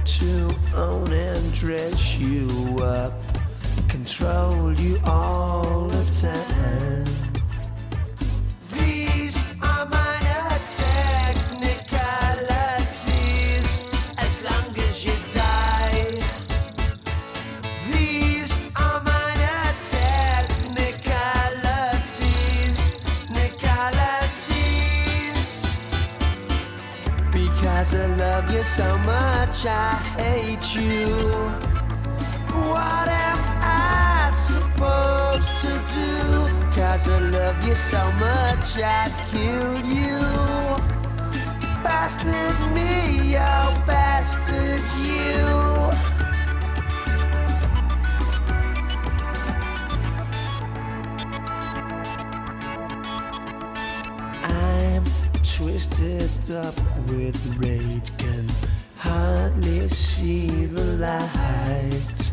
to own and dress you up, control you all the time. These are minor technicalities, as long as you die. These are minor technicalities, because I love you so much, I hate you. What am I supposed to do? 'Cause I love you so much, I'd kill you. Bastard me, oh bastard you. I'm twisted up with rage, can hardly see the light.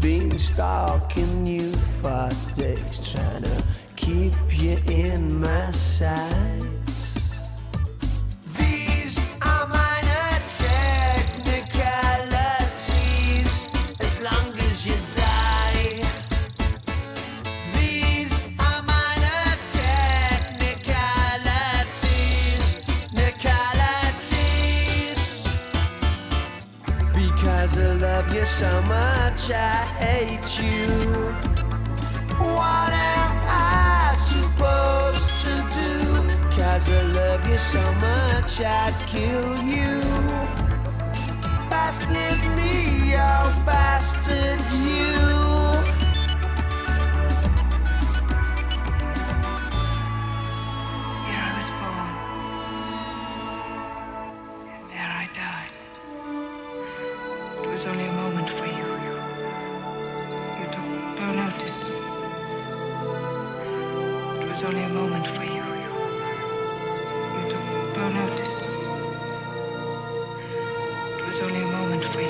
Been stalking you for days, trying to keep you in my sights. These are minor technicalities, as long as you die. These are minor technicalities, because I love you so much, I hate you. What am I supposed to do? 'Cause I love you so much, I'd kill you. Bastard me, oh bastard you. Here I was born, and there I died. It was only a moment for you. You took no notice. It was only a moment for you. You took no notice. It was only a moment for you.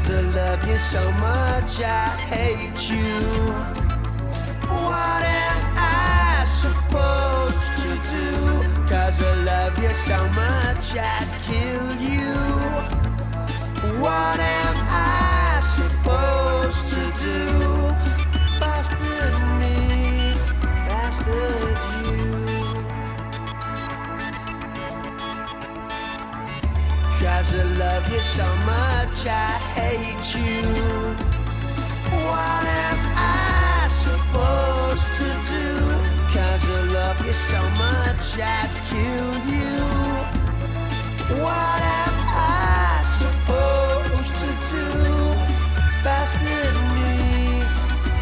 I love you so much, I hate you. What am I supposed to do? 'Cause I love you so much, I'd kill you. What am I supposed to do? Bastard me, bastard you. 'Cause I love you so much, I hate you. What am I supposed to do? 'Cause I love you so much, I'd kill you. What am I supposed to do? Bastard me,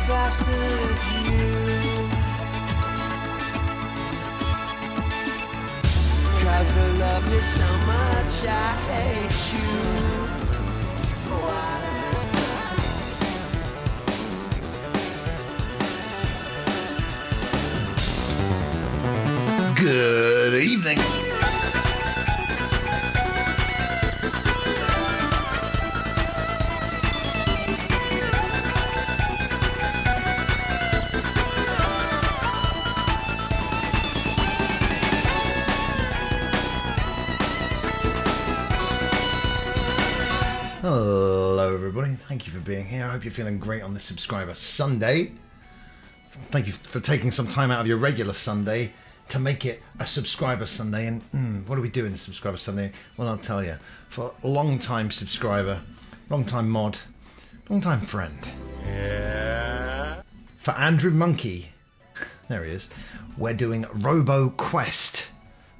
bastard you. 'Cause I love you so much, I hate you. Good evening. Hello everybody, thank you for being here. I hope you're feeling great on this Subscriber Sunday. Thank you for taking some time out of your regular Sunday to make it a Subscriber Sunday. And what do we do in the Subscriber Sunday? Well, I'll tell you. For a long-time subscriber, long-time mod, long-time friend. Yeah. For Andrew Monkey, there he is, we're doing RoboQuest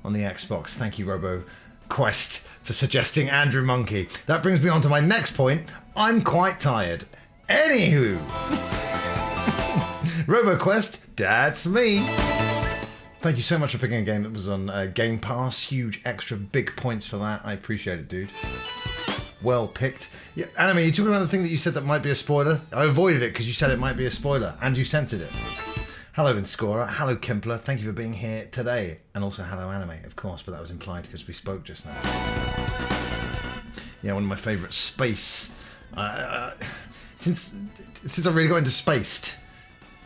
on the Xbox. Thank you, RoboQuest, for suggesting Andrew Monkey. That brings me on to my next point. I'm quite tired. Anywho, RoboQuest, that's me. Thank you so much for picking a game that was on Game Pass. Huge extra big points for that. I appreciate it, dude. Well picked. Yeah, Anime, you talking about the thing that you said that might be a spoiler? I avoided it because you said it might be a spoiler, and you censored it. Hello, Inscorer. Hello, Kempler. Thank you for being here today. And also, hello, Anime, of course, but that was implied because we spoke just now. Yeah, one of my favourite space. Since I really got into Spaced,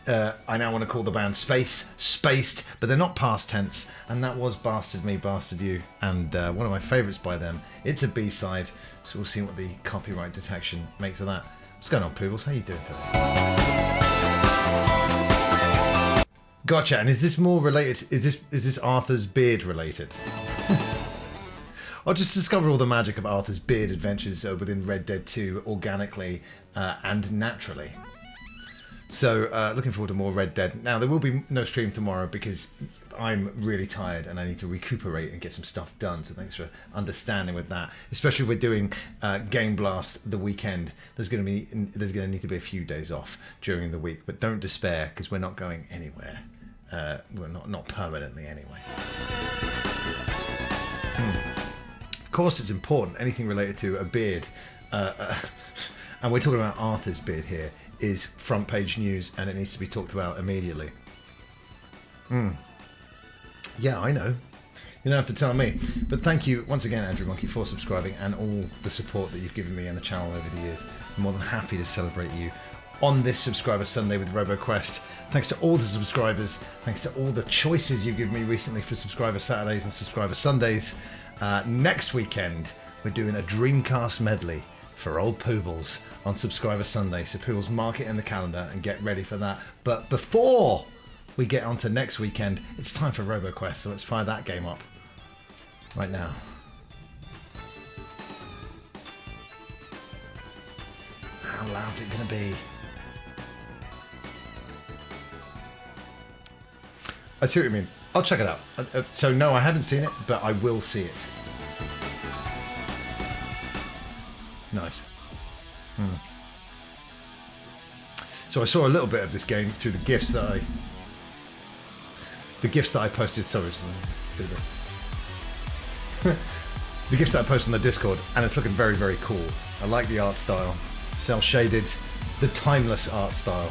I now want to call the band Spaced, but they're not past tense, and that was Bastard Me, Bastard You, and one of my favourites by them. It's a B-side, so we'll see what the copyright detection makes of that. What's going on, Poodles? How you doing today? Gotcha. And is this more related? Is this Arthur's beard related? I'll just discover all the magic of Arthur's beard adventures within Red Dead 2 organically and naturally. So looking forward to more Red Dead. Now there will be no stream tomorrow because I'm really tired and I need to recuperate and get some stuff done. So thanks for understanding with that. Especially if we're doing Game Blast the weekend. There's going to need to be a few days off during the week, but don't despair because we're not going anywhere. Well, not permanently anyway. Of course, it's important. Anything related to a beard, and we're talking about Arthur's beard here, is front page news, and it needs to be talked about immediately. Yeah, I know. You don't have to tell me. But thank you once again, Andrew Monkey, for subscribing and all the support that you've given me and the channel over the years. I'm more than happy to celebrate you on this Subscriber Sunday with RoboQuest. Thanks to all the subscribers. Thanks to all the choices you've given me recently for Subscriber Saturdays and Subscriber Sundays. Next weekend, we're doing a Dreamcast medley for old Poobles on Subscriber Sunday. So Poobles, mark it in the calendar and get ready for that. But before we get on to next weekend, it's time for RoboQuest. So let's fire that game up right now. How loud's it going to be? I see what you mean. I'll check it out. So no, I haven't seen it, but I will see it. Nice. So I saw a little bit of this game through the gifs that I posted. Sorry, the gifs that I posted on the Discord, and it's looking very, very cool. I like the art style, cel shaded, the timeless art style.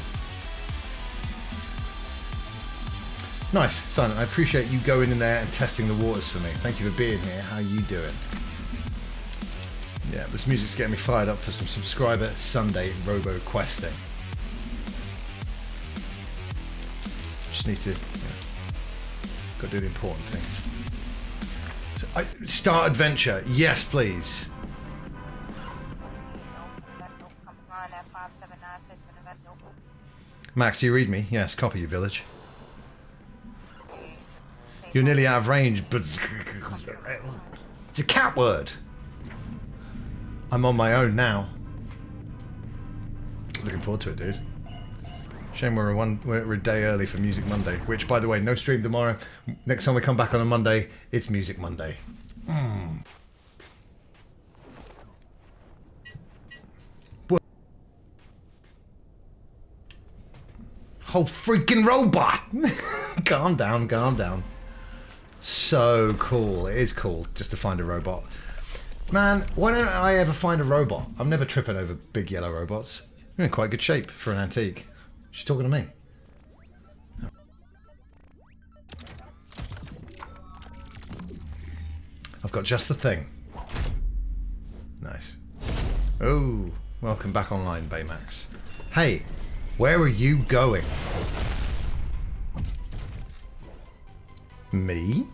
Nice, Simon. I appreciate you going in there and testing the waters for me. Thank you for being here. How you doing? Yeah, this music's getting me fired up for some Subscriber Sunday RoboQuesting. Just need to, got to do the important things. So start adventure. Yes, please. Max, do you read me? Yes, copy you, village. You're nearly out of range, but it's a cat word. I'm on my own now. Looking forward to it, dude. Shame we're a day early for Music Monday, which, by the way, no stream tomorrow. Next time we come back on a Monday, it's Music Monday. Whole freaking robot! Calm down, calm down. So cool. It is cool just to find a robot. Man, why don't I ever find a robot? I'm never tripping over big yellow robots. You're in quite good shape for an antique. She's talking to me. I've got just the thing. Nice. Oh, welcome back online, Baymax. Hey, where are you going? Me?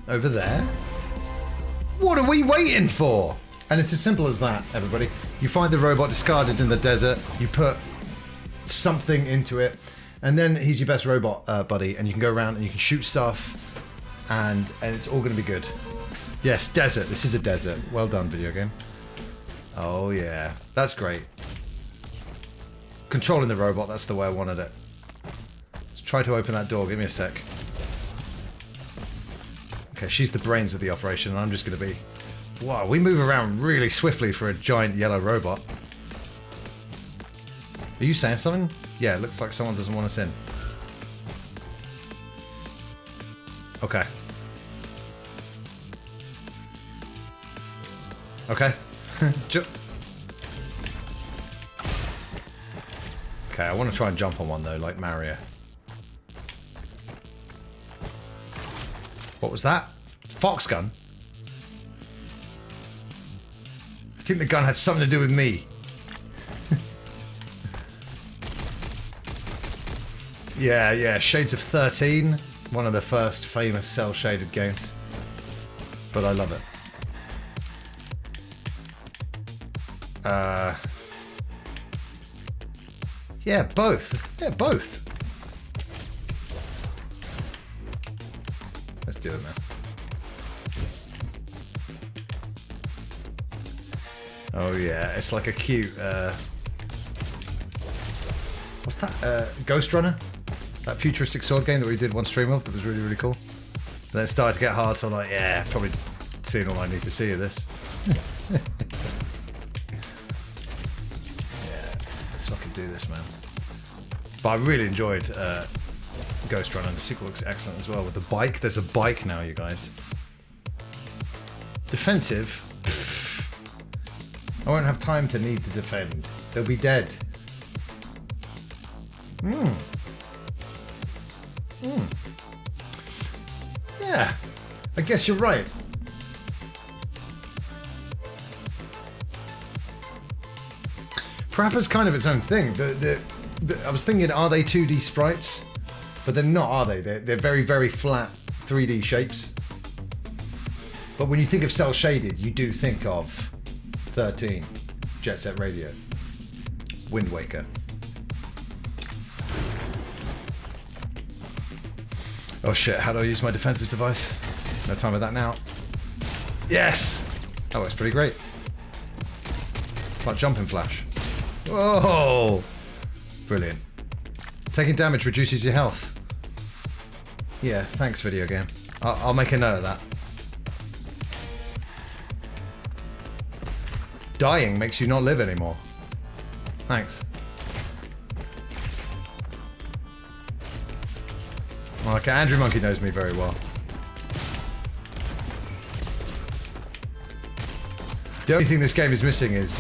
Over there? What are we waiting for? And it's as simple as that, everybody. You find the robot discarded in the desert, you put something into it, and then he's your best robot buddy, and you can go around and you can shoot stuff, and it's all going to be good. Yes, desert. This is a desert. Well done, video game. Oh, yeah. That's great. Controlling the robot, that's the way I wanted it. Let's try to open that door. Give me a sec. Okay, she's the brains of the operation, and I'm just going to be... Wow, we move around really swiftly for a giant yellow robot. Are you saying something? Yeah, it looks like someone doesn't want us in. Okay. Okay. Okay, I want to try and jump on one though, like Mario. What was that? Fox gun? I think the gun had something to do with me. Yeah, Shades of 13. One of the first famous cel-shaded games. But I love it. Yeah, both. Yeah, both. Let's do it, man. Oh yeah, it's like a cute, what's that? Ghost Runner? That futuristic sword game that we did one stream of that was really, really cool. But then it started to get hard, so I'm like, yeah, probably seen all I need to see of this. Yeah, let's fucking do this, man. But I really enjoyed Ghost Runner. The sequel looks excellent as well with the bike. There's a bike now, you guys. Defensive? I won't have time to need to defend. They'll be dead. Yeah, I guess you're right. Parappa's kind of its own thing. I was thinking, are they 2D sprites? But they're not, are they? They're very, very flat 3D shapes. But when you think of cel shaded, you do think of 13, Jet Set Radio, Wind Waker. Oh shit, how do I use my defensive device? No time for that now. Yes! That works pretty great. It's like jumping flash. Whoa! Brilliant. Taking damage reduces your health. Yeah, thanks video game. I'll make a note of that. Dying makes you not live anymore. Thanks. Okay, Andrew Monkey knows me very well. The only thing this game is missing is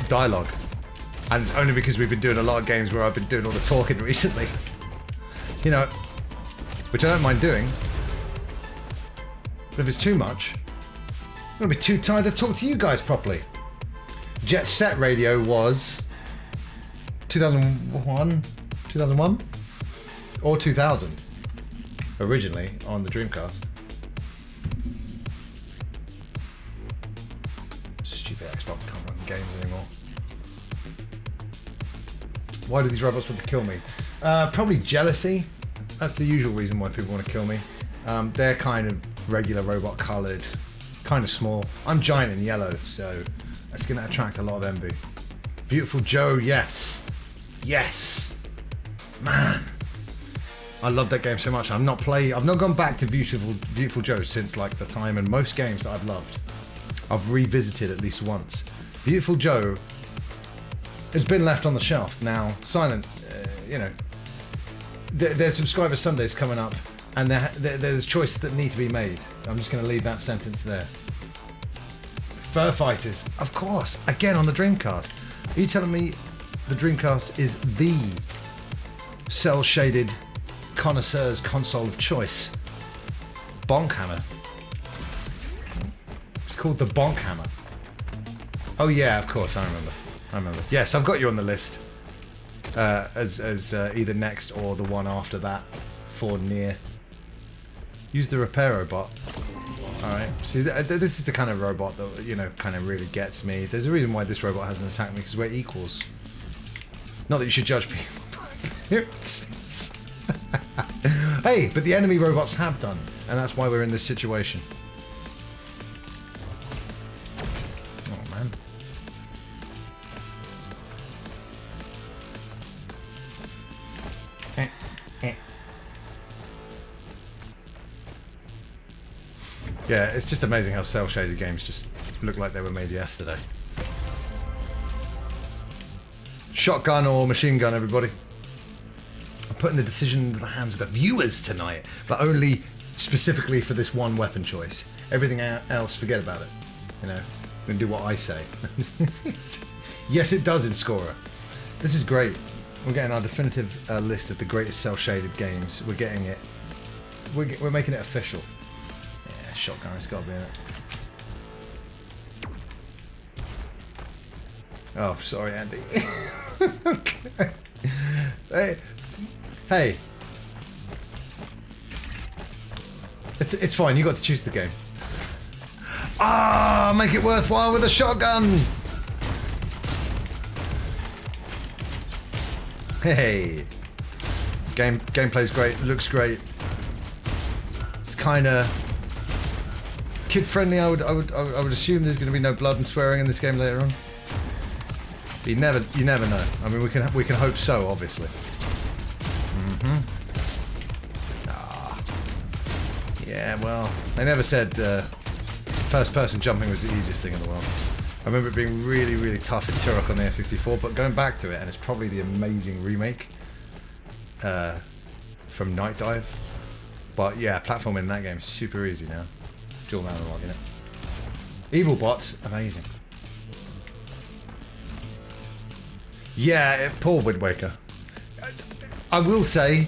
dialogue. And it's only because we've been doing a lot of games where I've been doing all the talking recently. You know, which I don't mind doing. But if it's too much, I'm going to be too tired to talk to you guys properly. Jet Set Radio was 2001? 2001? Or 2000. Originally on the Dreamcast. Stupid Xbox can't run games anymore. Why do these robots want to kill me? Probably jealousy. That's the usual reason why people want to kill me. They're kind of regular robot coloured, kind of small. I'm giant and yellow, so that's going to attract a lot of envy. Beautiful Joe, yes. Yes. Man. I love that game so much. I've not gone back to Beautiful Joe since like the time, and most games that I've loved, I've revisited at least once. Beautiful Joe has been left on the shelf now. Silent, you know, there's subscriber Sundays coming up, and there's choices that need to be made. I'm just going to leave that sentence there. Fur Fighters, of course, again on the Dreamcast. Are you telling me the Dreamcast is the cel-shaded connoisseur's console of choice? Bonk Hammer. It's called the Bonk Hammer. Oh yeah, of course, I remember. Yes, I've got you on the list as either next or the one after that for Nier. Use the repair robot. Alright, see, this is the kind of robot that, you know, kind of really gets me. There's a reason why this robot hasn't attacked me, because we're equals. Not that you should judge people by appearances. Hey, but the enemy robots have done, and that's why we're in this situation. Oh, man. Yeah, it's just amazing how cel-shaded games just look like they were made yesterday. Shotgun or machine gun, everybody? I'm putting the decision into the hands of the viewers tonight, but only specifically for this one weapon choice. Everything else, forget about it. You know, I'm gonna do what I say. Yes, it does in Scorer. This is great. We're getting our definitive list of the greatest cel-shaded games. We're getting it. We're making it official. Yeah, shotgun. It's got to be in it. Oh, sorry, Andy. Okay. Hey. It's fine. You got to choose the game. Ah, make it worthwhile with a shotgun. Hey. Gameplay's great. Looks great. It's kind of kid friendly. I would assume there's going to be no blood and swearing in this game later on. But you never know. I mean, we can hope so, obviously. Yeah, well, they never said first-person jumping was the easiest thing in the world. I remember it being really, really tough in Turok on the N64, but going back to it, and it's probably the amazing remake from Night Dive. But yeah, platforming in that game is super easy now. Dual analog, you know. Evil bots, amazing. Yeah, poor Wind Waker. I will say,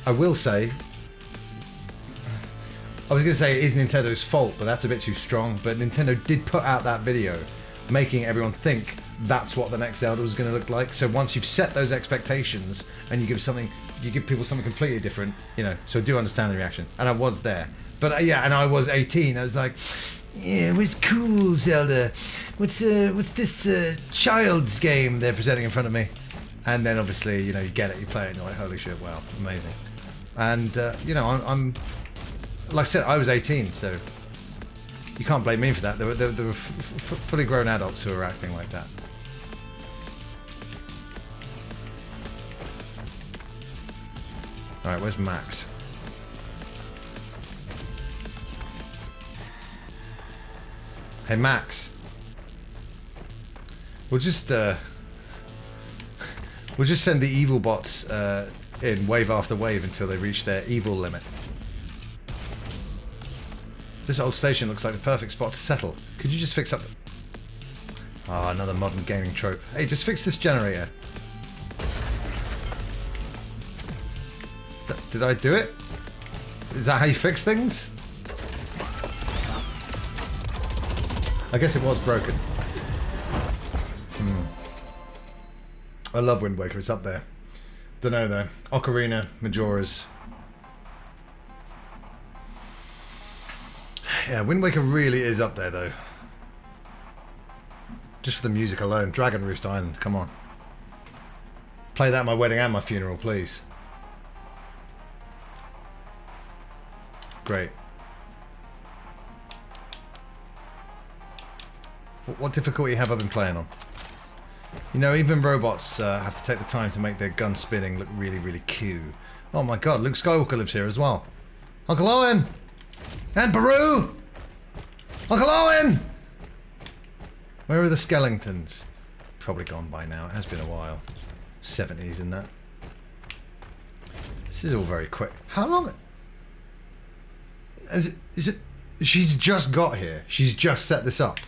I was going to say it is Nintendo's fault, but that's a bit too strong. But Nintendo did put out that video, making everyone think that's what the next Zelda was going to look like. So once you've set those expectations and you give people something completely different, you know. So I do understand the reaction, and I was there. But yeah, and I was 18. I was like, yeah, it was cool, Zelda. What's this child's game they're presenting in front of me? And then obviously, you know, you get it, you play it, and you're like, holy shit, wow, amazing. And you know, I'm like I said, I was 18, so you can't blame me for that. There were fully grown adults who were acting like that. All right, where's Max? Hey, Max. We'll just send the evil bots in wave after wave until they reach their evil limit. This old station looks like the perfect spot to settle. Could you just fix up the... Ah, another modern gaming trope. Hey, just fix this generator. Did I do it? Is that how you fix things? I guess it was broken. I love Wind Waker. It's up there. Don't know though. Ocarina, Majora's. Yeah, Wind Waker really is up there though. Just for the music alone. Dragon Roost Island, come on. Play that at my wedding and my funeral, please. Great. What difficulty have I been playing on? You know, even robots have to take the time to make their gun spinning look really, really cute. Oh my god, Luke Skywalker lives here as well. Uncle Owen! And Baru! Uncle Owen! Where are the skeletons? Probably gone by now. It has been a while. 70s and that. This is all very quick. How long? Is it? She's just got here. She's just set this up.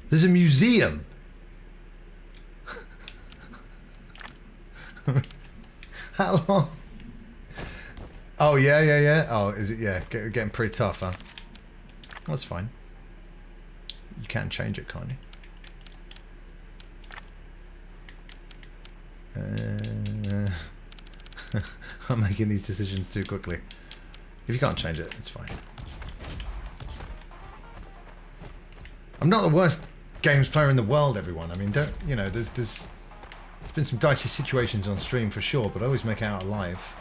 There's a museum. How long? Oh, yeah. Oh, is it? Yeah, getting pretty tough, huh? That's fine. You can change it, can't you? I'm making these decisions too quickly. If you can't change it, it's fine. I'm not the worst games player in the world, everyone. I mean, don't, you know, there's been some dicey situations on stream for sure, but I always make it out alive.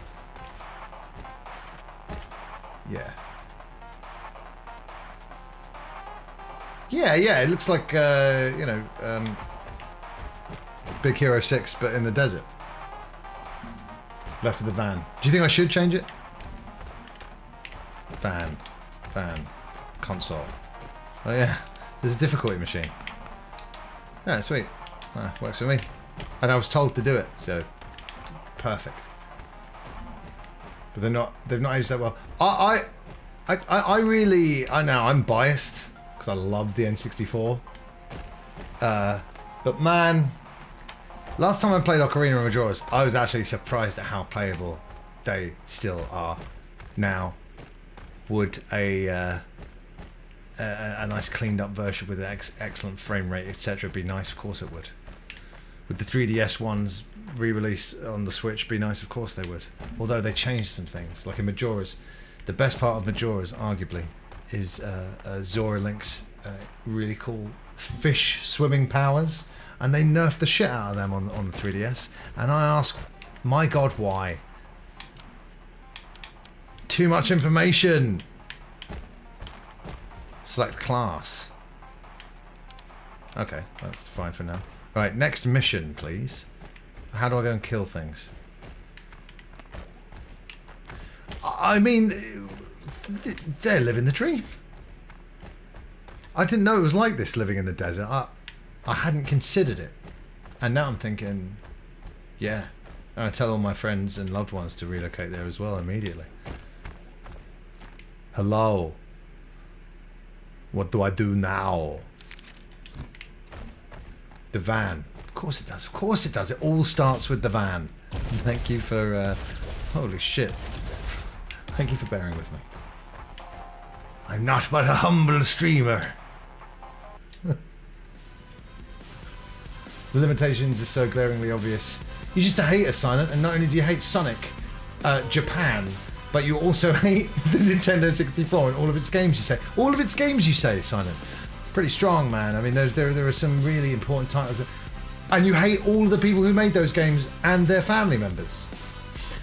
Yeah. Yeah, it looks like, you know, Big Hero 6, but in the desert. Left of the van. Do you think I should change it? Van. Console. Oh yeah, there's a difficulty machine. Yeah, sweet. Ah, works for me. And I was told to do it, so perfect. But they've not aged that well. I know I'm biased because I love the N64. But man, Last time I played Ocarina of Majora's, I was actually surprised at how playable they still are now. Would a nice cleaned up version with an excellent frame rate, etc. be nice? Of course it would. Would the 3DS ones re-released on the Switch be nice? Of course they would. Although they changed some things. Like in Majora's, the best part of Majora's, arguably, is Zora Link's really cool fish swimming powers. And they nerfed the shit out of them on the 3DS. And I ask, my God, why? Too much information. Select class. Okay, that's fine for now. Right, next mission, please. How do I go and kill things? I mean, they're living the dream. I didn't know it was like this, living in the desert. I hadn't considered it. And now I'm thinking, yeah. And I tell all my friends and loved ones to relocate there as well immediately. Hello. What do I do now? The van. Of course it does. Of course it does. It all starts with the van. Thank you for... holy shit. Thank you for bearing with me. I'm not but a humble streamer. The limitations are so glaringly obvious. You just hate a Silent, and not only do you hate Sonic, Japan, but you also hate the Nintendo 64 and all of its games, you say. All of its games, you say, Silent. Pretty strong, man. I mean, there are some really important titles. And you hate all of the people who made those games and their family members.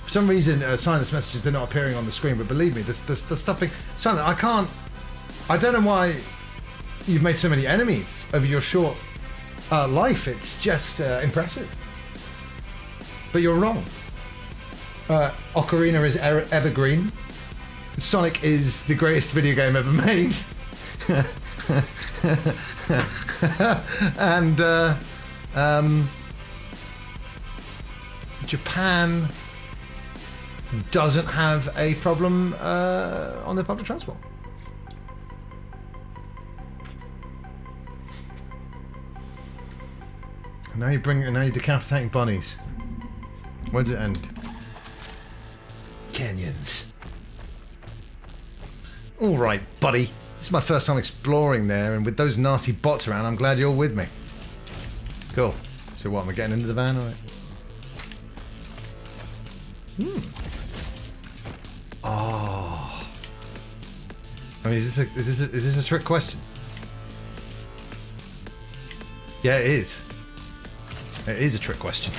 For some reason, Silent's messages, they're not appearing on the screen, but believe me, the stuffing... Silent, I don't know why you've made so many enemies over your short life. It's just impressive. But you're wrong. Ocarina is evergreen. Sonic is the greatest video game ever made. And Japan doesn't have a problem on their public transport. Now you're decapitating bunnies. Where does it end? Canyons. All right, buddy. This is my first time exploring there, and with those nasty bots around, I'm glad you're with me. Cool. So what? Am I getting into the van? All right. Oh. I mean, is this a trick question? Yeah, it is. It is a trick question.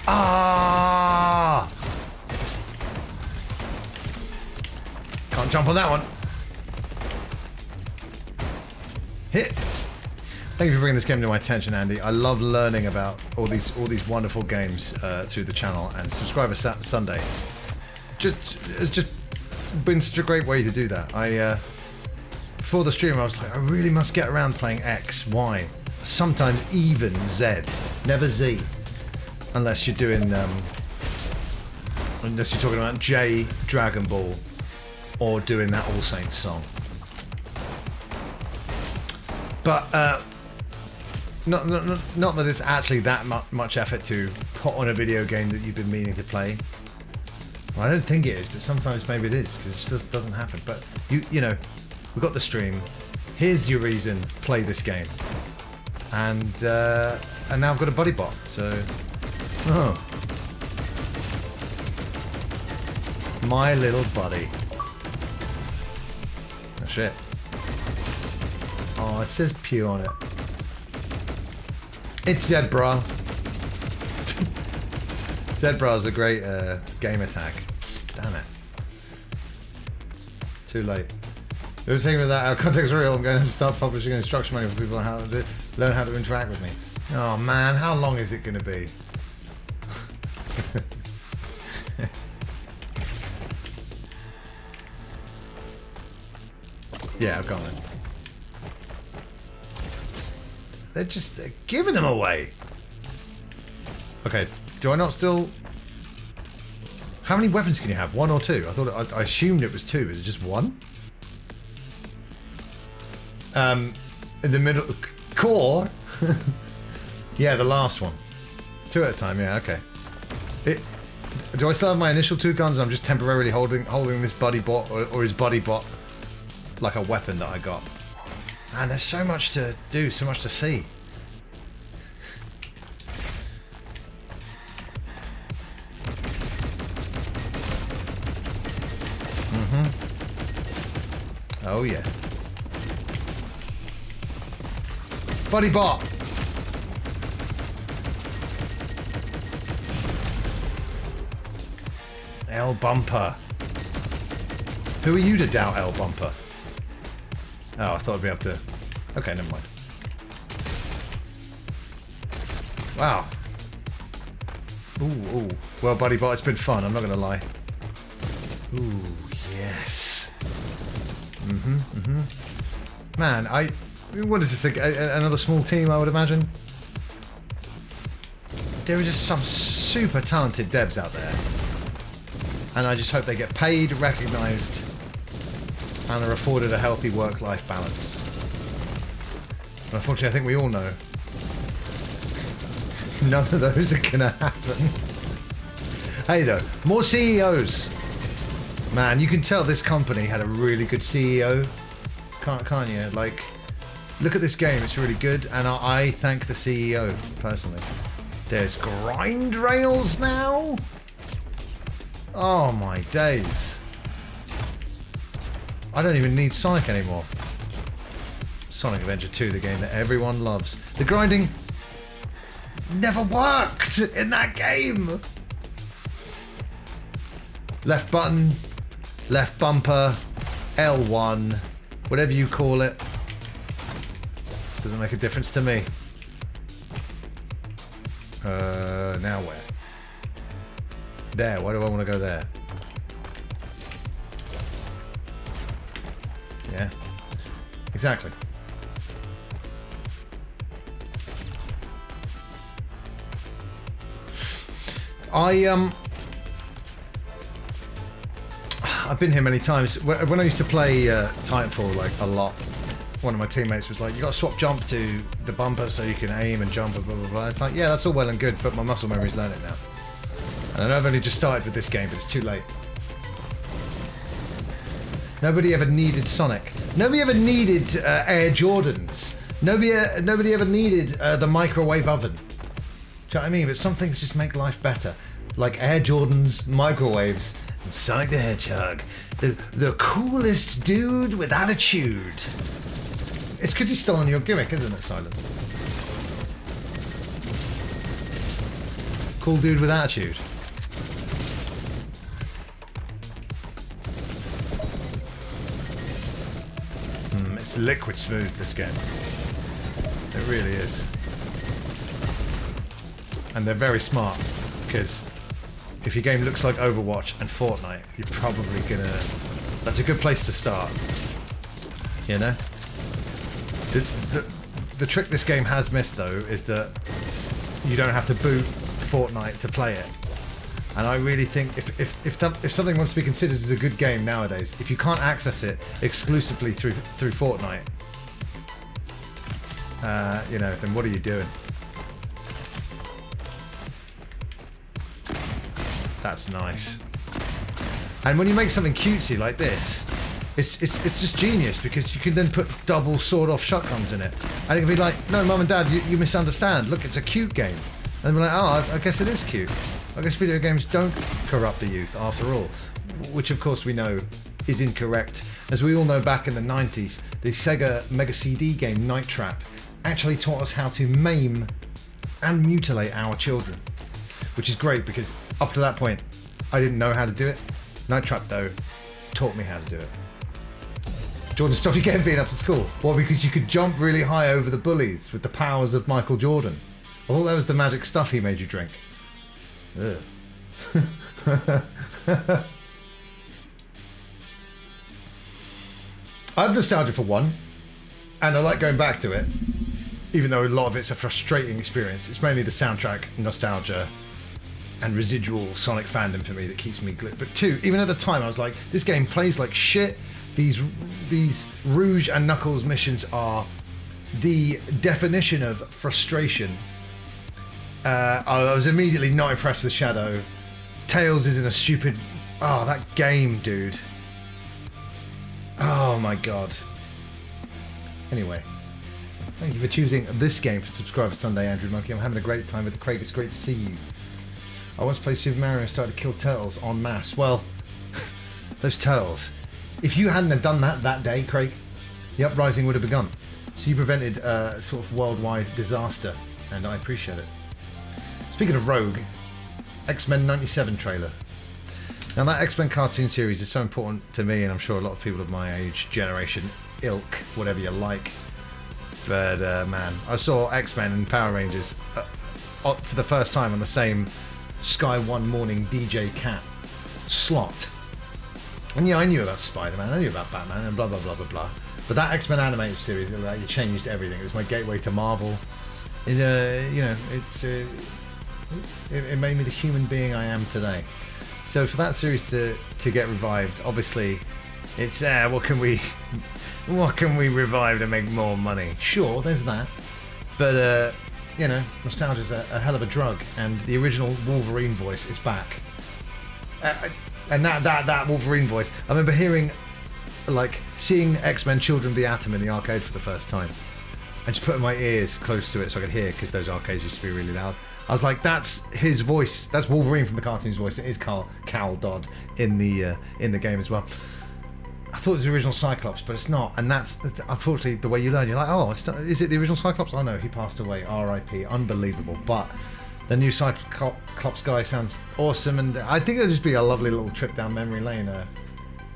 Ah! Can't jump on that one. Hit. Thank you for bringing this game to my attention, Andy. I love learning about all these wonderful games through the channel, and Subscriber Sunday it's just been such a great way to do that. Before the stream, I was like, I really must get around playing X, Y, sometimes even Z, never Z, unless you're doing unless you're talking about J Dragon Ball or doing that All Saints song. But not that it's actually that much effort to put on a video game that you've been meaning to play. Well, I don't think it is, but sometimes maybe it is, because it just doesn't happen. But you know, we've got the stream. Here's your reason. Play this game. And now I've got a buddy bot. So, my little buddy. Oh shit. Oh, it says Pew on it. It's Zebra. Zebra's a great game attack. Damn it. Too late. We were taking with that out of context real. I'm going to start publishing an instruction manual for people on how to learn how to interact with me. Oh man, how long is it going to be? Yeah, I've got it. They're just giving them away. Okay, do I not still... How many weapons can you have? One or two? I assumed it was two. Is it just one? In the middle... Core? Yeah, the last one. 2 at a time, yeah, okay. Do I still have my initial 2 guns? I'm just temporarily holding this buddy bot or his buddy bot like a weapon that I got. And there's so much to do, so much to see. Oh yeah. Buddy bot. L Bumper. Who are you to doubt L Bumper? Oh, I thought I'd be able to... Okay, never mind. Wow. Ooh. Well, buddy bot, it's been fun, I'm not gonna lie. Ooh, yes. Man, what is this, another small team, I would imagine? There are just some super talented devs out there. And I just hope they get paid, recognised, and are afforded a healthy work-life balance. But unfortunately, I think we all know none of those are gonna happen. Hey though, more CEOs. Man, you can tell this company had a really good CEO. Can't you? Like, look at this game, it's really good, and I thank the CEO, personally. There's grind rails now? Oh my days. I don't even need Sonic anymore. Sonic Adventure 2, the game that everyone loves. The grinding never worked in that game. Left button, left bumper, L1, whatever you call it. Doesn't make a difference to me. Now where? There, why do I want to go there? Yeah, exactly. I've been here many times. When I used to play Titanfall like a lot, one of my teammates was like, you got to swap jump to the bumper so you can aim and jump and blah blah blah. It's like, yeah, that's all well and good, but my muscle memory's learned it now. And I know I've only just started with this game, but it's too late. Nobody ever needed Sonic. Nobody ever needed Air Jordans. Nobody ever needed the microwave oven. Do you know what I mean? But some things just make life better. Like Air Jordans, microwaves, and Sonic the Hedgehog. The coolest dude with attitude. It's because he's stolen your gimmick, isn't it, Silent? Cool dude with attitude. It's liquid smooth, this game. It really is. And they're very smart, because if your game looks like Overwatch and Fortnite, you're probably gonna... That's a good place to start. You know? The trick this game has missed, though, is that you don't have to boot Fortnite to play it. And I really think if something wants to be considered as a good game nowadays, if you can't access it exclusively through Fortnite, you know, then what are you doing? That's nice. And when you make something cutesy like this, it's just genius, because you can then put double sawed-off shotguns in it, and it can be like, no, Mum and Dad, you misunderstand. Look, it's a cute game. And we're like, oh, I guess it is cute. I guess video games don't corrupt the youth, after all. Which, of course, we know is incorrect. As we all know, back in the 90s, the Sega Mega CD game Night Trap actually taught us how to maim and mutilate our children. Which is great, because up to that point, I didn't know how to do it. Night Trap, though, taught me how to do it. Jordan, stop you getting beaten up at school. Well, because you could jump really high over the bullies with the powers of Michael Jordan. I thought that was the magic stuff he made you drink. Ugh. I have nostalgia for 1, and I like going back to it, even though a lot of it's a frustrating experience. It's mainly the soundtrack, nostalgia, and residual Sonic fandom for me that keeps me glued. But 2, even at the time, I was like, this game plays like shit. These Rouge and Knuckles missions are the definition of frustration. I was immediately not impressed with Shadow. Tails is in a stupid... Oh, that game, dude. Oh my god. Anyway, thank you for choosing this game for Subscriber Sunday, Andrew Monkey. I'm having a great time with the Craig. It's great to see you. I once played Super Mario and started to kill turtles en masse. Well, those turtles. If you hadn't have done that day, Craig, the uprising would have begun. So you prevented a sort of worldwide disaster, and I appreciate it. Speaking of Rogue, X-Men 97 trailer. Now that X-Men cartoon series is so important to me, and I'm sure a lot of people of my age, generation, ilk, whatever you like. But man, I saw X-Men and Power Rangers for the first time on the same Sky One Morning DJ Cat slot. And yeah, I knew about Spider-Man, I knew about Batman, and blah blah blah blah blah. But that X-Men animated series, it changed everything. It was my gateway to Marvel. It, you know, it made me the human being I am today. So for that series to get revived, obviously, it's what can we revive to make more money? Sure, there's that. But you know, nostalgia's a hell of a drug, and the original Wolverine voice is back. And that Wolverine voice, I remember seeing X-Men Children of the Atom in the arcade for the first time, and just putting my ears close to it so I could hear, because those arcades used to be really loud. I was like, that's his voice. That's Wolverine from the cartoon's voice. It is Cal Dodd in the game as well. I thought it was the original Cyclops, but it's not. And that's unfortunately the way you learn. You're like, oh, is it the original Cyclops? Oh no, he passed away. R.I.P. Unbelievable. But the new Cyclops guy sounds awesome, and I think it'll just be a lovely little trip down memory lane.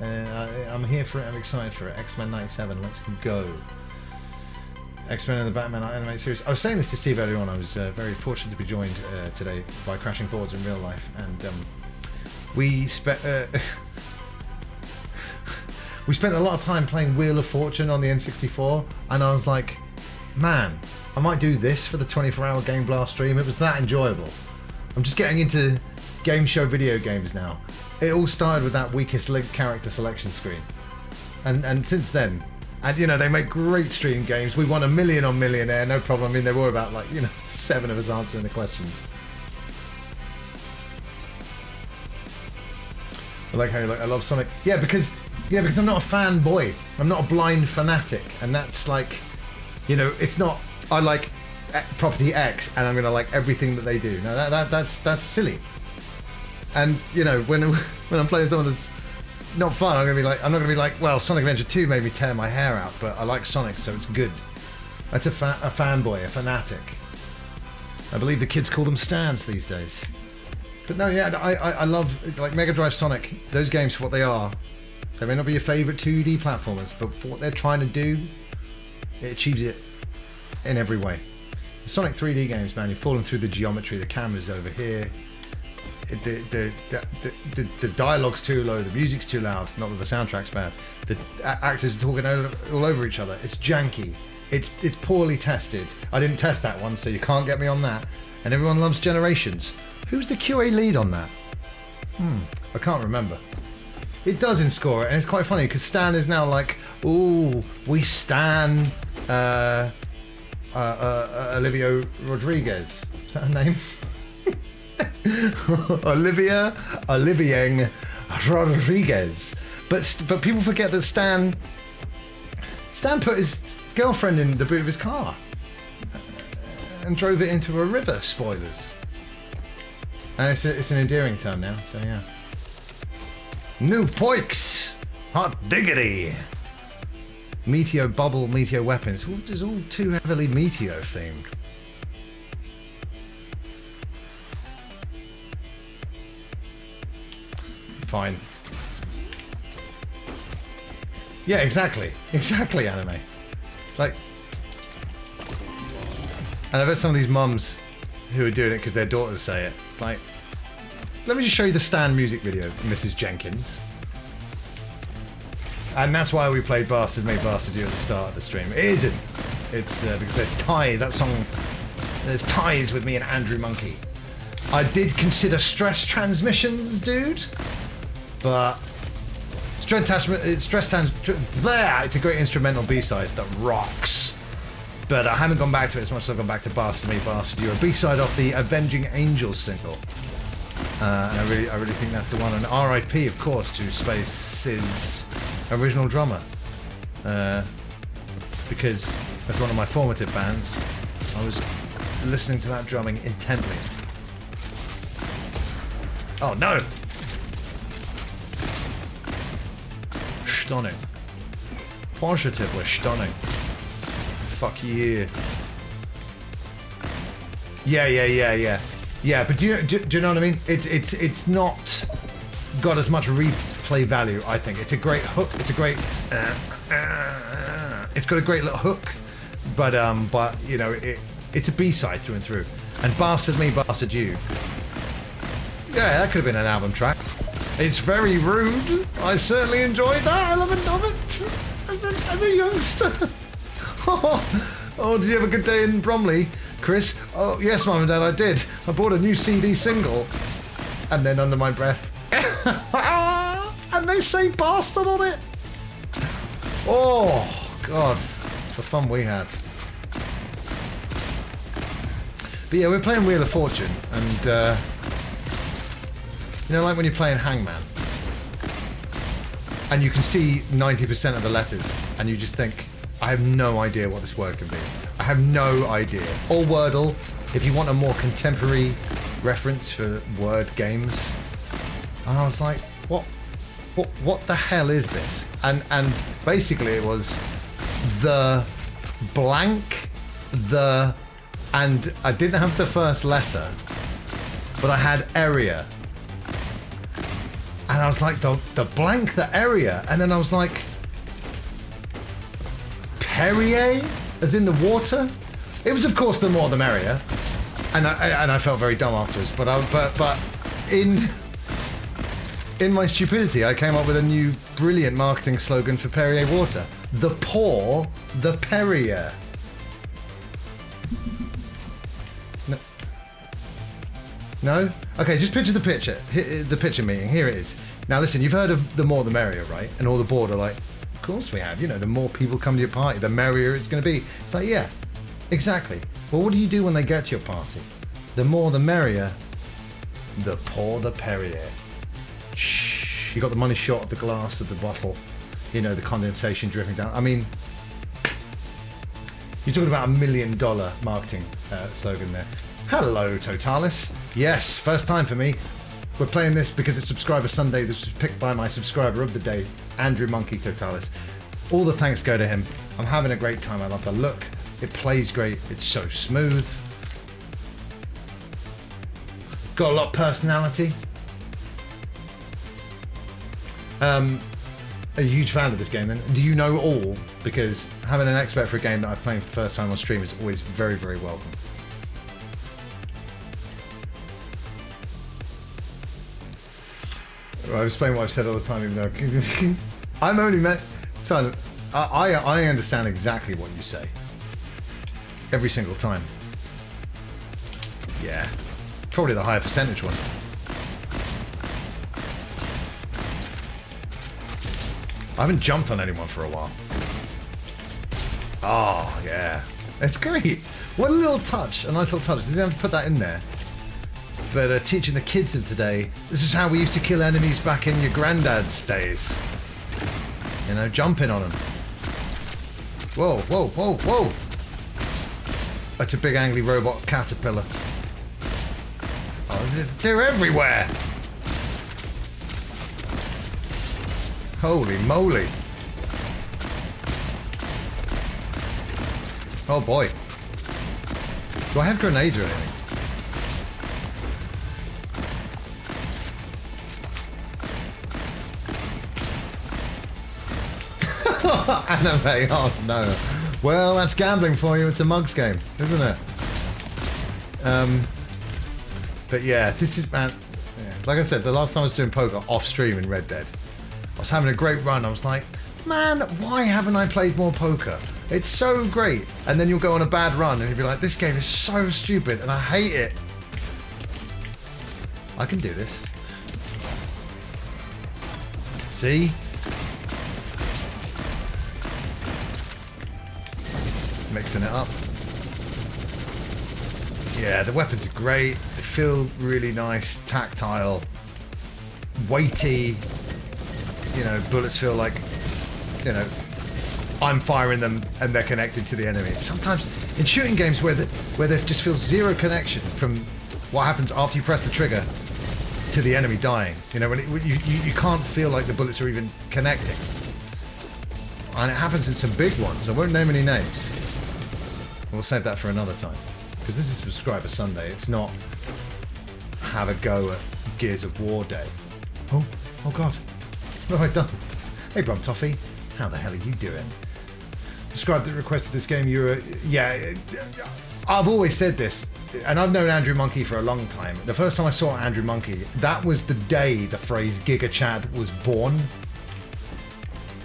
I'm here for it. I'm excited for it. X-Men 97. Let's go. X-Men and the Batman animated series. I was saying this to Steve earlier on. I was very fortunate to be joined today by Crashing Boards in real life, and we spent a lot of time playing Wheel of Fortune on the N64, and I was like, man, I might do this for the 24-hour Game Blast stream. It was that enjoyable. I'm just getting into game show video games now. It all started with that weakest link character selection screen, and since then. And you know, they make great stream games. We won $1 million on Millionaire, no problem. I mean, there were about 7 of us answering the questions. I like how I love Sonic. Yeah, because I'm not a fanboy. I'm not a blind fanatic, and that's it's not. I like property X, and I'm gonna like everything that they do. No, that's silly. And when I'm playing someone that's not fun, I'm not gonna be like, well, Sonic Adventure 2 made me tear my hair out, but I like Sonic, so it's good. That's a fanboy, a fanatic. I believe the kids call them stans these days. But no, yeah, I love Mega Drive Sonic. Those games for what they are. They may not be your favourite 2D platformers, but for what they're trying to do, it achieves it in every way. The Sonic 3D games, man, you're falling through the geometry. The camera's over here. The dialogue's too low, the music's too loud, not that the soundtrack's bad. The actors are talking all over each other. It's janky. It's poorly tested. I didn't test that one, so you can't get me on that. And everyone loves Generations. Who's the QA lead on that? I can't remember. It does in Score It, and it's quite funny because Stan is now like, ooh, we stan Olivia Rodriguez. Is that her name? Olivia Rodriguez. But people forget that Stan put his girlfriend in the boot of his car and drove it into a river. Spoilers. And it's an endearing term now, so yeah. New poix! Hot diggity! Meteor bubble, meteor weapons. It's all too heavily meteor themed. Fine. Yeah, exactly, anime. It's like, and I bet some of these mums who are doing it because their daughters say it. It's like, let me just show you the Stan music video, Mrs. Jenkins. And that's why we played Bastard Made Bastard You at the start of the stream. It isn't. It's because there's ties. That song, there's ties with me and Andrew Monkey. I did consider Stress Transmissions, dude. But it's a great instrumental B-side that rocks. But I haven't gone back to it as much as I've gone back to Bastard Me, Bastard You, a B-side off the Avenging Angels single. And I really think that's the one. And R.I.P. of course to Space's original drummer, because as one of my formative bands, I was listening to that drumming intently. Oh no! Stunning. Positively stunning. Fuck yeah. Yeah, but do you know what I mean? It's not got as much replay value, I think. It's a great hook. It's a great it's got a great little hook, but you know, it's a B-side through and through. And Bastard Me, Bastard You. Yeah, that could have been an album track. It's very rude. I certainly enjoyed that element of it as a youngster. Oh, did you have a good day in Bromley, Chris? Oh, yes, Mum and Dad, I did. I bought a new CD single. And then under my breath, and they say bastard on it. Oh, God, the fun we had. But yeah, we're playing Wheel of Fortune, and you know, like when you're playing Hangman, and you can see 90% of the letters, and you just think, I have no idea what this word can be. I have no idea. Or Wordle, if you want a more contemporary reference for word games. And I was like, what the hell is this? And basically it was the blank, the, and I didn't have the first letter, but I had area. And I was like, the blank, the area. And then I was like, Perrier, as in the water. It was, of course, the more the merrier, and I felt very dumb afterwards. But in my stupidity, I came up with a new brilliant marketing slogan for Perrier water: the poor, the Perrier. No? Okay, just picture the picture. The picture meeting. Here it is. Now listen, you've heard of the more the merrier, right? And all the board are like, of course we have. You know, the more people come to your party, the merrier it's going to be. It's like, yeah, exactly. Well, what do you do when they get to your party? The more the merrier, the poor the Perrier. Shh. You got the money shot of the glass of the bottle. You know, the condensation dripping down. I mean, you're talking about $1 million marketing slogan there. Hello, Totalis. Yes, first time for me. We're playing this because it's Subscriber Sunday. This was picked by my subscriber of the day, Andrew Monkey Totalis. All the thanks go to him. I'm having a great time. I love the look. It plays great. It's so smooth. Got a lot of personality. A huge fan of this game then. Do you know all? Because having an expert for a game that I'm playing for the first time on stream is always very, very welcome. I explain what I've said all the time, even though I'm only meant. Son, I understand exactly what you say. Every single time. Yeah. Probably the higher percentage one. I haven't jumped on anyone for a while. Oh, yeah. It's great. What a little touch. A nice little touch. They didn't have to put that in there. But teaching the kids of today, this is how we used to kill enemies back in your granddad's days. You know, jumping on them. Whoa, whoa, whoa, whoa. That's a big angry robot caterpillar. Oh, they're everywhere. Holy moly. Oh boy. Do I have grenades or anything? Anime, oh no. Well, that's gambling for you. It's a mugs game, isn't it? But yeah, this is, man, yeah. Like I said, the last time I was doing poker off stream in Red Dead, I was having a great run. I was like, man, why haven't I played more poker? It's so great. And then you'll go on a bad run and you'll be like, this game is so stupid and I hate it. I can do this. See? mixing it up. Yeah, the weapons are great. They feel really nice, tactile, weighty. You know, bullets feel like, you know, I'm firing them and they're connected to the enemy. Sometimes in shooting games where there just feels zero connection from what happens after you press the trigger to the enemy dying. You know, when you can't feel like the bullets are even connecting. And it happens in some big ones. I won't name any names. We'll save that for another time. Because this is Subscriber Sunday. It's not have a go at Gears of War Day. Oh God. What have I done? Hey, Brum Toffee. How the hell are you doing? Describe that requested this game. Yeah, I've always said this, and I've known Andrew Monkey for a long time. The first time I saw Andrew Monkey, that was the day the phrase Giga Chad was born.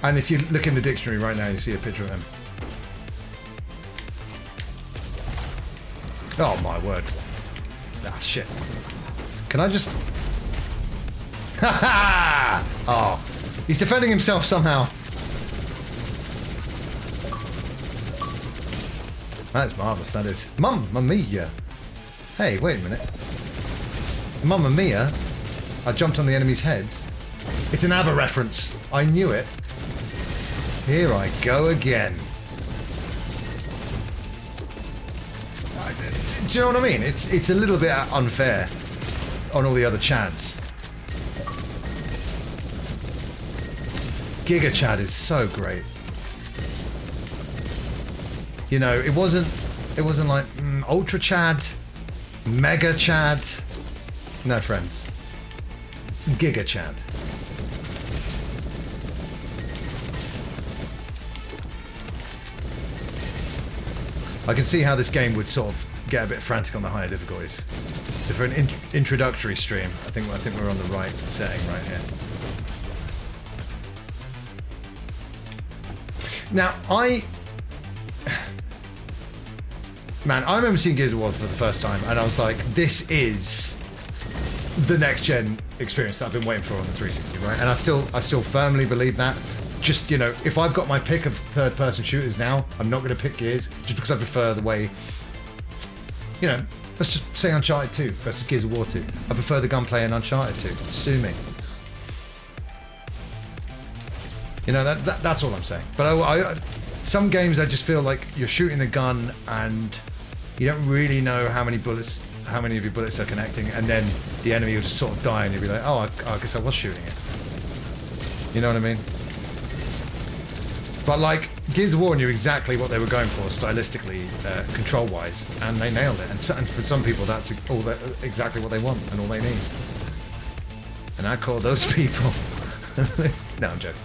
And if you look in the dictionary right now, you see a picture of him. Oh my word. Ah, shit. Can I just... Ha ha! Oh, he's defending himself somehow. That's marvellous, that is. Mamma mia! Hey, wait a minute. Mamma mia? I jumped on the enemy's heads. It's an ABBA reference. I knew it. Here I go again. Do you know what I mean? It's a little bit unfair on all the other Chads. Giga Chad is so great. You know, it wasn't like Ultra Chad, Mega Chad. No, friends. Giga Chad. I can see how this game would sort of get a bit frantic on the higher difficulties. So for an introductory stream, I think we're on the right setting right here. Now, I remember seeing Gears of War for the first time, and I was like, this is the next gen experience that I've been waiting for on the 360, right? And I still firmly believe that. Just, you know, if I've got my pick of third-person shooters now, I'm not going to pick Gears, just because I prefer the way, you know, let's just say Uncharted 2 versus Gears of War 2. I prefer the gunplay in Uncharted 2. Sue me. You know, that's all I'm saying. But some games I just feel like you're shooting the gun and you don't really know how many of your bullets are connecting, and then the enemy will just sort of die and you'll be like, oh, I guess I was shooting it. You know what I mean? But like, Gears of War knew exactly what they were going for stylistically, control-wise, and they nailed it. And for some people, that's exactly what they want and all they need. And I call those people... No, I'm joking.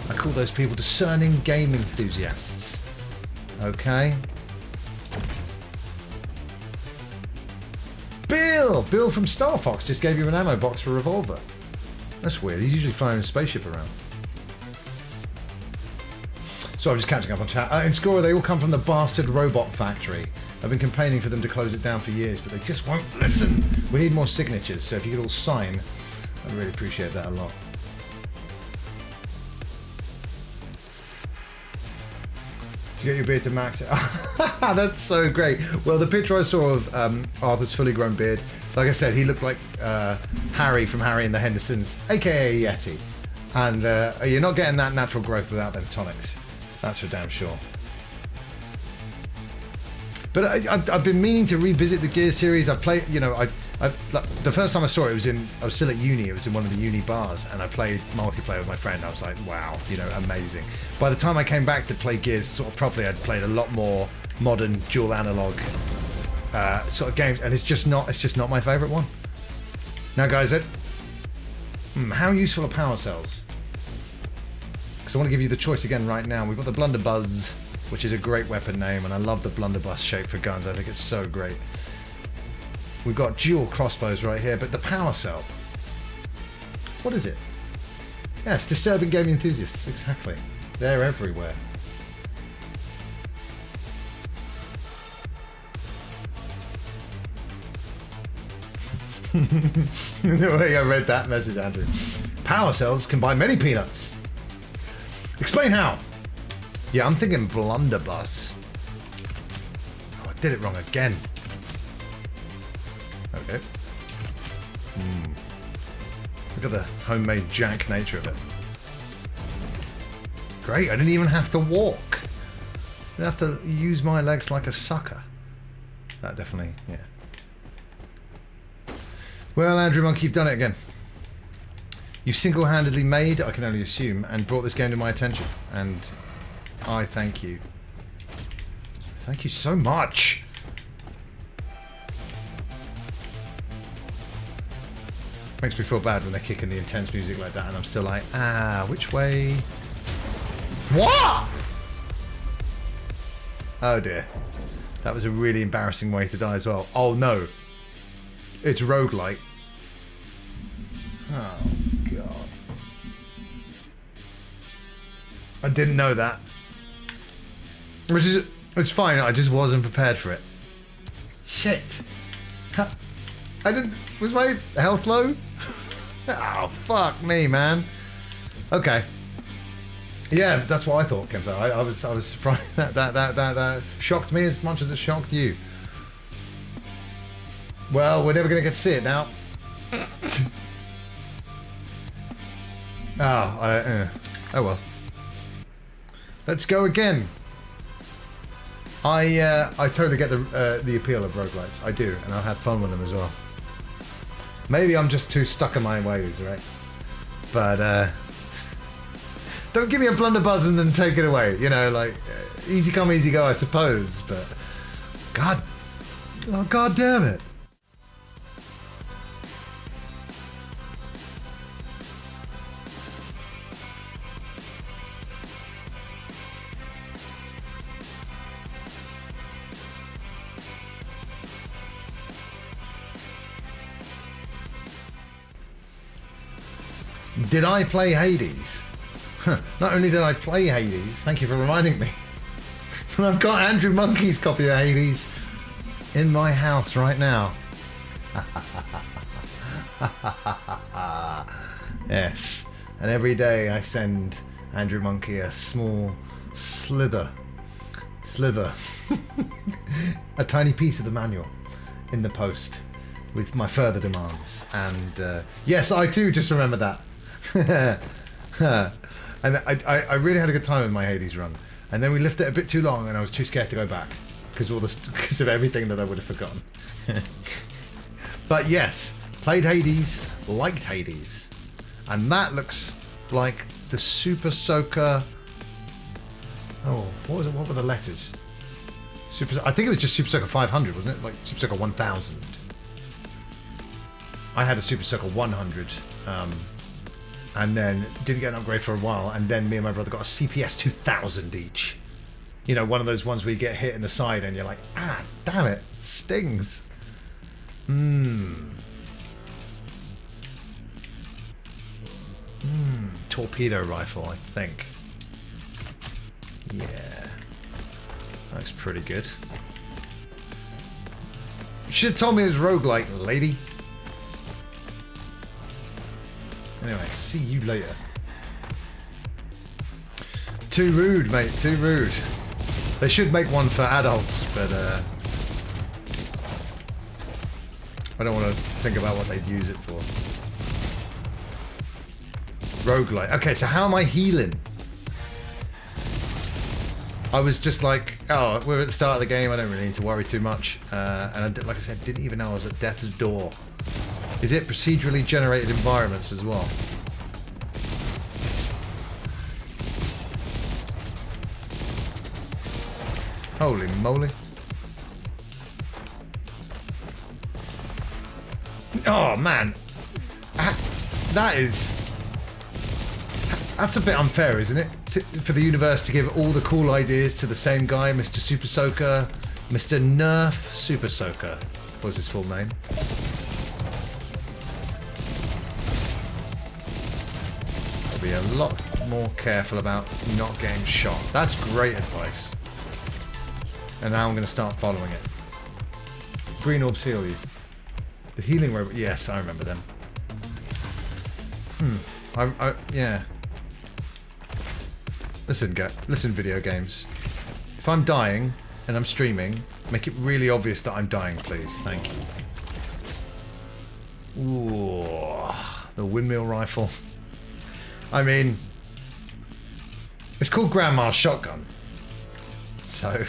I call those people discerning game enthusiasts. Okay? Bill from Star Fox just gave you an ammo box for a revolver. That's weird. He's usually flying a spaceship around. So I'm just catching up on chat. In Score, they all come from the bastard robot factory. I've been campaigning for them to close it down for years, but they just won't listen. We need more signatures, so if you could all sign, I'd really appreciate that a lot. To get your beard to max it. That's so great. Well, the picture I saw of Arthur's fully grown beard, like I said, he looked like Harry from Harry and the Hendersons, aka Yeti. And you're not getting that natural growth without them tonics. That's for damn sure. But I've been meaning to revisit the Gears series. I've played, you know, the first time I saw it, I was still at uni. It was in one of the uni bars, and I played multiplayer with my friend. I was like, wow, you know, amazing. By the time I came back to play Gears sort of properly, I'd played a lot more modern dual analog sort of games, and it's just not my favourite one. Now, guys, how useful are power cells? Because I want to give you the choice again right now. We've got the Blunderbuss, which is a great weapon name, and I love the Blunderbuss shape for guns. I think it's so great. We've got dual crossbows right here, but the power cell, what is it? Yes, disturbing gaming enthusiasts, exactly. They're everywhere. The way I read that message, Andrew. Power cells can buy many peanuts. Explain how. Yeah, I'm thinking blunderbuss. Oh, I did it wrong again. Okay. Look at the homemade jank nature of it. Great, I didn't even have to walk. I didn't have to use my legs like a sucker. That definitely, yeah. Well, Andrew Monkey, you've done it again. You single-handedly made, I can only assume, and brought this game to my attention. And I thank you. Thank you so much. Makes me feel bad when they're kicking the intense music like that and I'm still like, which way? What? Oh dear. That was a really embarrassing way to die as well. Oh no. It's roguelike. Oh god. I didn't know that. Which is, it's fine, I just wasn't prepared for it. Shit. I didn't, was my health low? Oh, fuck me, man. Okay. Yeah, that's what I thought, Kempo. I was surprised. That shocked me as much as it shocked you. Well, we're never going to get to see it now. Oh well. Let's go again. I totally get the appeal of roguelites. I do, and I've had fun with them as well. Maybe I'm just too stuck in my ways, right? But don't give me a blunderbuss and then take it away. You know, like easy come, easy go, I suppose. But God, oh god damn it! Did I play Hades? Not only did I play Hades, thank you for reminding me, but I've got Andrew Monkey's copy of Hades in my house right now. Yes, and every day I send Andrew Monkey a small sliver, a tiny piece of the manual in the post with my further demands. And yes, I too just remember that. And I really had a good time with my Hades run, and then we left it a bit too long and I was too scared to go back because of everything that I would have forgotten. But yes, played Hades, liked Hades, and that looks like the Super Soaker. Oh, what was it? What were the letters? I think it was just Super Soaker 500, wasn't it? Like Super Soaker 1000. I had a Super Soaker 100. And then didn't get an upgrade for a while, and then me and my brother got a CPS 2000 each. You know, one of those ones where you get hit in the side and you're like, damn it, stings. Torpedo rifle, I think. Yeah. Looks pretty good. You should have told me it was roguelike, lady. Anyway, see you later. Too rude, mate, too rude. They should make one for adults, but I don't want to think about what they'd use it for. Roguelite. Okay, so how am I healing? I was just like, oh, we're at the start of the game, I don't really need to worry too much. And like I said, didn't even know I was at death's door. Is it procedurally generated environments as well? Holy moly. Oh man. That's a bit unfair, isn't it? For the universe to give all the cool ideas to the same guy, Mr. Super Soaker, Mr. Nerf Super Soaker was his full name. Be a lot more careful about not getting shot. That's great advice. And now I'm going to start following it. Green orbs heal you. The healing robot. Yes, I remember them. Yeah. Listen, video games. If I'm dying and I'm streaming, make it really obvious that I'm dying, please. Thank you. Ooh, the windmill rifle. I mean, it's called Grandma's shotgun. So,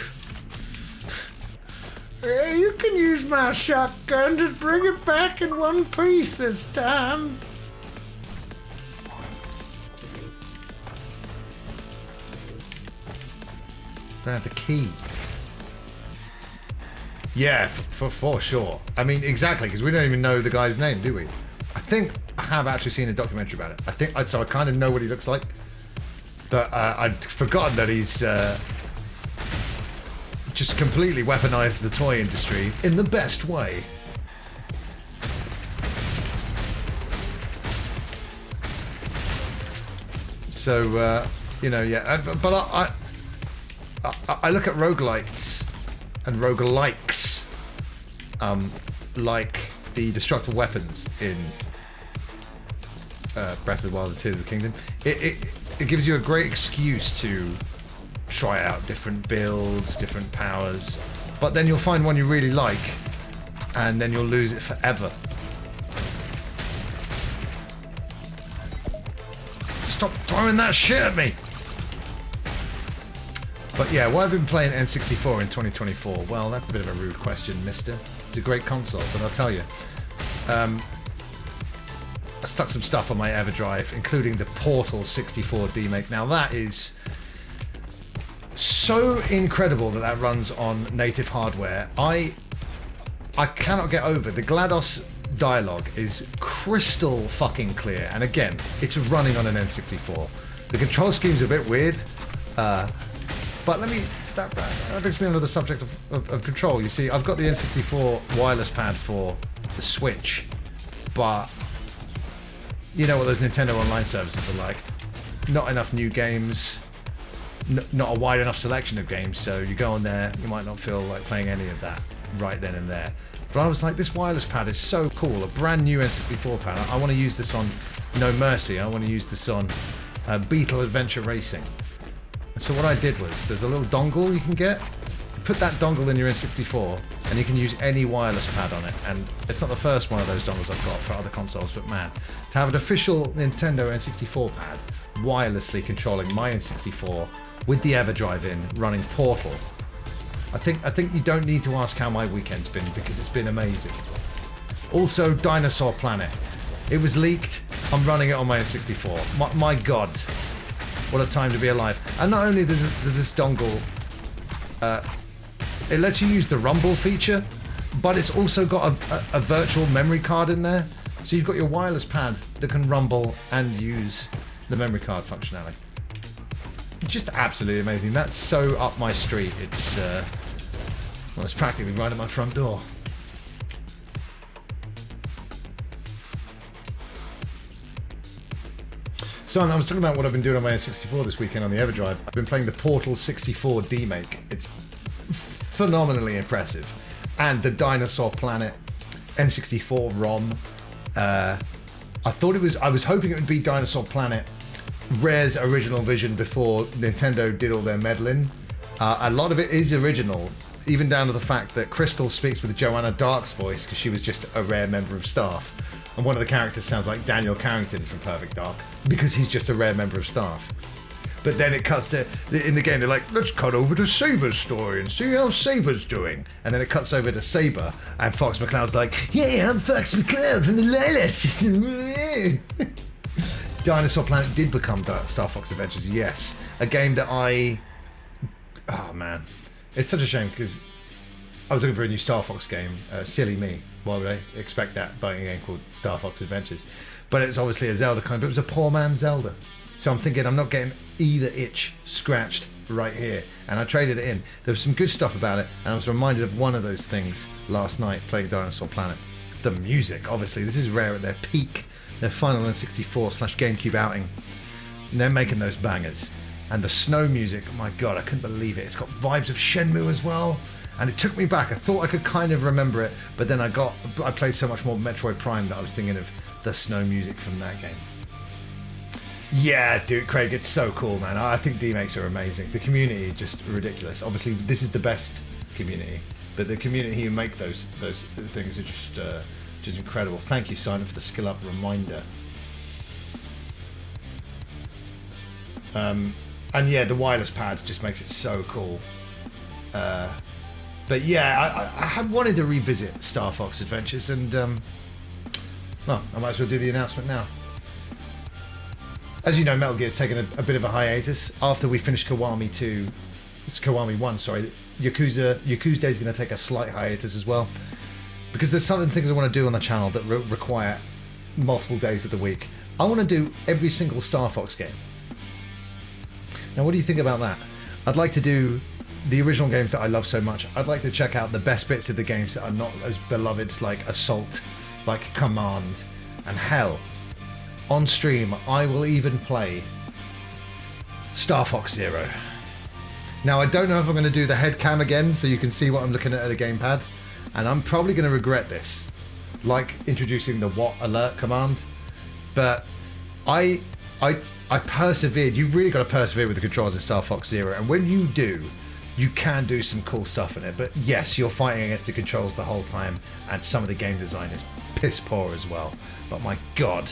you can use my shotgun to bring it back in one piece this time. Don't have the key. Yeah, for sure. I mean, exactly, because we don't even know the guy's name, do we? I think I have actually seen a documentary about it. So I kind of know what he looks like. But I'd forgotten that he's just completely weaponized the toy industry in the best way. So, yeah. But I look at roguelites and roguelikes, like the destructible weapons in Breath of the Wild and Tears of the Kingdom. It gives you a great excuse to try out different builds, different powers, but then you'll find one you really like, and then you'll lose it forever. Stop throwing that shit at me! But yeah, why have I been playing N64 in 2024? Well, that's a bit of a rude question, mister. It's a great console, but I'll tell you. I stuck some stuff on my EverDrive, including the Portal 64 demake. Now that is so incredible that runs on native hardware. I cannot get over the GLaDOS dialogue is crystal fucking clear, and again, it's running on an N64. The control scheme's a bit weird, but that brings me on to the subject of control. You see, I've got the N64 wireless pad for the Switch, but you know what those Nintendo Online services are like. Not enough new games, not a wide enough selection of games, so you go on there, you might not feel like playing any of that right then and there. But I was like, this wireless pad is so cool, a brand new N64 pad. I want to use this on No Mercy, I want to use this on Beetle Adventure Racing. And so what I did was, there's a little dongle you can get. You put that dongle in your N64, and you can use any wireless pad on it. And it's not the first one of those dongles I've got for other consoles, but man, to have an official Nintendo N64 pad wirelessly controlling my N64 with the EverDrive in, running Portal, I think you don't need to ask how my weekend's been, because it's been amazing. Also, Dinosaur Planet. It was leaked. I'm running it on my N64. My God. What a time to be alive. And not only does this dongle, it lets you use the rumble feature, but it's also got a virtual memory card in there. So you've got your wireless pad that can rumble and use the memory card functionality. Just absolutely amazing. That's so up my street. It's, well, it's practically right at my front door. So I was talking about what I've been doing on my N64 this weekend on the EverDrive. I've been playing the Portal 64 demake. It's phenomenally impressive. And the Dinosaur Planet N64 ROM. I was hoping it would be Dinosaur Planet Rare's original vision before Nintendo did all their meddling. A lot of it is original, even down to the fact that Crystal speaks with Joanna Dark's voice, because she was just a Rare member of staff. And one of the characters sounds like Daniel Carrington from Perfect Dark, because he's just a Rare member of staff. But then it cuts to, in the game, they're like, let's cut over to Saber's story and see how Saber's doing. And then it cuts over to Saber, and Fox McCloud's like, yeah, I'm Fox McCloud from the Lilac System. Dinosaur Planet did become Star Fox Adventures, yes. A game that oh man. It's such a shame, because I was looking for a new Star Fox game. Silly me. Why would I expect that by a game called Star Fox Adventures? But it's obviously a Zelda clone, but it was a poor man's Zelda. So I'm thinking I'm not getting either itch scratched right here. And I traded it in. There was some good stuff about it, and I was reminded of one of those things last night playing Dinosaur Planet. The music, obviously. This is Rare at their peak. Their final N64/GameCube outing. And they're making those bangers. And the snow music, oh my God, I couldn't believe it. It's got vibes of Shenmue as well. And it took me back. I thought I could kind of remember it, but then I played so much more Metroid Prime that I was thinking of the snow music from that game. Yeah, dude, Craig, it's so cool, man. I think D-Makes are amazing. The community is just ridiculous. Obviously, this is the best community, but the community who make those things are just incredible. Thank you, Simon, for the skill up reminder. And yeah, the wireless pad just makes it so cool. But yeah, I had wanted to revisit Star Fox Adventures, and well, I might as well do the announcement now. As you know, Metal Gear's taken a bit of a hiatus after we finished Kiwami 2. It's Kiwami 1, sorry. Yakuza Day is going to take a slight hiatus as well, because there's some things I want to do on the channel that require multiple days of the week. I want to do every single Star Fox game. Now, what do you think about that? I'd like to do the original games that I love so much. I'd like to check out the best bits of the games that are not as beloved, like Assault, like Command, and hell, on stream, I will even play Star Fox Zero. Now, I don't know if I'm going to do the head cam again so you can see what I'm looking at the gamepad, and I'm probably going to regret this, like introducing the what alert command, but I persevered. You've really got to persevere with the controls in Star Fox Zero, and when you do, you can do some cool stuff in it. But yes, you're fighting against the controls the whole time, and some of the game design is piss poor as well. But my god,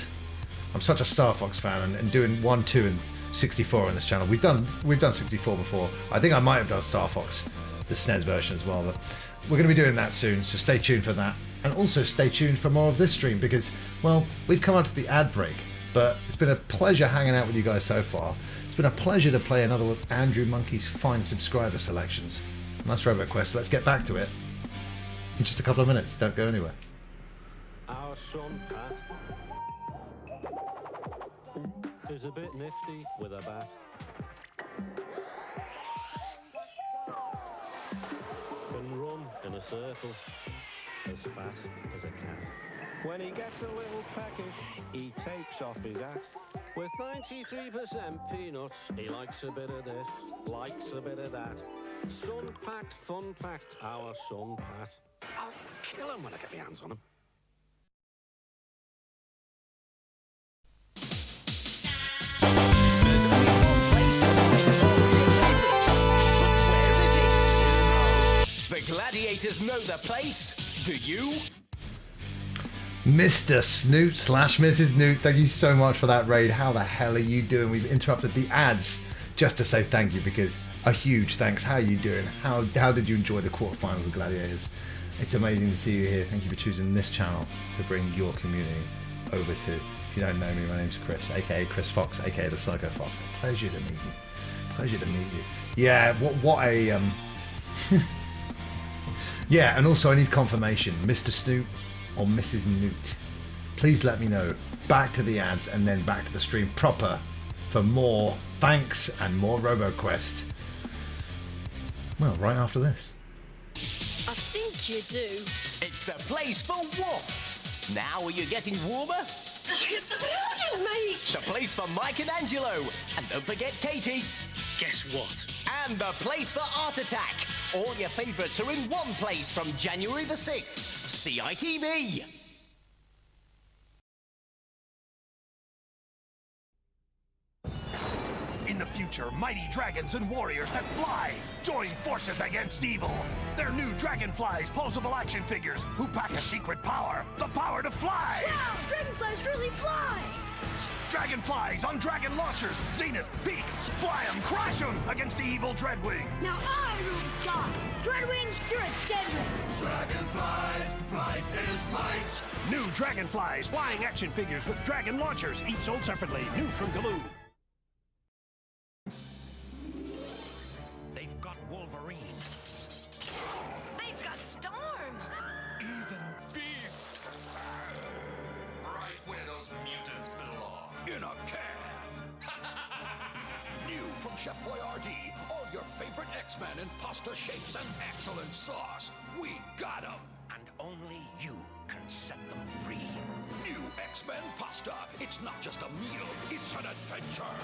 I'm such a Star Fox fan, and doing 1, 2, and 64 on this channel. We've done 64 before. I think I might have done Star Fox, the SNES version as well. But we're going to be doing that soon, so stay tuned for that. And also stay tuned for more of this stream, because, well, we've come on to the ad break. But it's been a pleasure hanging out with you guys so far. It's been a pleasure to play another with Andrew Monkey's fine subscriber selections. And that's RoboQuest. Let's get back to it in just a couple of minutes. Don't go anywhere. Our son, Pat, is a bit nifty with a bat. Can run in a circle as fast as a cat. When he gets a little peckish, he takes off his hat. With 93% peanuts, he likes a bit of this, likes a bit of that. Sun-packed, fun-packed, our son Pat. I'll kill him when I get my hands on him. The gladiators know the place. Do you? Mr. Snoot / Mrs. Newt, thank you so much for that raid. How the hell are you doing? We've interrupted the ads just to say thank you, because a huge thanks. How are you doing? How did you enjoy the quarterfinals of Gladiators? It's amazing to see you here. Thank you for choosing this channel to bring your community over to. If you don't know me, my name's Chris, aka Chris Fox, aka the Psycho Fox. A pleasure to meet you. Pleasure to meet you. Yeah, what a yeah, and also I need confirmation, Mr. Snoot or Mrs. Newt. Please let me know. Back to the ads and then back to the stream proper for more thanks and more RoboQuest. Well, right after this. I think you do. It's the place for what? Now are you getting warmer? It's brilliant, mate. The place for Mike and Angelo. And don't forget Katie. Guess what? And the place for Art Attack. All your favourites are in one place from January the 6th. CITV. In the future, mighty dragons and warriors that fly join forces against evil. Their new Dragonflies posable action figures who pack a secret power, the power to fly. Wow, dragonflies really fly. Dragonflies on dragon launchers, zenith, peak, fly 'em, crash 'em against the evil Dreadwing. Now I rule the skies. Dreadwing, you're a dead ring. Dragonflies, flight is might. New Dragonflies flying action figures with dragon launchers, each sold separately, new from Galoob. They've got Wolverine. They've got Storm. Even Beast. Right where those mutants belong. In a can. New from Chef Boyardee, all your favorite X-Men in pasta shapes and excellent sauce. We got 'em. And only you can set them free. New X-Men pasta. It's not just a meal, it's an adventure.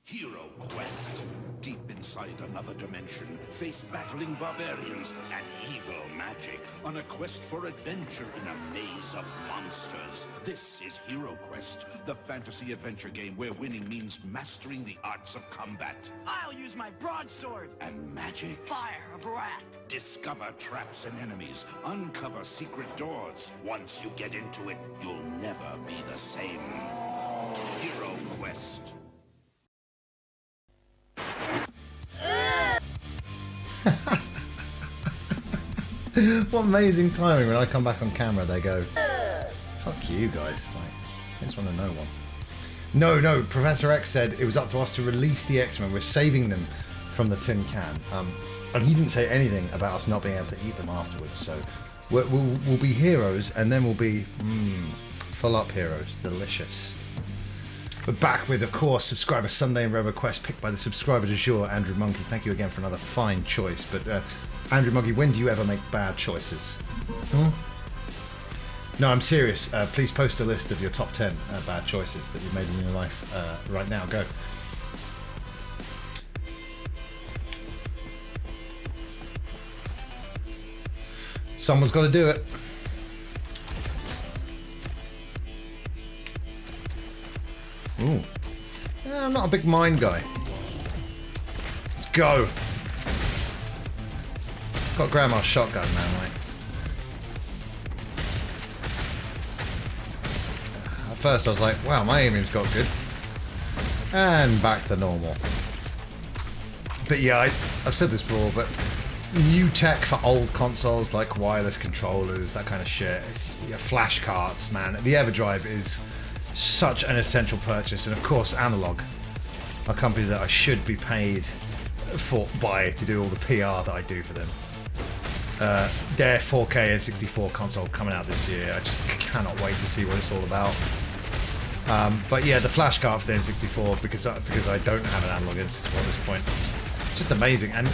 Hero Quest. deep inside another dimension, face battling barbarians and evil magic on a quest for adventure in a maze of monsters. This is HeroQuest, the fantasy adventure game where winning means mastering the arts of combat. I'll use my broadsword. And magic. Fire a brat. Discover traps and enemies. Uncover secret doors. Once you get into it, you'll never be the same. HeroQuest. What amazing timing. When I come back on camera, they go, fuck you guys. Like, I just want to know one. No, Professor X said it was up to us to release the X-Men. We're saving them from the tin can. And he didn't say anything about us not being able to eat them afterwards. So we'll be heroes, and then we'll be full up heroes. Delicious. We're back with, of course, Subscriber Sunday and RoboQuest, picked by the subscriber du jour, Andrew Monkey. Thank you again for another fine choice. But Andrew Monkey, when do you ever make bad choices? No, I'm serious. Please post a list of your top 10 bad choices that you've made in your life right now. Go. Someone's got to do it. Ooh. Yeah, I'm not a big mine guy. Let's go. Got Grandma's shotgun now, mate. At first I was like, wow, my aiming's got good. And back to normal. But yeah, I've said this before, but new tech for old consoles, like wireless controllers, that kind of shit. It's, flash cards, man. The EverDrive is such an essential purchase. And of course, Analog, a company that I should be paid by to do all the PR that I do for them. Their 4K and 64 console coming out this year. I just cannot wait to see what it's all about. But yeah, the flash card for the N64, because I don't have an analog N64 at this point. It's just amazing. And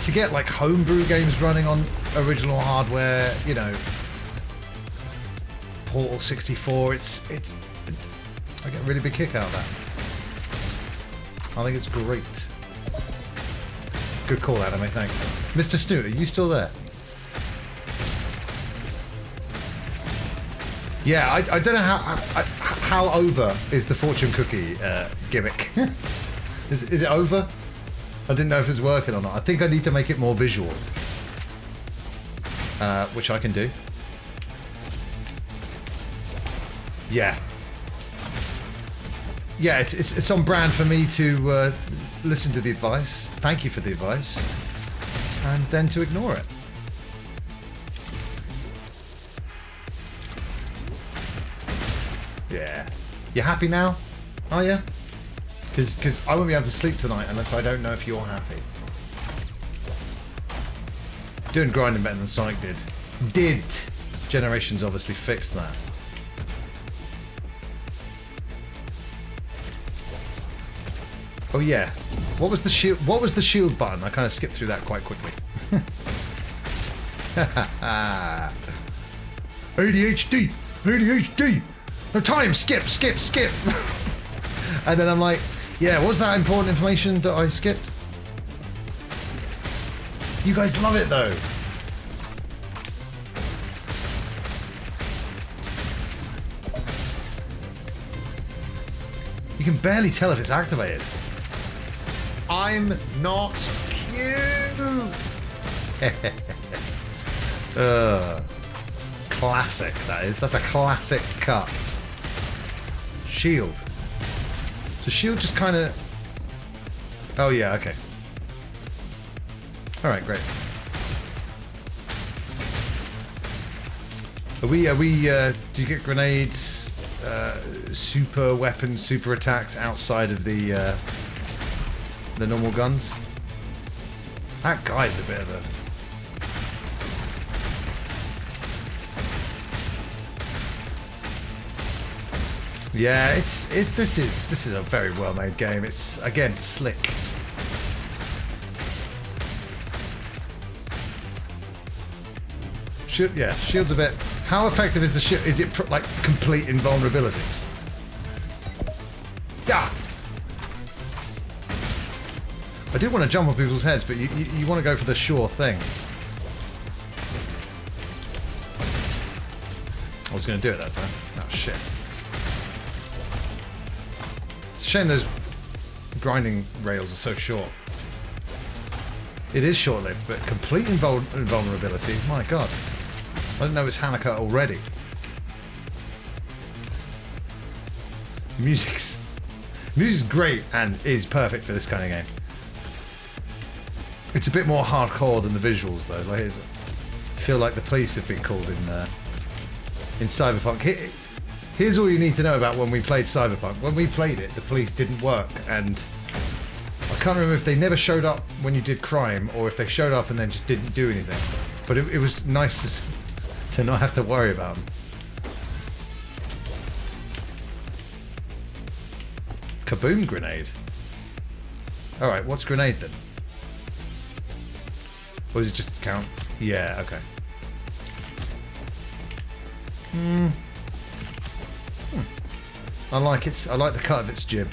to get like homebrew games running on original hardware, you know, Portal 64, I get a really big kick out of that. I think it's great. Good call, Anime, thanks. Mr. Snoot, are you still there? Yeah, I don't know how over is the fortune cookie gimmick. Is it over? I didn't know if it's working or not. I think I need to make it more visual, which I can do. Yeah, it's on brand for me to listen to the advice. Thank you for the advice, and then to ignore it. Yeah. You happy now? Are you? Because I won't be able to sleep tonight unless I don't know if you're happy. Doing grinding better than Sonic did. Generations obviously fixed that. Oh yeah. What was the shield button? I kind of skipped through that quite quickly. ADHD! No time! Skip! And then I'm like, yeah, what's that important information that I skipped? You guys love it though. You can barely tell if it's activated. I'm not cute. Classic, that is. That's a classic cut. Shield. So shield just kind of... Oh yeah, okay. Alright, great. Are we, do you get grenades, super weapons, super attacks outside of the normal guns? That guy's a bit of a... Yeah, this is a very well made game. It's again slick. Shield's a bit. How effective is the shield? Is it like complete invulnerability? Yeah. I do want to jump on people's heads, but you want to go for the sure thing. I was going to do it that time. Oh, shit. It's a shame those grinding rails are so short. It is short-lived, but complete invulnerability. My god. I didn't know it's Hanukkah already. Music's great and is perfect for this kind of game. It's a bit more hardcore than the visuals, though. Like, I feel like the police have been called in Cyberpunk. Here's all you need to know about when we played Cyberpunk. When we played it, the police didn't work, and I can't remember if they never showed up when you did crime, or if they showed up and then just didn't do anything. But it was nice to not have to worry about them. Kaboom grenade. Alright, what's grenade then? Or does it just count? Yeah, okay. I like the cut of its jib.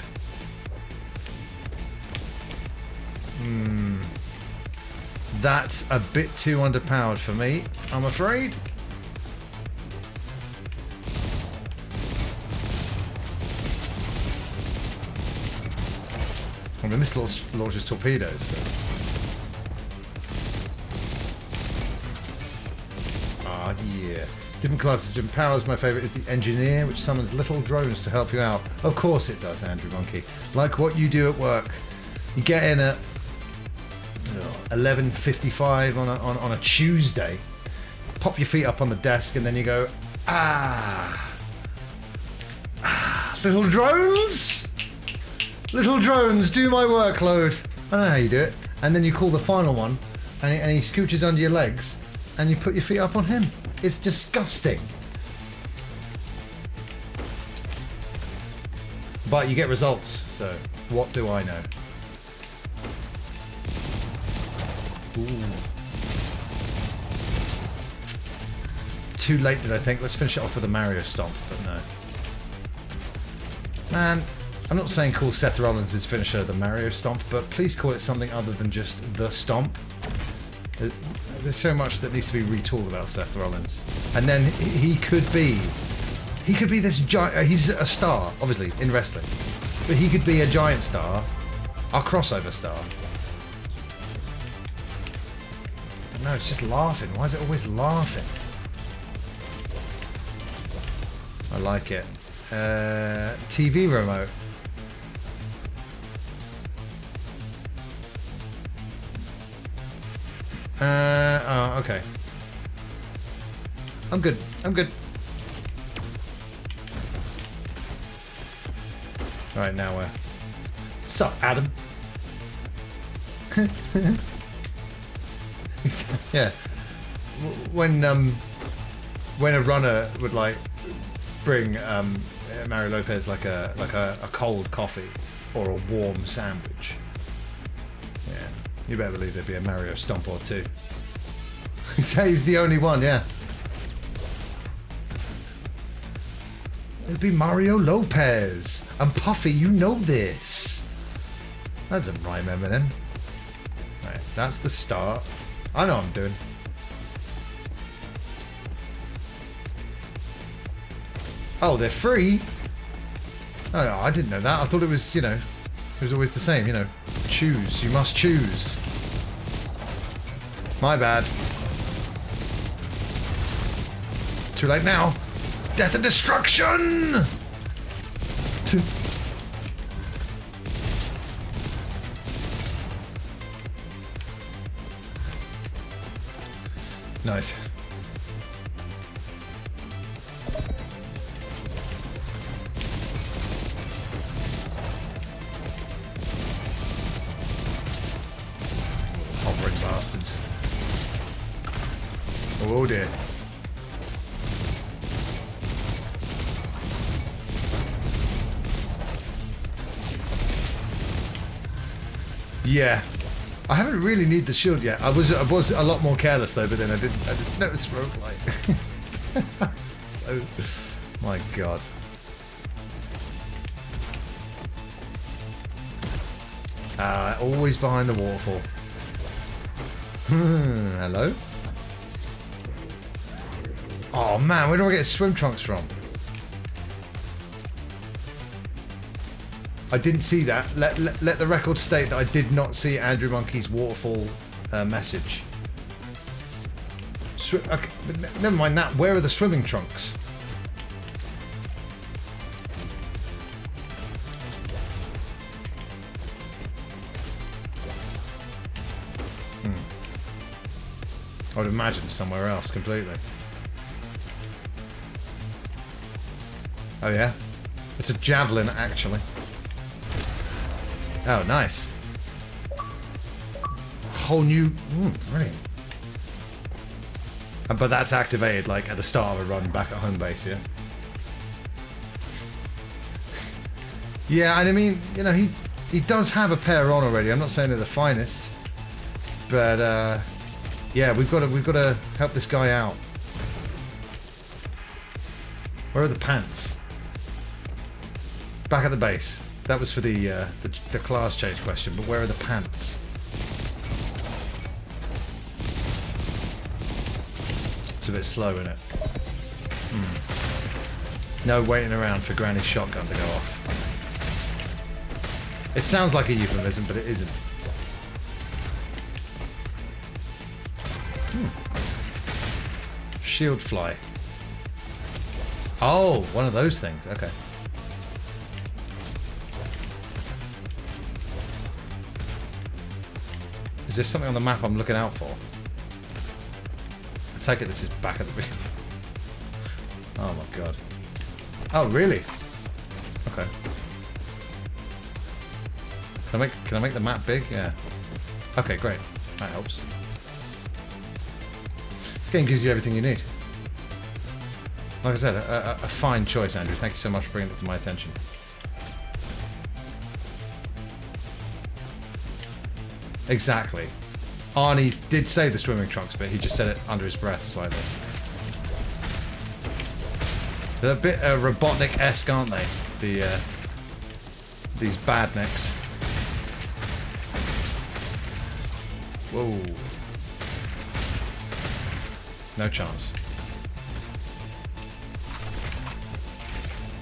That's a bit too underpowered for me, I'm afraid. I mean, this launches torpedoes. So. Ah, yeah. Different classes. Jim Powers, my favourite, is the engineer, which summons little drones to help you out. Of course it does, Andrew Monkey. Like what you do at work. You get in at 11:55 on a Tuesday, pop your feet up on the desk, and then you go, little drones? Little drones, do my workload. I don't know how you do it. And then you call the final one, and he scooches under your legs, and you put your feet up on him. It's disgusting. But you get results, so what do I know? Ooh. Too late, did I think? Let's finish it off with a Mario stomp, but no. Man, I'm not saying call Seth Rollins' finisher the Mario stomp, but please call it something other than just the stomp. There's so much that needs to be retooled about Seth Rollins. And then he could be this giant, he's a star, obviously, in wrestling. But he could be a giant star, our crossover star. But no, it's just laughing. Why is it always laughing? I like it. TV remote. Oh, okay. I'm good. Alright, now where? Sup, Adam? Yeah. When a runner would like bring Mario Lopez like a cold coffee or a warm sandwich. Yeah. You better believe there'd be a Mario stomp or two. He's the only one, yeah. It'd be Mario Lopez. And Puffy, you know this. That doesn't rhyme, Eminem. Right, that's the start. I know what I'm doing. Oh, they're free? Oh, no, I didn't know that. I thought it was, it was always the same, Choose. You must choose. My bad. Too late now. Death and destruction! Nice. Hovering bastards. Oh dear. Yeah, I haven't really need the shield yet. I was a lot more careless though, but then I didn't notice roguelite. So, my god. Always behind the waterfall. Hello? Oh man, where do I get swim trunks from? I didn't see that. Let the record state that I did not see Andrew Monkey's waterfall message. Okay, never mind that. Where are the swimming trunks? I would imagine somewhere else completely. Oh yeah? It's a javelin actually. Oh nice. Whole new... brilliant. But that's activated like at the start of a run back at home base, yeah? Yeah, and I mean, you know, he does have a pair on already. I'm not saying they're the finest. But yeah, we've got to help this guy out. Where are the pants? Back at the base. That was for the class change question, but where are the pants? It's a bit slow, isn't it? No waiting around for Granny's shotgun to go off. It sounds like a euphemism, but it isn't. Shield fly. Oh, one of those things. Okay. Is there something on the map I'm looking out for? I take it this is back at the beginning. Oh my god. Oh really? Okay. Can I make the map big? Yeah. Okay, great. That helps. This game gives you everything you need. Like I said, a fine choice, Andrew. Thank you so much for bringing it to my attention. Exactly. Arnie did say the swimming trunks, but he just said it under his breath slightly. They're a bit Robotnik-esque, aren't they? These badniks. Whoa. No chance.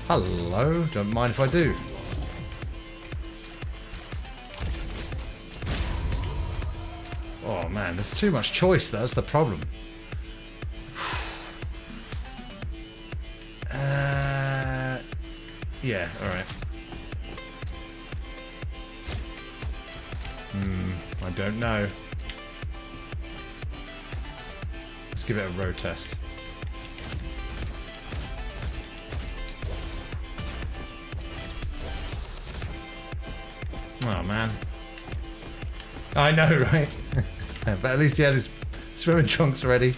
Hello, don't mind if I do. Oh man, there's too much choice, that's the problem. Yeah, alright. I don't know. Let's give it a road test. Oh man. I know, right? But at least he had his swimming trunks ready.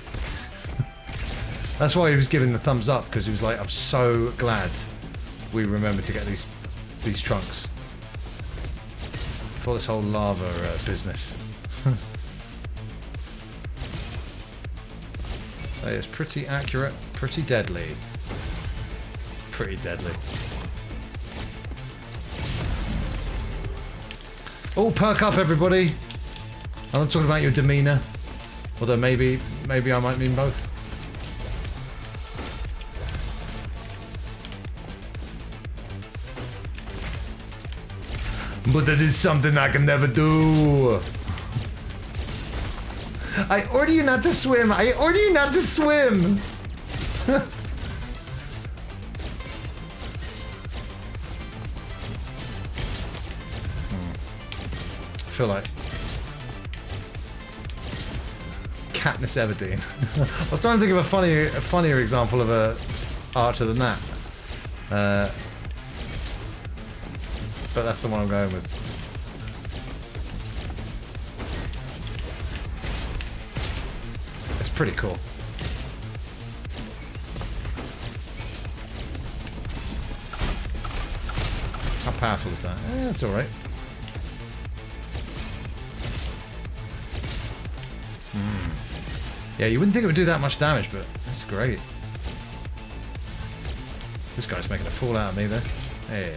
That's why he was giving the thumbs up, because he was like, I'm so glad we remembered to get these trunks. For this whole lava business. That is pretty accurate, pretty deadly. Pretty deadly. Oh, perk up everybody! I'm not talking about your demeanour. Although maybe I might mean both. But that is something I can never do. I order you not to swim. I order you not to swim. I feel like Katniss Everdeen. I was trying to think of a funnier example of a archer than that. But that's the one I'm going with. It's pretty cool. How powerful is that? It's alright. Yeah, you wouldn't think it would do that much damage, but that's great. This guy's making a fool out of me there. Yeah.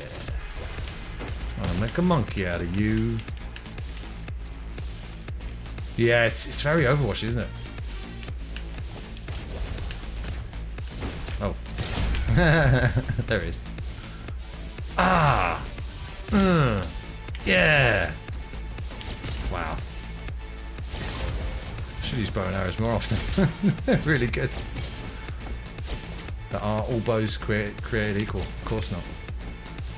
I'll make a monkey out of you. Yeah, it's very Overwatch, isn't it? Oh. There it is. Ah! Yeah! Wow. Should use bow and arrows more often. They're really good. But are all bows created equal? Of course not.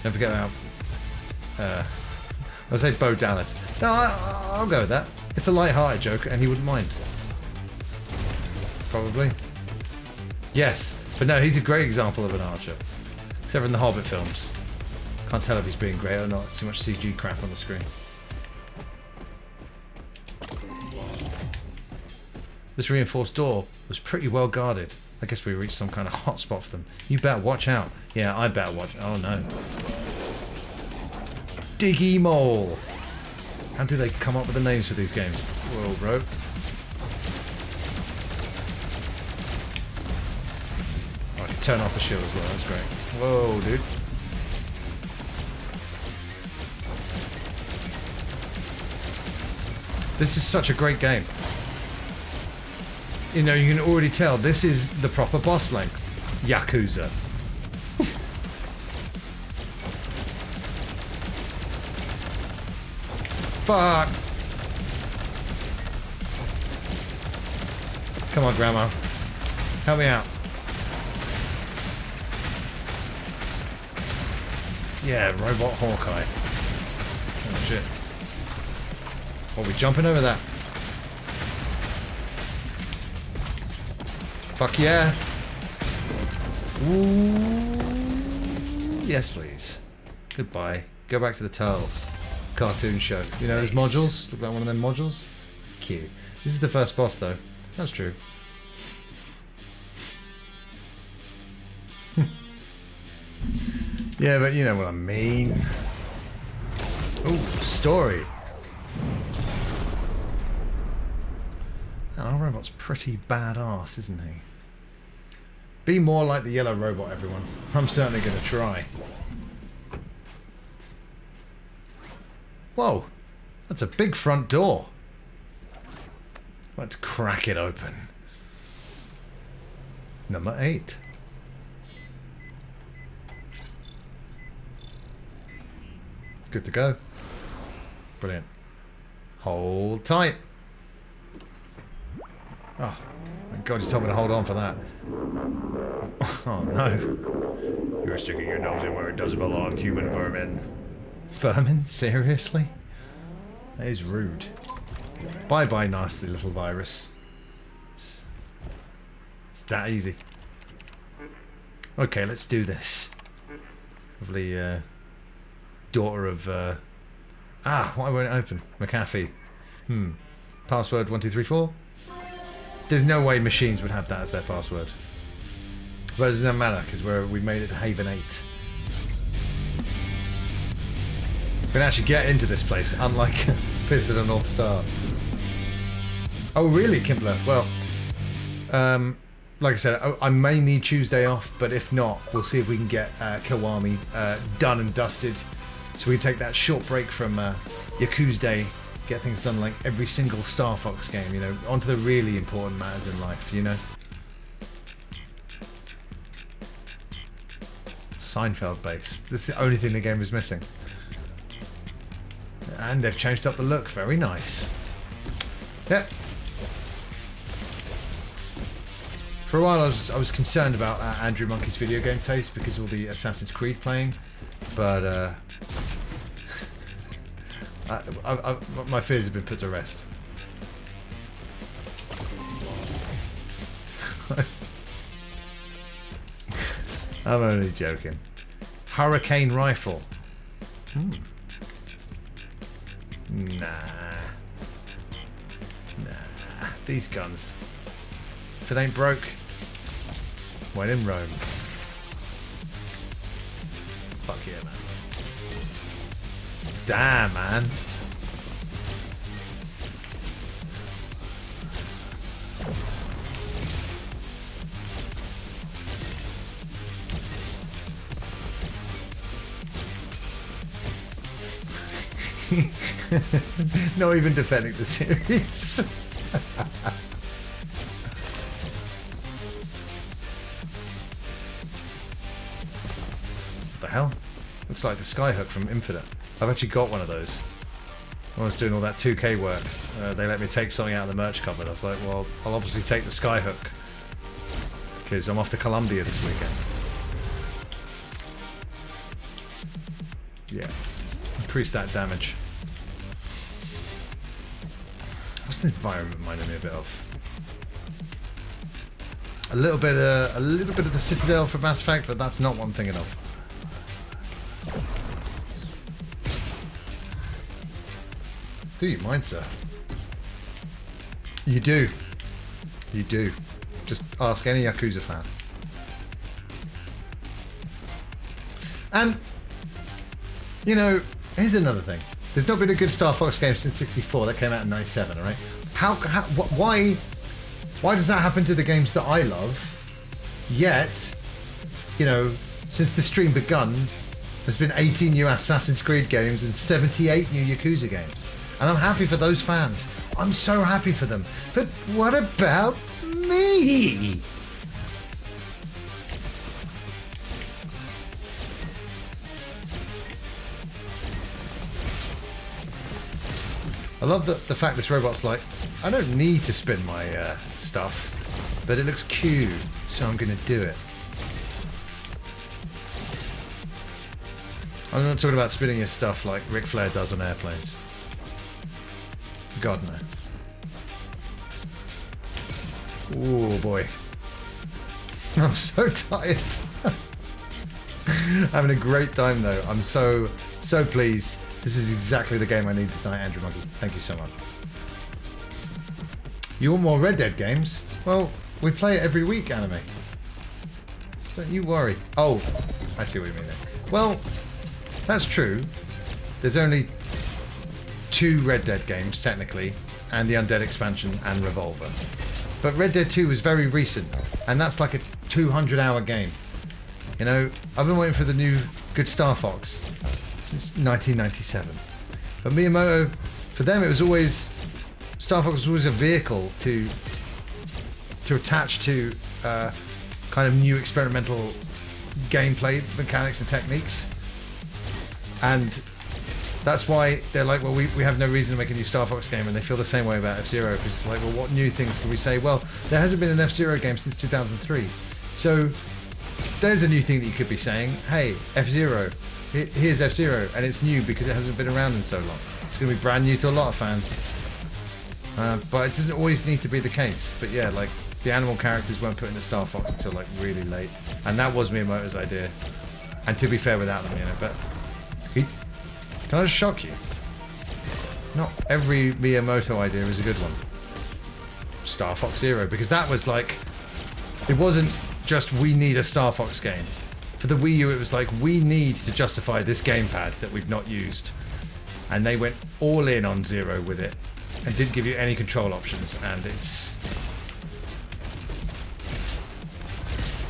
Don't forget about... I'll say Bo Dallas. No, I'll go with that. It's a light-hearted joke, and he wouldn't mind. Probably. Yes, but no, he's a great example of an archer. Except for in the Hobbit films. Can't tell if he's being great or not. It's too much CG crap on the screen. This reinforced door was pretty well guarded. I guess we reached some kind of hotspot for them. You better watch out. Yeah, I better watch. Oh no. Diggy Mole. How do they come up with the names for these games? Whoa, bro. Oh, I can turn off the shield as well. That's great. Whoa, dude. This is such a great game. You know, you can already tell this is the proper boss length. Yakuza. Fuck. Come on, Grandma. Help me out. Yeah, Robot Hawkeye. Oh, shit. Oh, we're jumping over that. Fuck yeah. Ooh. Yes, please. Goodbye. Go back to the Turtles cartoon show. You know those modules? Look like one of them modules? Cute. This is the first boss, though. That's true. Yeah, but you know what I mean. Ooh, story. Our robot's pretty badass, isn't he? Be more like the yellow robot, everyone. I'm certainly going to try. Whoa, that's a big front door. Let's crack it open. Number 8. Good to go. Brilliant. Hold tight. Oh, thank God you told me to hold on for that. Oh no. You're sticking your nose in where it doesn't belong, human vermin. Vermin? Seriously? That is rude. Bye-bye, nasty little virus. It's that easy. Okay, let's do this. Lovely, daughter of, why won't it open? McAfee. Password 1234? There's no way machines would have that as their password. But it doesn't matter, because we've made it Haven 8. We can actually get into this place, unlike Fist of the North Star. Oh really, Kimbler? Well, like I said, I may need Tuesday off, but if not, we'll see if we can get Kiwami done and dusted. So we take that short break from Yakuza Day, get things done like every single Star Fox game, you know, onto the really important matters in life, you know. Seinfeld base. This is the only thing the game is missing. And they've changed up the look. Very nice. Yep. For a while I was concerned about Andrew Monkey's video game taste because of all the Assassin's Creed playing, but my fears have been put to rest. I'm only joking. Hurricane rifle. Nah. These guns. If it ain't broke, when in Rome. Fuck yeah, man. Damn, man. Not even defending the series. What the hell? Looks like the skyhook from Infinite. I've actually got one of those. When I was doing all that 2K work, they let me take something out of the merch cupboard. I was like, well, I'll obviously take the skyhook because I'm off to Colombia this weekend. Yeah, increase that damage. What's the environment reminding me a bit of? A little bit of the Citadel from Mass Effect, but that's not what I'm thinking of. Do you mind, sir? You do. You do. Just ask any Yakuza fan. And, you know, here's another thing. There's not been a good Star Fox game since 64. That came out in 97, alright? Why does that happen to the games that I love? Yet, you know, since the stream begun, there's been 18 new Assassin's Creed games and 78 new Yakuza games. And I'm happy for those fans. I'm so happy for them. But what about me? I love the fact this robot's like, I don't need to spin my stuff, but it looks cute, so I'm going to do it. I'm not talking about spinning your stuff like Ric Flair does on airplanes. God, no. Oh boy. I'm so tired. Having a great time though. I'm so pleased. This is exactly the game I need tonight, Andrew Monkey. Thank you so much. You want more Red Dead games? Well, we play it every week, Anime. So don't you worry. Oh, I see what you mean there. Well, that's true. There's only 2 Red Dead games, technically, and the Undead expansion and Revolver. But Red Dead 2 was very recent, and that's like a 200-hour game. You know, I've been waiting for the new good Star Fox since 1997. But Miyamoto, for them, it was always... Star Fox was always a vehicle to attach to kind of new experimental gameplay mechanics and techniques. And that's why they're like, well, we have no reason to make a new Star Fox game, and they feel the same way about F-Zero. It's like, well, what new things can we say? Well, there hasn't been an F-Zero game since 2003. So there's a new thing that you could be saying. Hey, F-Zero, here's F-Zero, and it's new because it hasn't been around in so long. It's going to be brand new to a lot of fans. But it doesn't always need to be the case. But yeah, like, the animal characters weren't put into Star Fox until like really late. And that was Miyamoto's idea. And to be fair without them, you know, but... Can I just shock you? Not every Miyamoto idea is a good one. Star Fox Zero, because that was like... It wasn't just, we need a Star Fox game. For the Wii U, it was like, we need to justify this gamepad that we've not used. And they went all in on Zero with it. And didn't give you any control options. And it's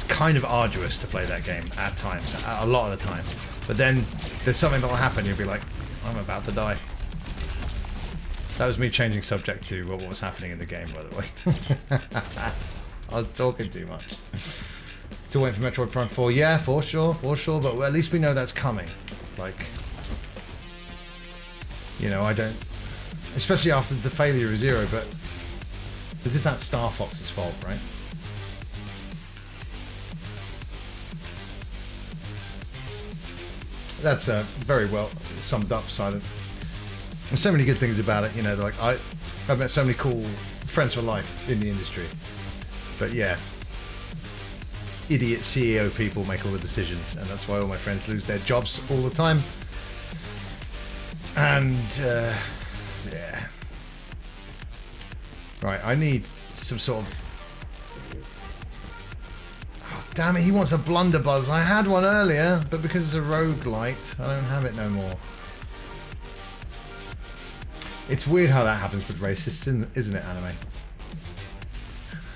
kind of arduous to play that game at times. A lot of the time. But then there's something that will happen, you'll be like, I'm about to die. That was me changing subject to what was happening in the game, by the way. I was talking too much. Still waiting for Metroid Prime 4. Yeah, for sure, but at least we know that's coming. Like, you know, I don't... Especially after the failure of Zero, but... As if that's Star Fox's fault, right? That's very well summed up, Silent. There's so many good things about it, you know, like I've met so many cool friends for life in the industry. But yeah, idiot CEO people make all the decisions, and that's why all my friends lose their jobs all the time. And yeah. Right, I need some sort of... Damn it, he wants a blunderbuss. I had one earlier, but because it's a roguelite, I don't have it no more. It's weird how that happens with racists, isn't it, Anime?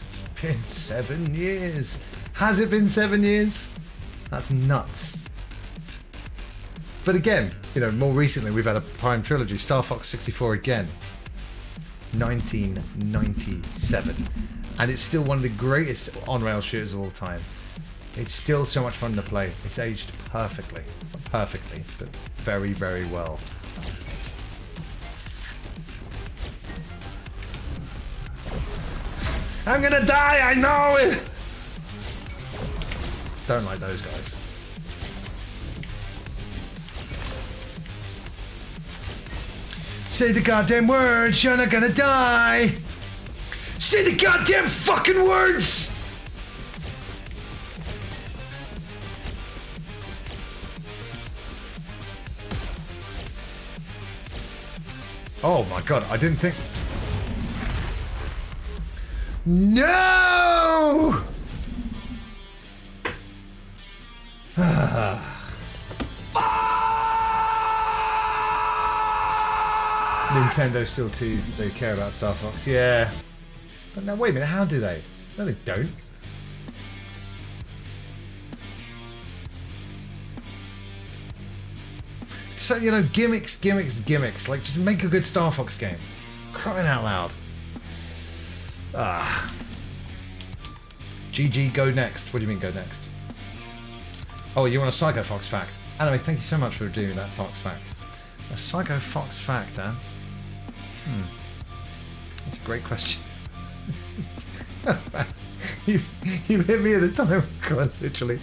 It's been 7 years. Has it been 7 years? That's nuts. But again, you know, more recently we've had a Prime trilogy, Star Fox 64 again, 1997, and it's still one of the greatest on-rail shooters of all time. It's still so much fun to play. It's aged perfectly, but very, very well. I'm gonna die, I know it! Don't like those guys. Say the goddamn words, you're not gonna die! Say the goddamn fucking words! Oh my god, I didn't think... No! Nintendo still tease that they care about Star Fox. Yeah. But no, wait a minute, how do they? No, they don't. So, you know, gimmicks. Like, just make a good Star Fox game. Crying out loud. Ah. GG, go next. What do you mean, go next? Oh, you want a Psycho Fox fact? Anyway, thank you so much for doing that Fox fact. A Psycho Fox fact, huh? That's a great question. you hit me at the time. God, literally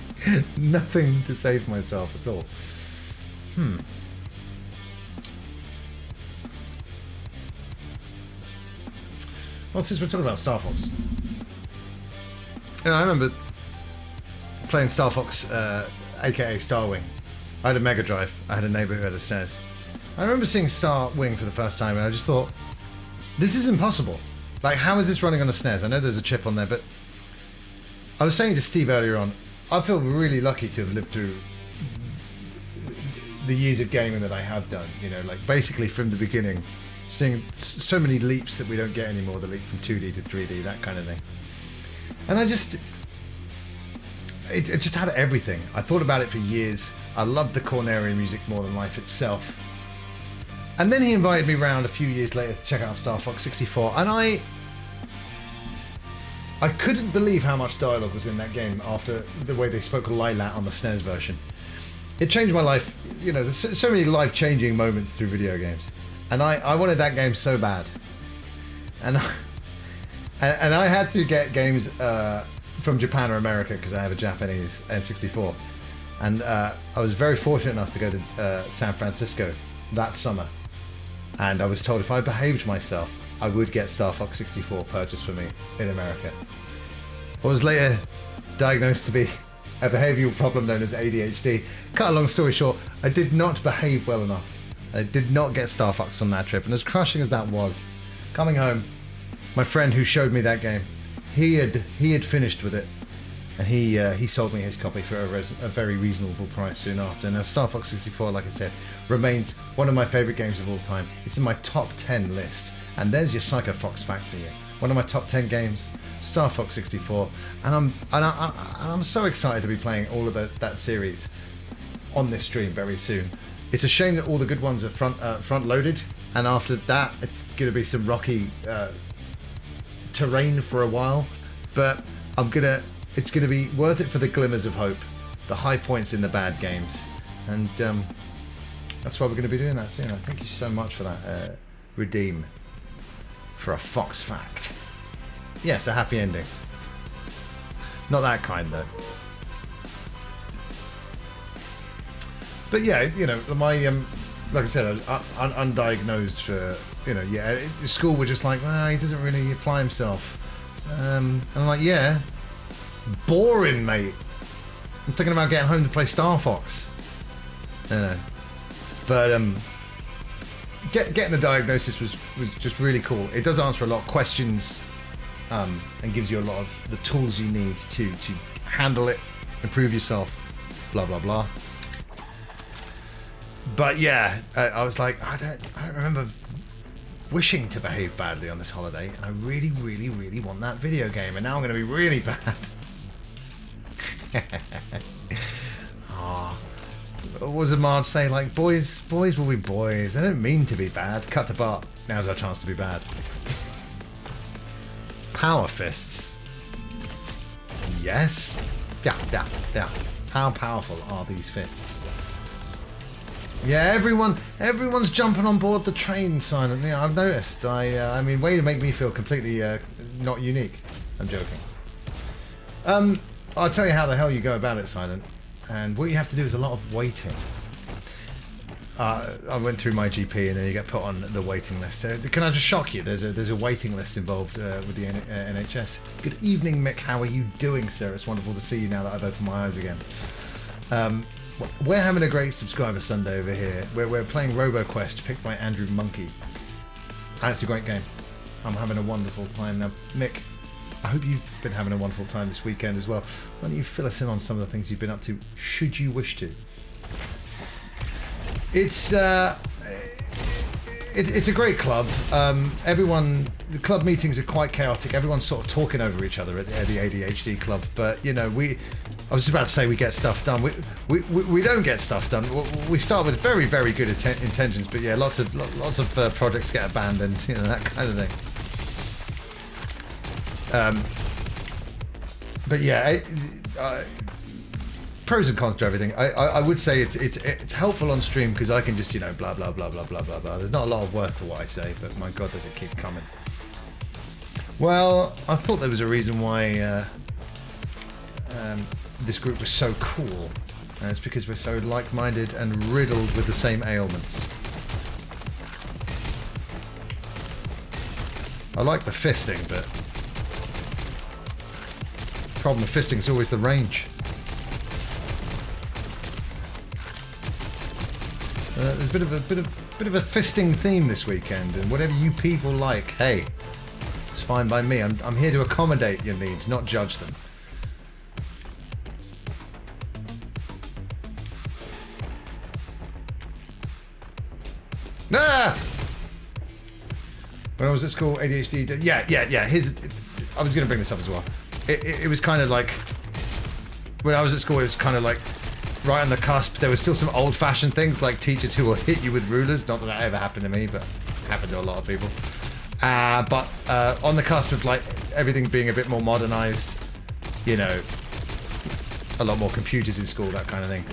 nothing to say for myself at all. Well, since we're talking about Star Fox, you know, I remember playing Star Fox, aka Star Wing. I had a Mega Drive. I had a neighbour who had a SNES. I remember seeing Star Wing for the first time, and I just thought, this is impossible. Like, how is this running on a SNES? I know there's a chip on there, but I was saying to Steve earlier on, I feel really lucky to have lived through the years of gaming that I have done. You know, like basically from the beginning, seeing so many leaps that we don't get anymore, the leap from 2D to 3D, that kind of thing. And I just, it just had everything. I thought about it for years. I loved the Corneria music more than life itself. And then he invited me round a few years later to check out Star Fox 64, and I couldn't believe how much dialogue was in that game after the way they spoke Lilat on the SNES version. It changed my life. You know, there's so many life-changing moments through video games, and I wanted that game so bad, and I had to get games from Japan or America because I have a Japanese N64, and I was very fortunate enough to go to San Francisco that summer, and I was told if I behaved myself, I would get Star Fox 64 purchased for me in America. I was later diagnosed to be a behavioural problem known as ADHD. Cut a long story short, I did not behave well enough. I did not get Star Fox on that trip, and as crushing as that was, coming home, my friend who showed me that game, he had finished with it, and he sold me his copy for a very reasonable price soon after. And Star Fox 64, like I said, remains one of my favourite games of all time. It's in my top 10 list, and there's your Psycho Fox fact for you. One of my top 10 games, Star Fox 64, and I'm so excited to be playing all of that series on this stream very soon. It's a shame that all the good ones are front loaded, and after that it's going to be some rocky terrain for a while, but it's going to be worth it for the glimmers of hope, the high points in the bad games, and that's why we're going to be doing that soon. Thank you so much for that, Redeem, for a Fox fact. Yes, a happy ending. Not that kind though. But yeah, you know, my like I said, I was undiagnosed. School were just like, well, he doesn't really apply himself. And I'm like, yeah, boring, mate. I'm thinking about getting home to play Star Fox. But getting the diagnosis was just really cool. It does answer a lot of questions, and gives you a lot of the tools you need to handle it, improve yourself, blah blah blah. But yeah, I was like, I don't remember wishing to behave badly on this holiday, and I really, really, really want that video game, and now I'm going to be really bad. Oh, what was Marge say? Like, boys will be boys. They don't mean to be bad. Cut to Bart. Now's our chance to be bad. Power fists. Yes. Yeah. How powerful are these fists? Yeah, everyone's jumping on board the train, Silent. Yeah, I've noticed. I mean, way to make me feel completely not unique. I'm joking. I'll tell you how the hell you go about it, Silent. And what you have to do is a lot of waiting. I went through my GP, and then you get put on the waiting list. Can I just shock you? There's a waiting list involved with the NHS. Good evening, Mick. How are you doing, sir? It's wonderful to see you now that I've opened my eyes again. We're having a great subscriber Sunday over here. We're playing RoboQuest, picked by Andrew Monkey. And it's a great game. I'm having a wonderful time now. Mick, I hope you've been having a wonderful time this weekend as well. Why don't you fill us in on some of the things you've been up to, should you wish to? It's a great club. The club meetings are quite chaotic. Everyone's sort of talking over each other at the ADHD club. But, you know, I was about to say we get stuff done. We don't get stuff done. We start with very, very good intentions. But, yeah, lots of projects get abandoned, you know, that kind of thing. But, yeah, pros and cons to everything. I would say it's helpful on stream because I can just, you know, blah blah blah blah blah blah blah. There's not a lot of worth to what I say, but my God, does it keep coming. Well, I thought there was a reason why this group was so cool, and it's because we're so like-minded and riddled with the same ailments. I like the fisting, but the problem with fisting is always the range. There's a bit of a fisting theme this weekend, and whatever you people like, hey, it's fine by me. I'm here to accommodate your needs, not judge them. Ah! When I was at school, ADHD. Yeah. I was going to bring this up as well. It was kind of like when I was at school. It was kind of like. Right on the cusp, there was still some old-fashioned things like teachers who will hit you with rulers. Not that that ever happened to me, but happened to a lot of people. But on the cusp of like everything being a bit more modernized, you know, a lot more computers in school, that kind of thing.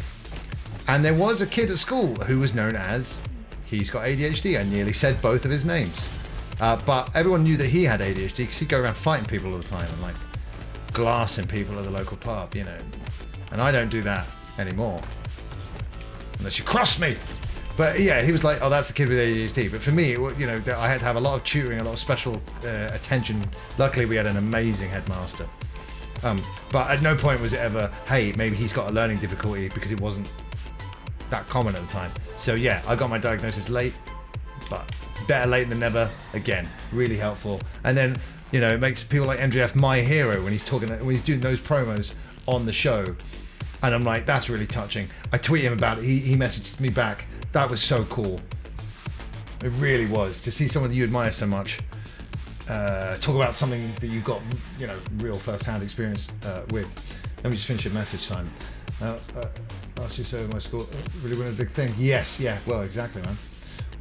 And there was a kid at school who was known as, he's got ADHD. I nearly said both of his names. But everyone knew that he had ADHD because he'd go around fighting people all the time and like glassing people at the local pub, you know. And I don't do that anymore, unless you cross me. But yeah, he was like, oh, that's the kid with ADHD. But for me, you know, I had to have a lot of tutoring, a lot of special attention. Luckily, we had an amazing headmaster. But at no point was it ever, hey, maybe he's got a learning difficulty, because it wasn't that common at the time. So yeah, I got my diagnosis late, but better late than never. Again, really helpful. And then, you know, it makes people like MJF my hero when he's doing those promos on the show. And I'm like, that's really touching. I tweet him about it. He messaged me back. That was so cool. It really was. To see someone that you admire so much talk about something that you've got, you know, real first-hand experience with. Let me just finish your message, Simon. Last year, so my school really went a big thing. Yes, yeah, well, exactly, man.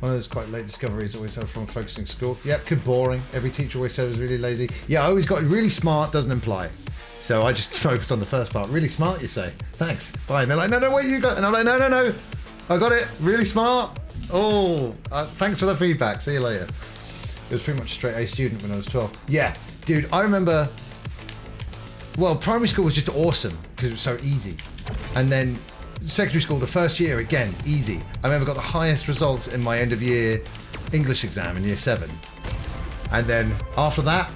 One of those quite late discoveries always had from focusing school. Yep, good boring. Every teacher always said it was really lazy. Yeah, I always got really smart, doesn't imply. So I just focused on the first part. Really smart, you say. Thanks. Bye. And they're like, no, wait, you got... And I'm like, no. I got it. Really smart. Oh, thanks for the feedback. See you later. It was pretty much a straight A student when I was 12. Yeah, dude, I remember... Well, primary school was just awesome because it was so easy. And then secondary school, the first year, again, easy. I remember got the highest results in my end of year English exam in year 7. And then after that...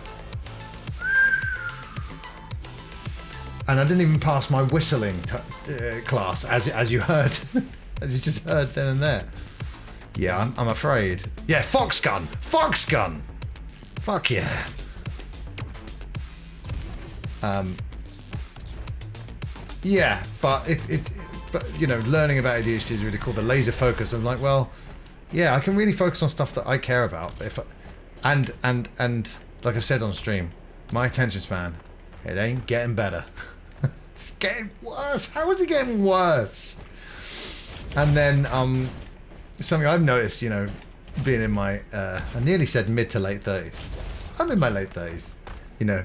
And I didn't even pass my whistling class, as you heard, as you just heard then and there. Yeah, I'm afraid. Yeah, Fox gun! Fuck yeah! Yeah, but but you know, learning about ADHD is really cool. The laser focus. I'm like, well, yeah, I can really focus on stuff that I care about. And like I've said on stream, my attention span, it ain't getting better. It's getting worse. How is it getting worse? And then something I've noticed, you know, being in my, I nearly said mid to late 30s. I'm in my late 30s. You know,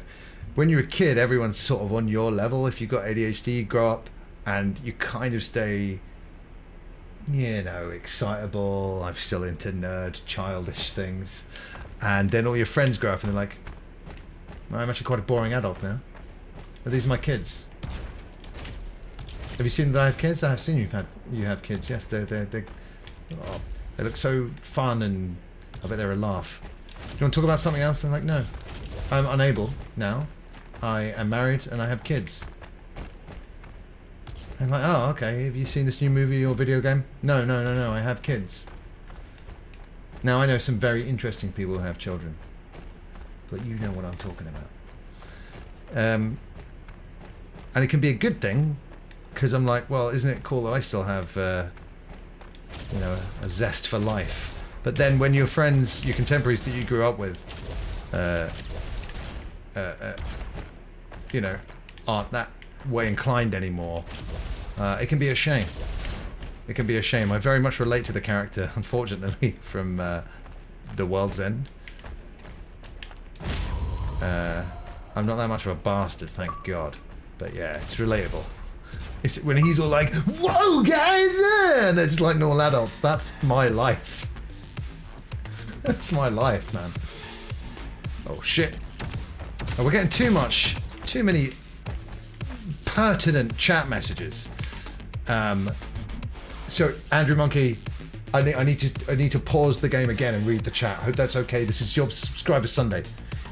when you're a kid, everyone's sort of on your level. If you've got ADHD, you grow up and you kind of stay, you know, excitable. I'm still into nerd, childish things. And then all your friends grow up and they're like, I'm actually quite a boring adult now. Are these my kids? Have you seen that I have kids? I have seen you have kids. Yes, they look so fun, and I bet they're a laugh. Do you want to talk about something else? I'm like, no, I'm unable now. I am married and I have kids. I'm like, oh, okay. Have you seen this new movie or video game? No. I have kids. Now I know some very interesting people who have children, but you know what I'm talking about. And it can be a good thing. Because I'm like, well, isn't it cool that I still have, you know, a zest for life? But then when your friends, your contemporaries that you grew up with, you know, aren't that way inclined anymore, it can be a shame. It can be a shame. I very much relate to the character, unfortunately, from The World's End. I'm not that much of a bastard, thank God. But yeah, it's relatable. It's when he's all like, whoa guys, and they're just like normal adults. That's my life. That's my life, man. Oh shit. Oh, we're getting too many pertinent chat messages. So Andrew Monkey, I need to pause the game again and read the chat. I hope that's okay. This is your Subscriber Sunday.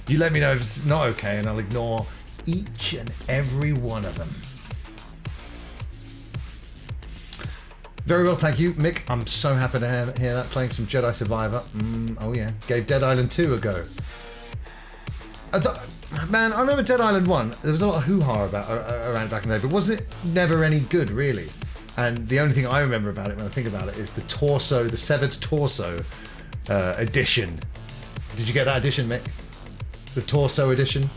You let me know if it's not okay and I'll ignore each and every one of them. Very well, thank you, Mick. I'm so happy to hear that. Playing some Jedi Survivor. Oh yeah, gave Dead Island 2 a go. Man, I remember Dead Island 1. There was a lot of hoo-ha around back in the day, but wasn't it never any good, really? And the only thing I remember about it when I think about it is the torso, the severed torso edition. Did you get that edition, Mick? The torso edition?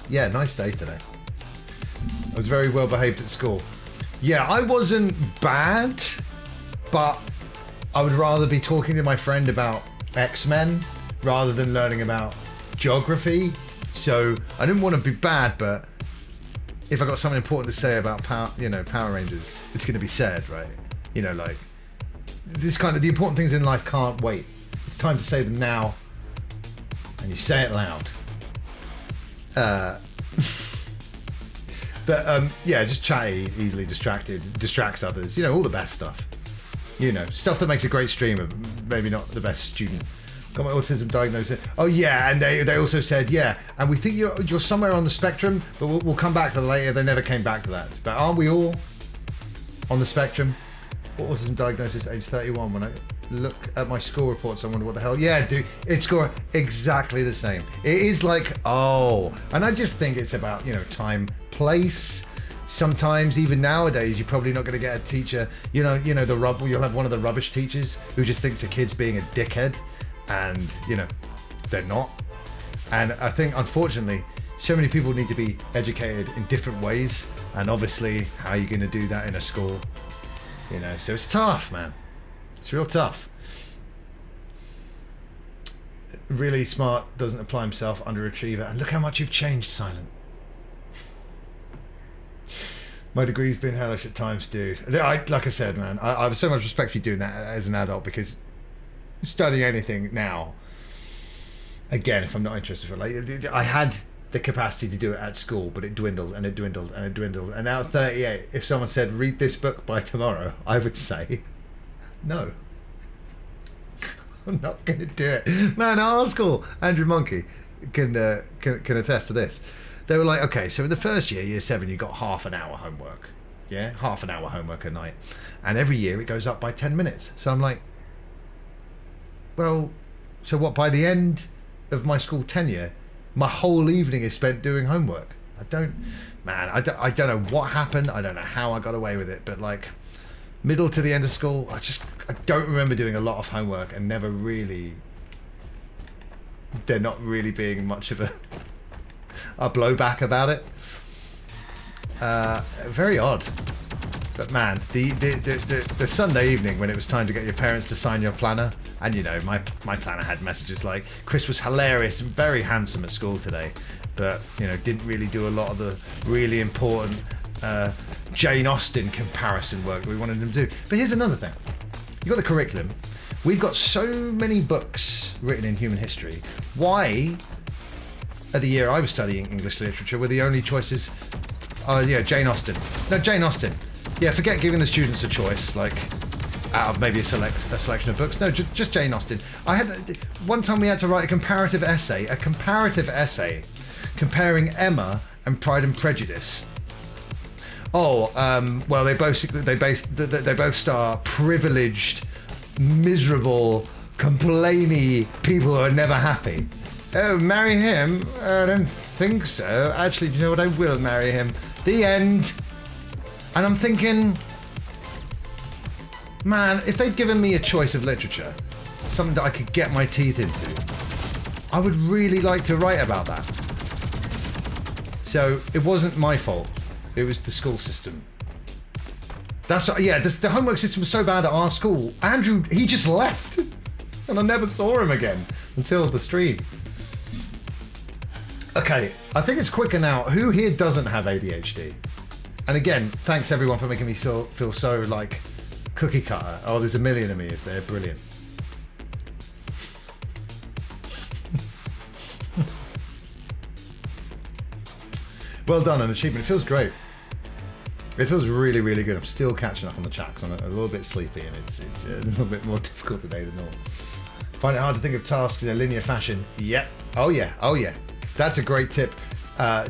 Yeah, nice day today. I was very well behaved at school. Yeah, I wasn't bad, but I would rather be talking to my friend about X-Men rather than learning about geography. So I didn't want to be bad, but if I got something important to say about Power Rangers, it's going to be said, right? You know, like this kind of the important things in life can't wait. It's time to say them now, and you say it loud. But yeah, just chatty, easily distracted, distracts others. You know, all the best stuff. You know, stuff that makes a great streamer, but maybe not the best student. Got my autism diagnosis. Oh yeah, and they also said, yeah, and we think you're somewhere on the spectrum, but we'll come back to that later. They never came back to that. But aren't we all on the spectrum? Autism diagnosis, age 31. When I look at my school reports, I wonder what the hell. Yeah, dude, it's score exactly the same. It is like, oh, and I just think it's about, you know, time, place. Sometimes even nowadays, you're probably not going to get a teacher. You know, you'll have one of the rubbish teachers who just thinks a kid's being a dickhead, and you know, they're not. And I think, unfortunately, so many people need to be educated in different ways, and obviously, how are you going to do that in a school? You know, so it's tough, man. It's real tough. Really smart, doesn't apply himself, underachiever. And look how much you've changed, Silent. My degree's been hellish at times, dude. Like I said, man, I have so much respect for you doing that as an adult, because studying anything now, again, if I'm not interested, like I had the capacity to do it at school, but it dwindled and it dwindled and it dwindled. And now at 38, if someone said, read this book by tomorrow, I would say, no. I'm not going to do it. Man, our school, Andrew Monkey, can attest to this. They were like, okay, so in the first year, year 7, you got half an hour homework. Yeah, half an hour homework a night. And every year it goes up by 10 minutes. So I'm like, well, so what, by the end of my school tenure, my whole evening is spent doing homework? I don't know what happened. I don't know how I got away with it, but like middle to the end of school, I don't remember doing a lot of homework, and never really, there not really being much of a blowback about it. Very odd. But man, the Sunday evening when it was time to get your parents to sign your planner, and you know, my planner had messages like, Chris was hilarious and very handsome at school today, but you know, didn't really do a lot of the really important Jane Austen comparison work that we wanted him to do. But here's another thing. You got the curriculum. We've got so many books written in human history. Why, at the year I was studying English literature, were the only choices, Jane Austen. No, Jane Austen. Yeah, forget giving the students a choice, like out of maybe a selection of books. No, just Jane Austen. One time we had to write a comparative essay comparing Emma and Pride and Prejudice. Well, they both star privileged, miserable, complainy people who are never happy. Oh, marry him? I don't think so. Actually, do you know what? I will marry him. The end. And I'm thinking, man, if they'd given me a choice of literature, something that I could get my teeth into, I would really like to write about that. So it wasn't my fault. It was the school system. The homework system was so bad at our school. Andrew, he just left. And I never saw him again until the stream. Okay, I think it's quicker now. Who here doesn't have ADHD? And again, thanks everyone for making me feel so like cookie cutter. Oh, there's a million of me, is there? Brilliant. Well done, an achievement. It feels great. It feels really, really good. I'm still catching up on the chat because I'm a little bit sleepy and it's a little bit more difficult today than normal. Find it hard to think of tasks in a linear fashion. Yep. Oh yeah. That's a great tip.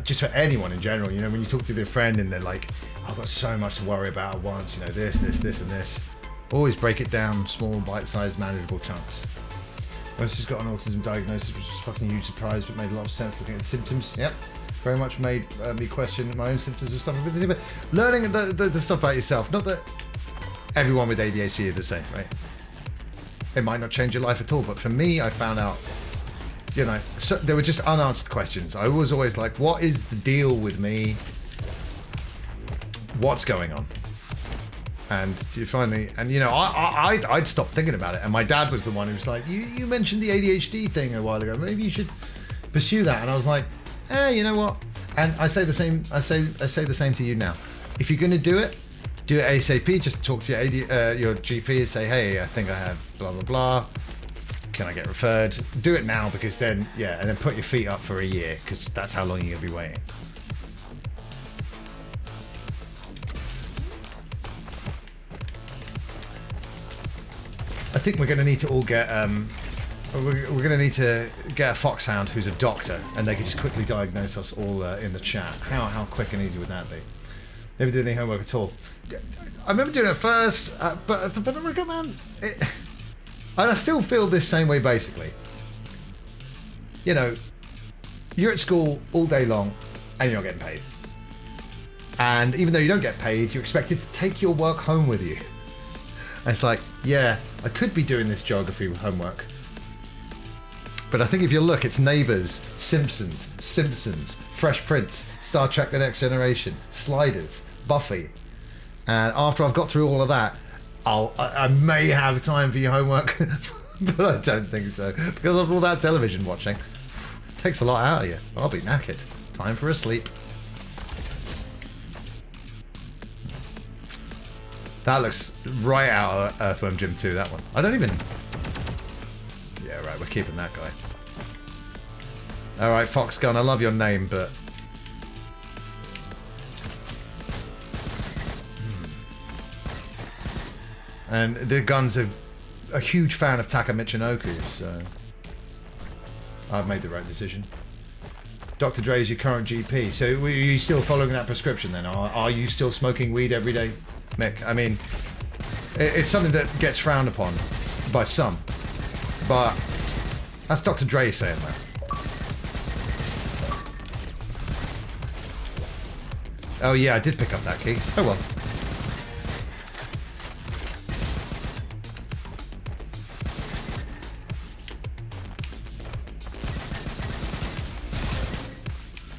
Just for anyone in general, you know, when you talk to their friend and they're like, I've got so much to worry about at once, you know, this and this. Always break it down, small, bite-sized, manageable chunks. Once she's got an autism diagnosis, which was a fucking huge surprise, but made a lot of sense looking at the symptoms. Yep. Very much made me question my own symptoms and stuff. But learning the stuff about yourself, not that everyone with ADHD is the same, right? It might not change your life at all, but for me, I found out, you know, so there were just unanswered questions. I was always like, what is the deal with me? What's going on? And you finally, and you know, I'd stopped thinking about it. And my dad was the one who was like, you mentioned the ADHD thing a while ago. Maybe you should pursue that. And I was like, you know what? And I say the same. I say the same to you now. If you're going to do it ASAP. Just talk to your GP and say, hey, I think I have blah blah blah. Can I get referred? Do it now, because then and then put your feet up for a year, because that's how long you're gonna be waiting. I think we're gonna need to all get we're gonna need to get a foxhound who's a doctor, and they can just quickly diagnose us all in the chat. How quick and easy would that be? Never did any homework at all. I remember doing it first, but then I go, man, and I still feel this same way basically. You know, you're at school all day long and you're not getting paid. And even though you don't get paid, you're expected to take your work home with you. And it's like, yeah, I could be doing this geography homework. But I think if you look, it's Neighbours, Simpsons, Fresh Prince, Star Trek The Next Generation, Sliders, Buffy. And after I've got through all of that, I may have time for your homework, but I don't think so. Because of all that television watching, it takes a lot out of you. I'll be knackered. Time for a sleep. That looks right out of Earthworm Jim 2, that one. I don't even... Yeah, right, we're keeping that guy. Alright, Foxgun, I love your name, but... And the gun's a huge fan of Taka Michinoku, so... I've made the right decision. Dr. Dre is your current GP, so are you still following that prescription then? Are you still smoking weed every day, Mick? I mean, it's something that gets frowned upon by some, but that's Dr. Dre saying that. Oh yeah, I did pick up that key. Oh well.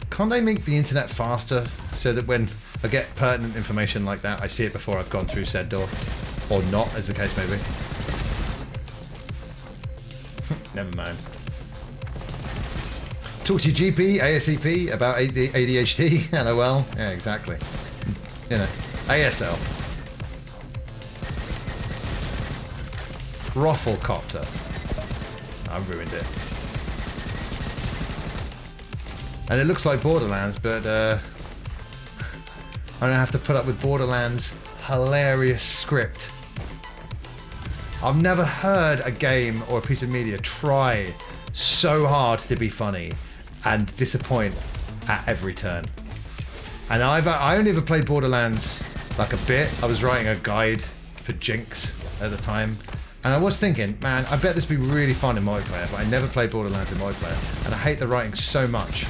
Can't they make the internet faster so that when I get pertinent information like that. I see it before I've gone through said door. Or not, as the case may be. Never mind. Talk to your GP, ASCP, about ADHD. LOL. Yeah, exactly. You know, ASL. Rufflecopter. I ruined it. And it looks like Borderlands, but I don't have to put up with Borderlands' hilarious script. I've never heard a game or a piece of media try so hard to be funny and disappoint at every turn. And I only ever played Borderlands like a bit. I was writing a guide for Jinx at the time. And I was thinking, man, I bet this would be really fun in multiplayer, but I never played Borderlands in multiplayer. And I hate the writing so much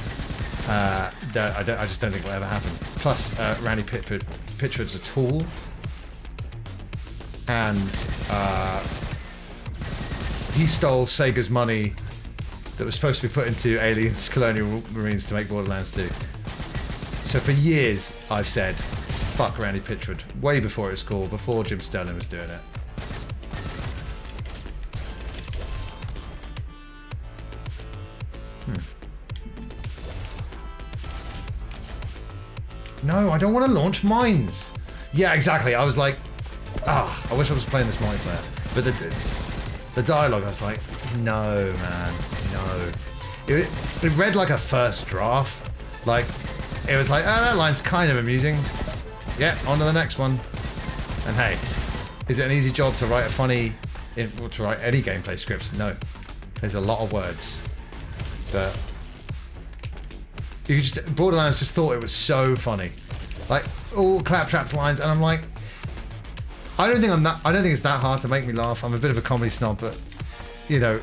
that I just don't think it'll ever happen. Plus, Randy Pitchford's a tool. And he stole Sega's money that was supposed to be put into Aliens Colonial Marines to make Borderlands 2. So for years, I've said, fuck Randy Pitchford. Way before it was cool, before Jim Sterling was doing it. No, I don't want to launch mines. Yeah, exactly. I was like, I wish I was playing this multiplayer. But the dialogue, I was like, no, man, no. It read like a first draft. Like, it was like, that line's kind of amusing. Yeah, on to the next one. And hey, is it an easy job to write to write any gameplay script? No. There's a lot of words. But Borderlands just thought it was so funny. Like, all claptrap lines, and I'm like, I don't think it's that hard to make me laugh. I'm a bit of a comedy snob, but you know,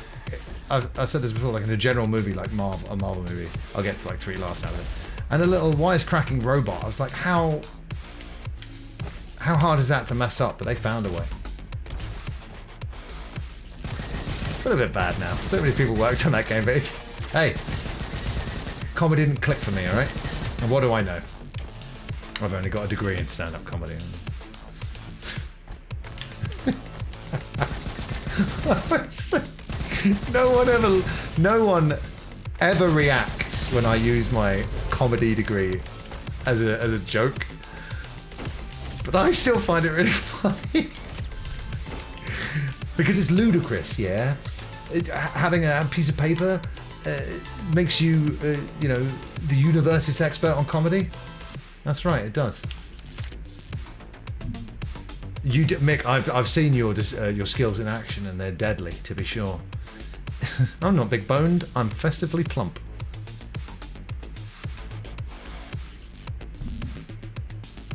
I've said this before, like in a general movie like a Marvel movie, I'll get to like 3 laughs out of it. And a little wisecracking robot, I was like, how hard is that to mess up? But they found a way. Feel a bit bad now. So many people worked on that game, but hey, comedy didn't click for me, alright? And what do I know? I've only got a degree in stand-up comedy. No one ever reacts when I use my comedy degree as a joke. But I still find it really funny. Because it's ludicrous, yeah? Having a piece of paper makes you, the universe's expert on comedy. That's right, it does. Mick, I've seen your skills in action, and they're deadly, to be sure. I'm not big boned. I'm festively plump.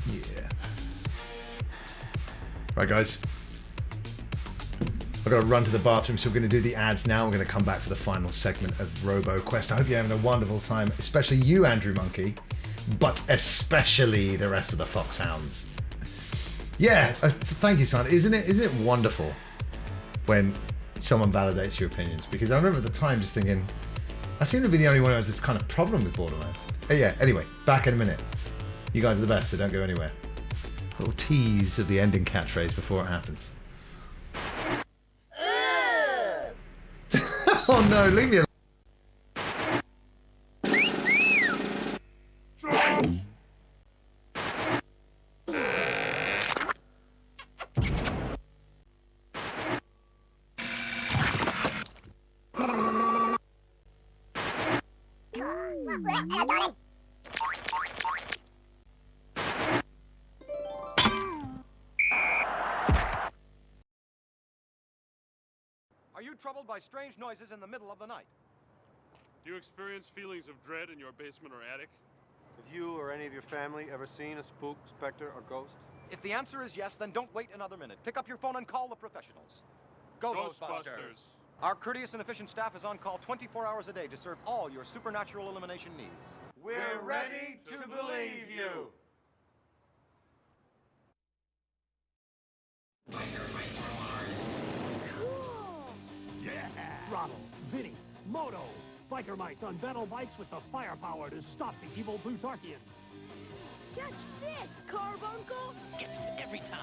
Yeah. Right, guys. I've got to run to the bathroom, so we're going to do the ads now. We're going to come back for the final segment of RoboQuest. I hope you're having a wonderful time, especially you, Andrew Monkey, but especially the rest of the Foxhounds. Yeah, thank you, son. Isn't it wonderful when someone validates your opinions? Because I remember at the time just thinking, I seem to be the only one who has this kind of problem with Borderlands. Yeah, anyway, back in a minute. You guys are the best, so don't go anywhere. A little tease of the ending catchphrase before it happens. Oh no, leave me alone. Are you troubled by strange noises in the middle of the night? Do you experience feelings of dread in your basement or attic? Have you or any of your family ever seen a spook, specter, or ghost? If the answer is yes, then don't wait another minute. Pick up your phone and call the professionals. Go Ghostbusters! Our courteous and efficient staff is on call 24 hours a day to serve all your supernatural elimination needs. We're ready to believe you! Yeah! Throttle, Vinny, Moto, biker mice on battle bikes with the firepower to stop the evil Plutarchians. Catch this, Carbuncle! Gets me every time.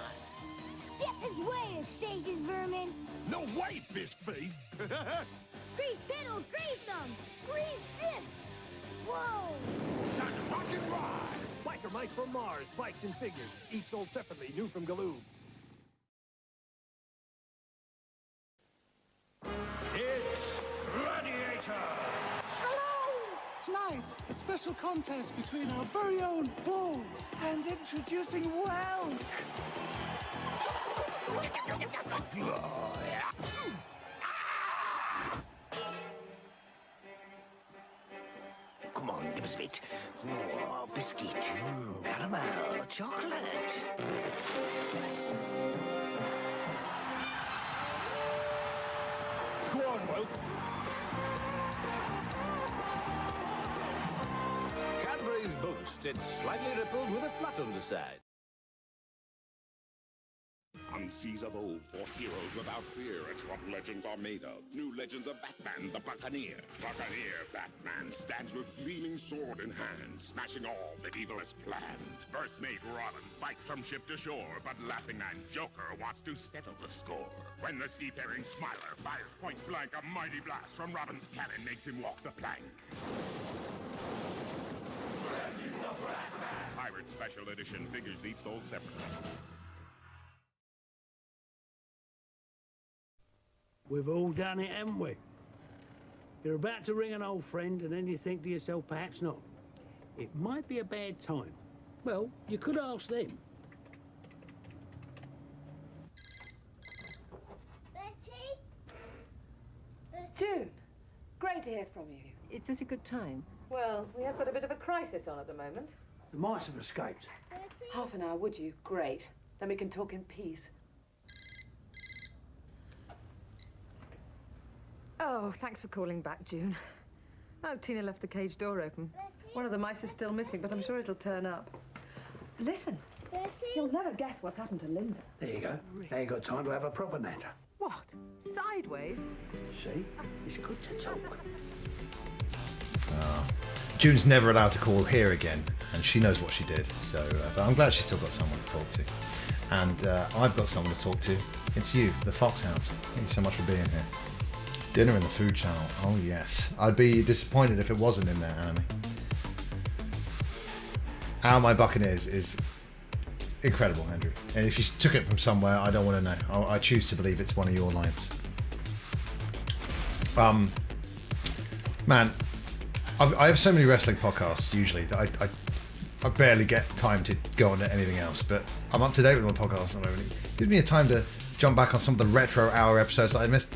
Step this way, Exasia's vermin! No way, fish face! Grease pedals, grease them! Grease this! Whoa! Time to rock and ride! Biker mice from Mars, bikes and figures. Each sold separately, new from Galoob. It's Gladiator! Hello! Tonight, a special contest between our very own Bull and introducing Welk. Come on, give us a bit. Oh, biscuit. Caramel. Chocolate. Go on, Will. Cadbury's Boost. It's slightly rippled with a flat underside. On seas of old fought heroes without fear. It's what legends are made of. New legends of Batman, the Buccaneer. Buccaneer Batman stands with gleaming sword in hand, smashing all that evil has planned. First mate Robin fights from ship to shore, but Laughing Man Joker wants to settle the score. When the seafaring Smiler fires point blank, a mighty blast from Robin's cannon makes him walk the plank. Pirate Special Edition figures each sold separately. We've all done it, haven't we? You're about to ring an old friend, and then you think to yourself, perhaps not. It might be a bad time. Well, you could ask them. June, great to hear from you. Is this a good time? Well, we have got a bit of a crisis on at the moment. The mice have escaped. Half an hour, would you? Great. Then we can talk in peace. Oh, thanks for calling back, June. Oh, Tina left the cage door open. One of the mice is still missing, but I'm sure it'll turn up. Listen, you'll never guess what's happened to Linda. There you go. Now you got time to have a proper natter. What? Sideways? See? It's good to talk. June's never allowed to call here again, and she knows what she did. So, but I'm glad she's still got someone to talk to. And I've got someone to talk to. It's you, the Foxhounds. Thank you so much for being here. Dinner in the Food Channel. Oh yes. I'd be disappointed if it wasn't in there, Anime. How My Buccaneers is incredible, Andrew. And if you took it from somewhere, I don't want to know. I choose to believe it's one of your lines. Man, I have so many wrestling podcasts usually that I barely get time to go on to anything else. But I'm up to date with my podcast at the moment. It gives me a time to jump back on some of the retro hour episodes that I missed.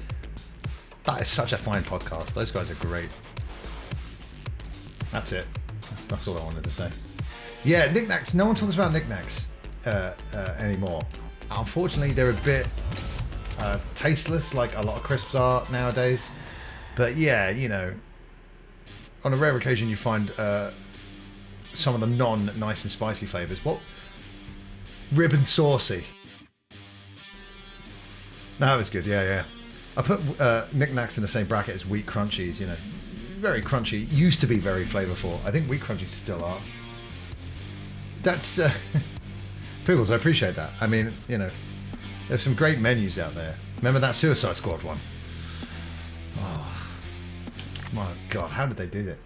That is such a fine podcast. Those guys are great. That's it. That's all I wanted to say. Yeah, knickknacks. No one talks about knickknacks anymore. Unfortunately, they're a bit tasteless, like a lot of crisps are nowadays. But yeah, you know, on a rare occasion you find some of the non-nice and spicy flavors. What? Rib and saucy. That was good. Yeah. I put knickknacks in the same bracket as wheat crunchies, you know. Very crunchy. Used to be very flavorful. I think wheat crunchies still are. That's... Pickles, I appreciate that. I mean, you know, there's some great menus out there. Remember that Suicide Squad one? Oh, my God. How did they do that?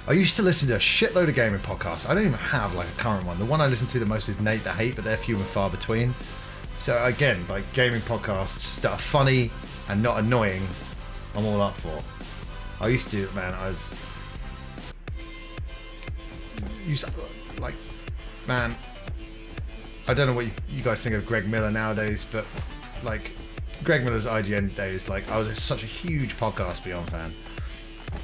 I used to listen to a shitload of gaming podcasts. I don't even have like a current one. The one I listen to the most is Nate the Hate, but they're few and far between. So again, like gaming podcasts that are funny and not annoying, I'm all up for. I used to, man, I don't know what you guys think of Greg Miller nowadays, but like Greg Miller's IGN days, like I was such a huge Podcast Beyond fan.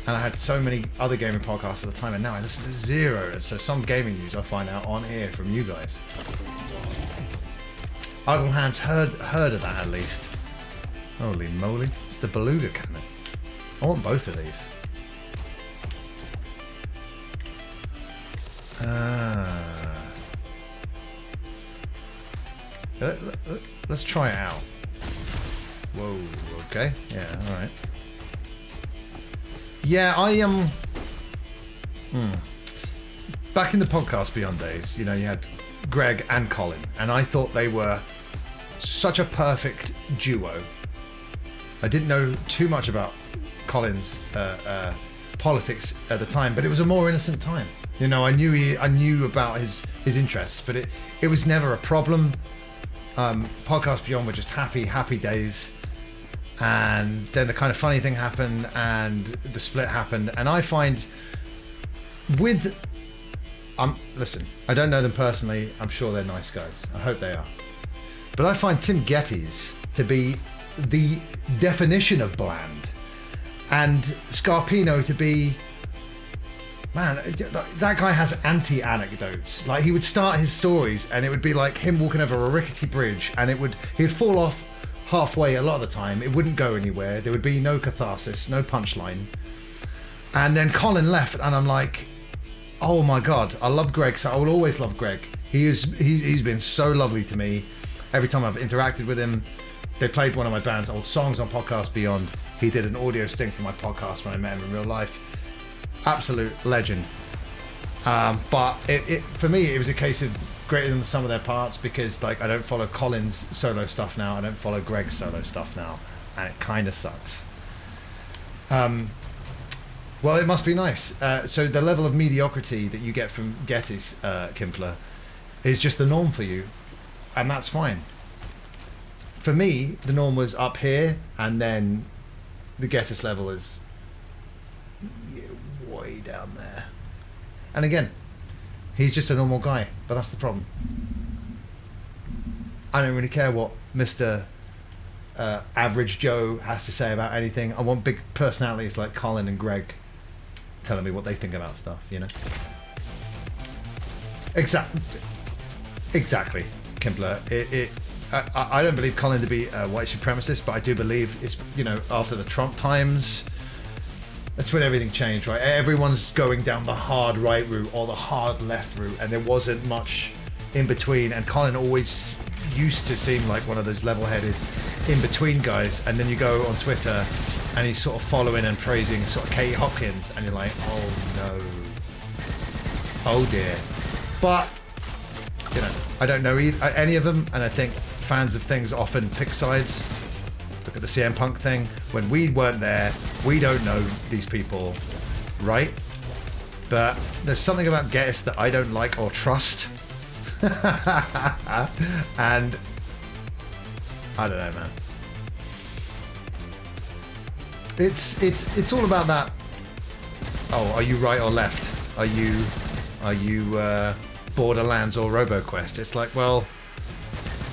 And I had so many other gaming podcasts at the time, and now I listen to zero. So some gaming news I find out on here from you guys. Idle Hands heard of that at least. Holy moly. It's the Beluga cannon. I want both of these. Let's try it out. Whoa, okay. Yeah, alright. Yeah, back in the Podcast Beyond days, you know, you had Greg and Colin, and I thought they were such a perfect duo. I didn't know too much about Colin's politics at the time, but it was a more innocent time. You know, I knew about his interests, but it was never a problem. Podcast Beyond were just happy days. And then the kind of funny thing happened, and the split happened. And I find listen, I don't know them personally. I'm sure they're nice guys. I hope they are. But I find Tim Gettys to be the definition of bland, and Scarpino to be, man, that guy has anti-anecdotes. Like, he would start his stories and it would be like him walking over a rickety bridge, and he'd fall off halfway a lot of the time. It wouldn't go anywhere. There would be no catharsis, no punchline. And then Colin left, and I'm like, oh my God, I love Greg, so I will always love Greg. He's been so lovely to me. Every time I've interacted with him, they played one of my band's old songs on Podcast Beyond. He did an audio sting for my podcast when I met him in real life. Absolute legend. But for me, it was a case of greater than the sum of their parts, because like, I don't follow Colin's solo stuff now. I don't follow Greg's solo stuff now, and it kind of sucks. Well, it must be nice. So the level of mediocrity that you get from Gettys, Kimpler, is just the norm for you, and that's fine. For me, the norm was up here, and then the Gettys level is way down there. And again, he's just a normal guy, but that's the problem. I don't really care what Mr. Average Joe has to say about anything. I want big personalities like Colin and Greg telling me what they think about stuff, you know? Exactly, Kimpler. I don't believe Colin to be a white supremacist, but I do believe it's, you know, after the Trump times, that's when everything changed, right? Everyone's going down the hard right route or the hard left route, and there wasn't much in between. And Colin always used to seem like one of those level-headed in-between guys. And then you go on Twitter, and he's sort of following and praising sort of Katie Hopkins, and you're like, oh no, oh dear. But, you know, I don't know any of them, and I think fans of things often pick sides. Look at the CM Punk thing. When we weren't there, we don't know these people, right? But there's something about Gettys that I don't like or trust. And I don't know, man. It's all about that. Oh, are you right or left? Are you Borderlands or RoboQuest? It's like, well,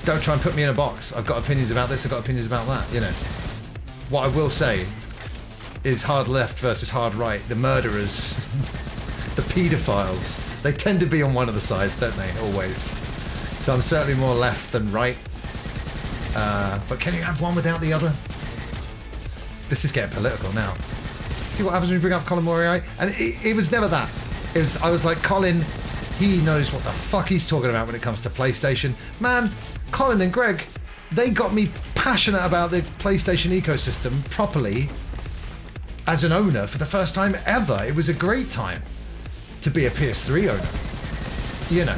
don't try and put me in a box. I've got opinions about this, I've got opinions about that, you know. What I will say is hard left versus hard right. The murderers, the paedophiles, they tend to be on one of the sides, don't they? Always. So I'm certainly more left than right. But can you have one without the other? This is getting political now. See what happens when you bring up Colin Moriarty? And it was never that. I was like, Colin, he knows what the fuck he's talking about when it comes to PlayStation. Man, Colin and Greg, they got me passionate about the PlayStation ecosystem properly as an owner for the first time ever. It was a great time to be a PS3 owner. You know.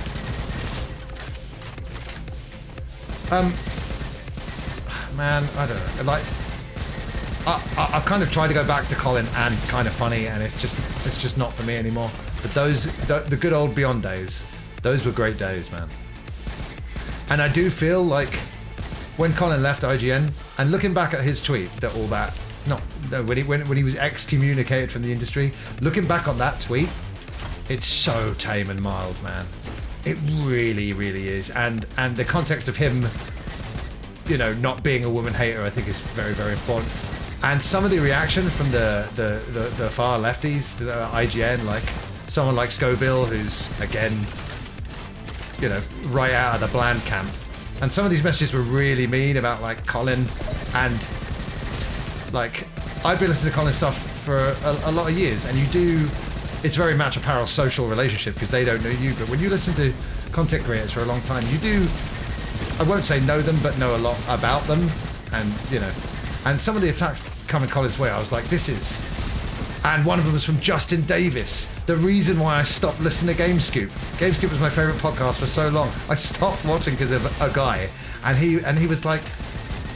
Man, I don't know. Like, I've kind of tried to go back to Colin and Kind of Funny, and it's just not for me anymore. But the good old Beyond days, those were great days, man. And I do feel like when Colin left IGN, and looking back at his tweet, when he was excommunicated from the industry, looking back on that tweet, it's so tame and mild, man. It really, really is. And the context of him, you know, not being a woman hater, I think is very, very important. And some of the reaction from the far lefties, IGN, like someone like Scoville, who's, again, you know, right out of the bland camp. And some of these messages were really mean about, like, Colin. And, like, I've been listening to Colin stuff for a lot of years, and it's very much a parallel social relationship because they don't know you. But when you listen to content creators for a long time, you do, I won't say know them, but know a lot about them. And, you know, and some of the attacks coming Colin's way, I was like, this is And one of them was from Justin Davis. The reason why I stopped listening to GameScoop. GameScoop was my favourite podcast for so long. I stopped watching because of a guy, and he was like,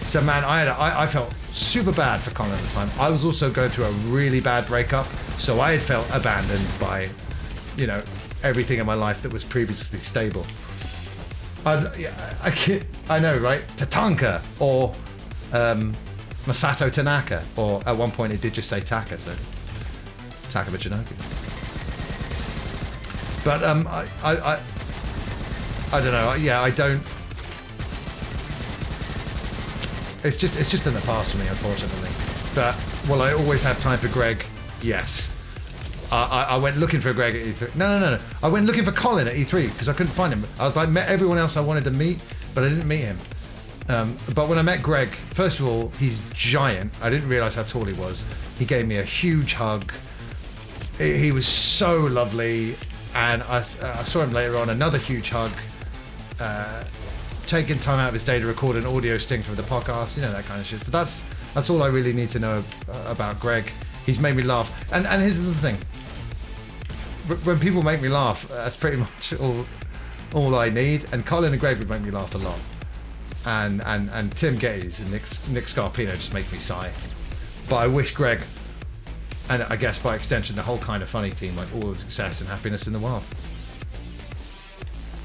so man, I felt super bad for Colin at the time. I was also going through a really bad breakup, so I had felt abandoned by, you know, everything in my life that was previously stable. I know, right? Tatanka or Masato Tanaka, or at one point it did just say Taka, so Taka Michinoku. But I don't know. Yeah, I don't. It's just in the past for me, unfortunately. But will I always have time for Greg? Yes. I went looking for Greg at E3. No. I went looking for Colin at E3 because I couldn't find him. I was like, met everyone else I wanted to meet, but I didn't meet him. But when I met Greg, first of all, he's giant. I didn't realize how tall he was. He gave me a huge hug. He was so lovely, and I saw him later on. Another huge hug. Taking time out of his day to record an audio sting for the podcast, you know, that kind of shit. So that's all I really need to know about Greg. He's made me laugh, and here's the thing: when people make me laugh, that's pretty much all I need. And Colin and Greg would make me laugh a lot, and Tim Gaze and Nick Scarpino just make me sigh. But I wish Greg, and I guess by extension the whole Kind of Funny team, like all the success and happiness in the world.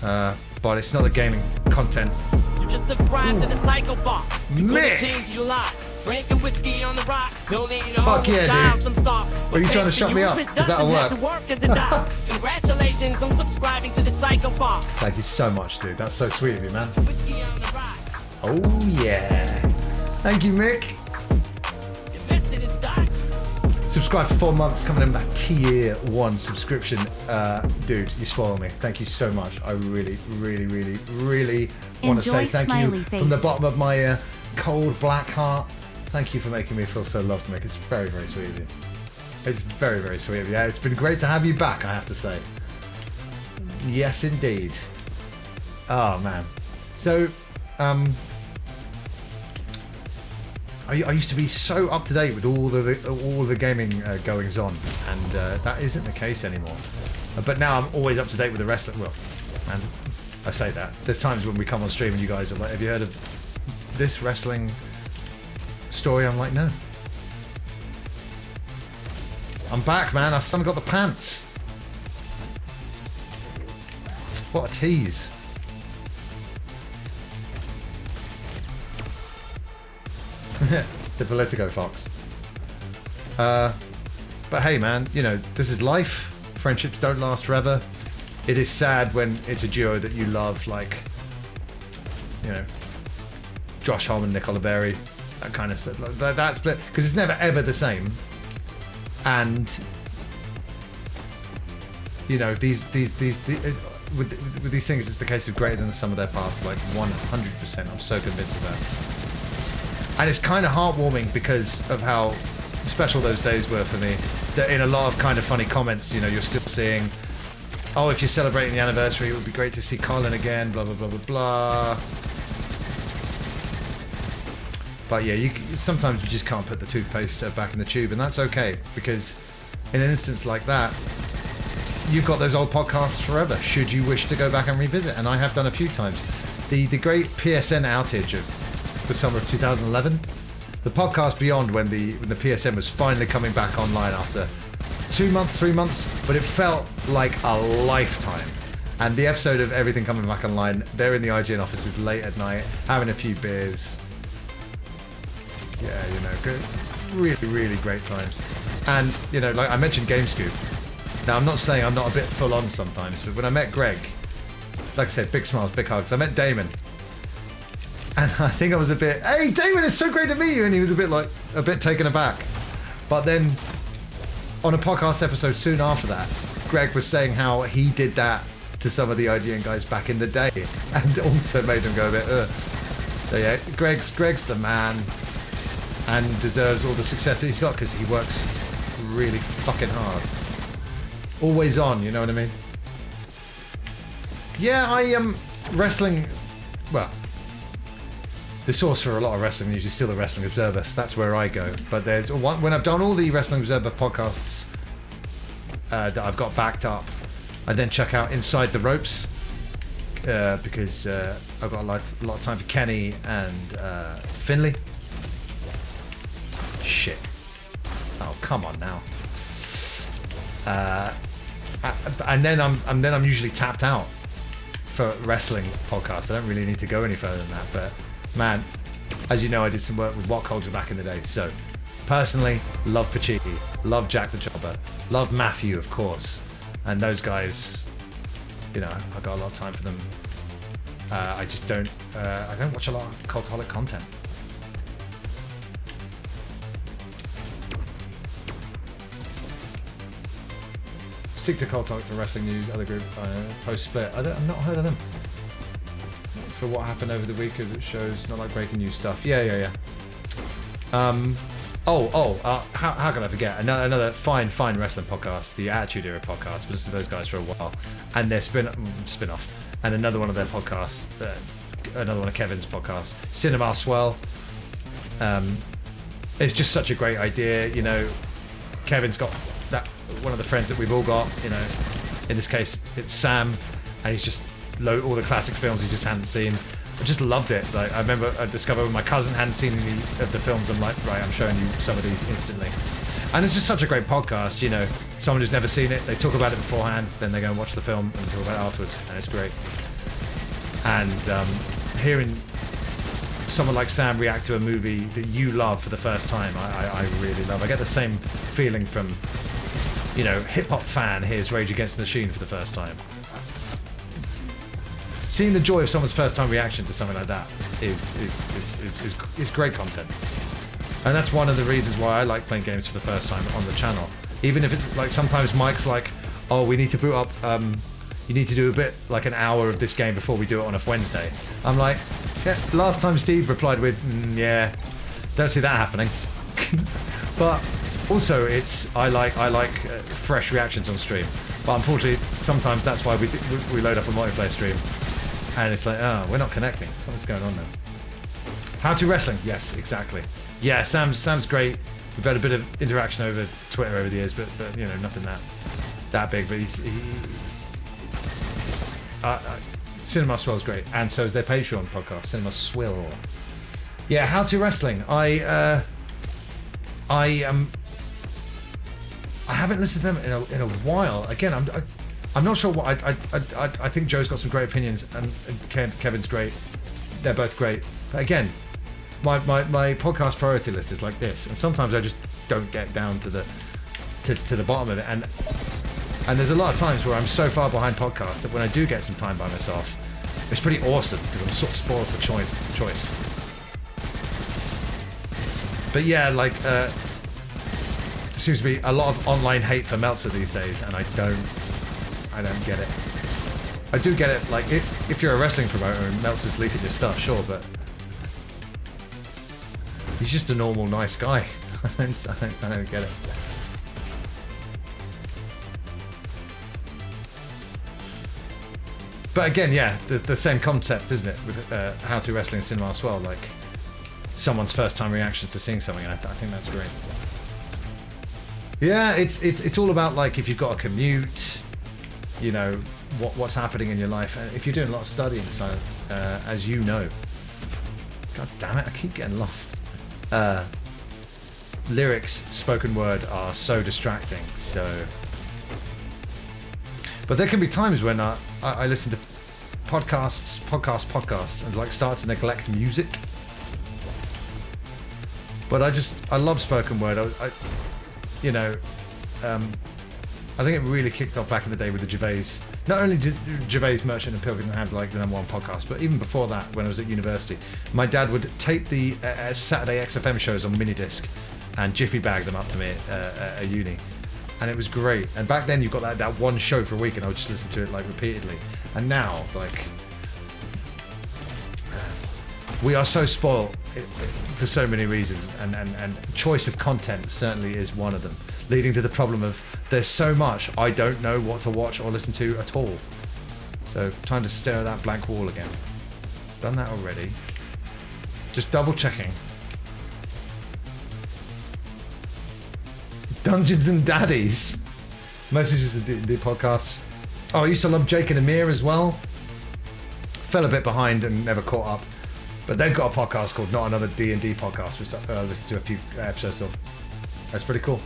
But it's not the gaming content. You just subscribe to the Psycho Box. You Mick! change your locks. Drinking whiskey on the rocks. No need to Fuck yeah, dude. some socks. Are you trying to shut me up? Because that'll work. Congratulations on subscribing to the Psycho Box. Thank you so much, dude. That's so sweet of you, man. Oh yeah. Thank you, Mick. Subscribe for 4 months, coming in that tier 1 subscription. Dude, you spoil me. Thank you so much. I really, really, really, really want to say thank you from the bottom of my cold black heart. Thank you for making me feel so loved, Mick. It's very, very sweet of you. It's very, very sweet of you. Yeah, it's been great to have you back, I have to say. Yes, indeed. Oh, man. So, I used to be so up to date with all the gaming goings on, and that isn't the case anymore. But now I'm always up to date with the wrestling. Well, and I say that there's times when we come on stream and you guys are like, "Have you heard of this wrestling story?" I'm like, "No." I'm back, man. I still got the pants. What a tease. The Politico Fox. But hey, man, you know, this is life. Friendships don't last forever. It is sad when it's a duo that you love, like, you know, Josh Homme and Nicola Berry, that kind of stuff. Like, that split, because it's never ever the same. And you know, these with these things, it's the case of greater than the sum of their parts, like 100%. I'm so convinced of that. And it's kind of heartwarming because of how special those days were for me. That in a lot of Kind of Funny comments, you know, you're still seeing, "Oh, if you're celebrating the anniversary, it would be great to see Colin again, blah, blah, blah, blah, blah." But yeah, sometimes you just can't put the toothpaste back in the tube, and that's okay, because in an instance like that, you've got those old podcasts forever, should you wish to go back and revisit, and I have done a few times. The great PSN outage of the summer of 2011, the podcast Beyond, when the PSN was finally coming back online after 2 months, 3 months, but it felt like a lifetime. And the episode of everything coming back online, they're in the IGN offices late at night, having a few beers. Yeah, you know, good, really, really great times. And, you know, like I mentioned GameScoop. Now, I'm not saying I'm not a bit full on sometimes, but when I met Greg, like I said, big smiles, big hugs. I met Damon. And I think I was a bit, "Hey, Damon, it's so great to meet you." And he was a bit taken aback. But then on a podcast episode soon after that, Greg was saying how he did that to some of the IGN guys back in the day, and also made them go a bit, ugh. So yeah, Greg's the man, and deserves all the success that he's got, because he works really fucking hard. Always on, you know what I mean? Yeah, I wrestling, well, the source for a lot of wrestling news is still the Wrestling Observer. So that's where I go. But there's one, when I've done all the Wrestling Observer podcasts that I've got backed up, I then check out Inside the Ropes because I've got a lot of time for Kenny and Finley. Shit. Oh, come on now. And then I'm usually tapped out for wrestling podcasts. I don't really need to go any further than that. But man, as you know, I did some work with What Culture back in the day. So personally, love Pachichi, love Jack the Jobber, love Matthew, of course, and those guys. You know, I've got a lot of time for them. I just don't. I don't watch a lot of cultaholic content. Stick to Cultaholic for wrestling news. Other group post split. I've not heard of them. For what happened over the week of the shows, not like breaking news stuff. Yeah. How can I forget? Another fine wrestling podcast, the Attitude Era podcast. But this is those guys for a while, and their spin-off, and another one of their podcasts, another one of Kevin's podcasts, Cinema Swell. It's just such a great idea. You know, Kevin's got that one of the friends that we've all got. You know, in this case, it's Sam, and he's just all the classic films he just hadn't seen. I just loved it. Like I remember I discovered when my cousin hadn't seen any of the films. I'm like, right, I'm showing you some of these instantly. And it's just such a great podcast. You know, someone who's never seen it, they talk about it beforehand, then they go and watch the film and talk about it afterwards, and it's great. And hearing someone like Sam react to a movie that you love for the first time, I really love. I get the same feeling from, you know, hip hop fan hears Rage Against the Machine for the first time. Seeing the joy of someone's first time reaction to something like that is great content. And that's one of the reasons why I like playing games for the first time on the channel. Even if it's like sometimes Mike's like, oh, we need to boot up, you need to do a bit like an hour of this game before we do it on a Wednesday. I'm like, yeah, last time Steve replied with, yeah, don't see that happening. But also I like fresh reactions on stream. But unfortunately, sometimes that's why we load up a multiplayer stream. And it's like, oh, we're not connecting. Something's going on now. How to wrestling? Yes, exactly. Yeah, Sam's great. We've had a bit of interaction over Twitter over the years, but you know, nothing that big. But Cinema Swell's great, and so is their Patreon podcast, Cinema Swell. Yeah, How to Wrestling. I haven't listened to them in a while. Again, I'm not sure what I think Joe's got some great opinions and Kevin's great. They're both great. But again, my podcast priority list is like this, and sometimes I just don't get down to the bottom of it. And there's a lot of times where I'm so far behind podcasts that when I do get some time by myself, it's pretty awesome because I'm sort of spoiled for choice. But yeah, like there seems to be a lot of online hate for Meltzer these days, and I don't get it. I do get it, like if you're a wrestling promoter and Meltzer's leaking your stuff, sure, but he's just a normal, nice guy. I don't get it. But again, yeah, the same concept, isn't it, with How to Wrestling Cinema as well, like someone's first time reactions to seeing something, and I think that's great. Yeah, it's all about like if you've got a commute, you know, what's happening in your life. If you're doing a lot of studying, so as you know, god damn it, I keep getting lost. Lyrics, spoken word are so distracting. So, but there can be times when I listen to podcasts and like start to neglect music. But I love spoken word. I think it really kicked off back in the day with the Gervais. Not only did Gervais, Merchant and Pilgrim have like the #1 podcast, but even before that, when I was at university, my dad would tape the Saturday XFM shows on minidisc and jiffy bag them up to me at uni, and it was great. And back then, you've got that one show for a week, and I would just listen to it like repeatedly. And now, like, we are so spoiled for so many reasons, and choice of content certainly is one of them, leading to the problem of there's so much I don't know what to watch or listen to at all. So time to stare at that blank wall again. Done that already. Just double checking. Dungeons and Daddies. Messages to the podcasts. Oh, I used to love Jake and Amir as well. Fell a bit behind and never caught up. But they've got a podcast called Not Another D&D Podcast, which I listened to a few episodes of. That's pretty cool.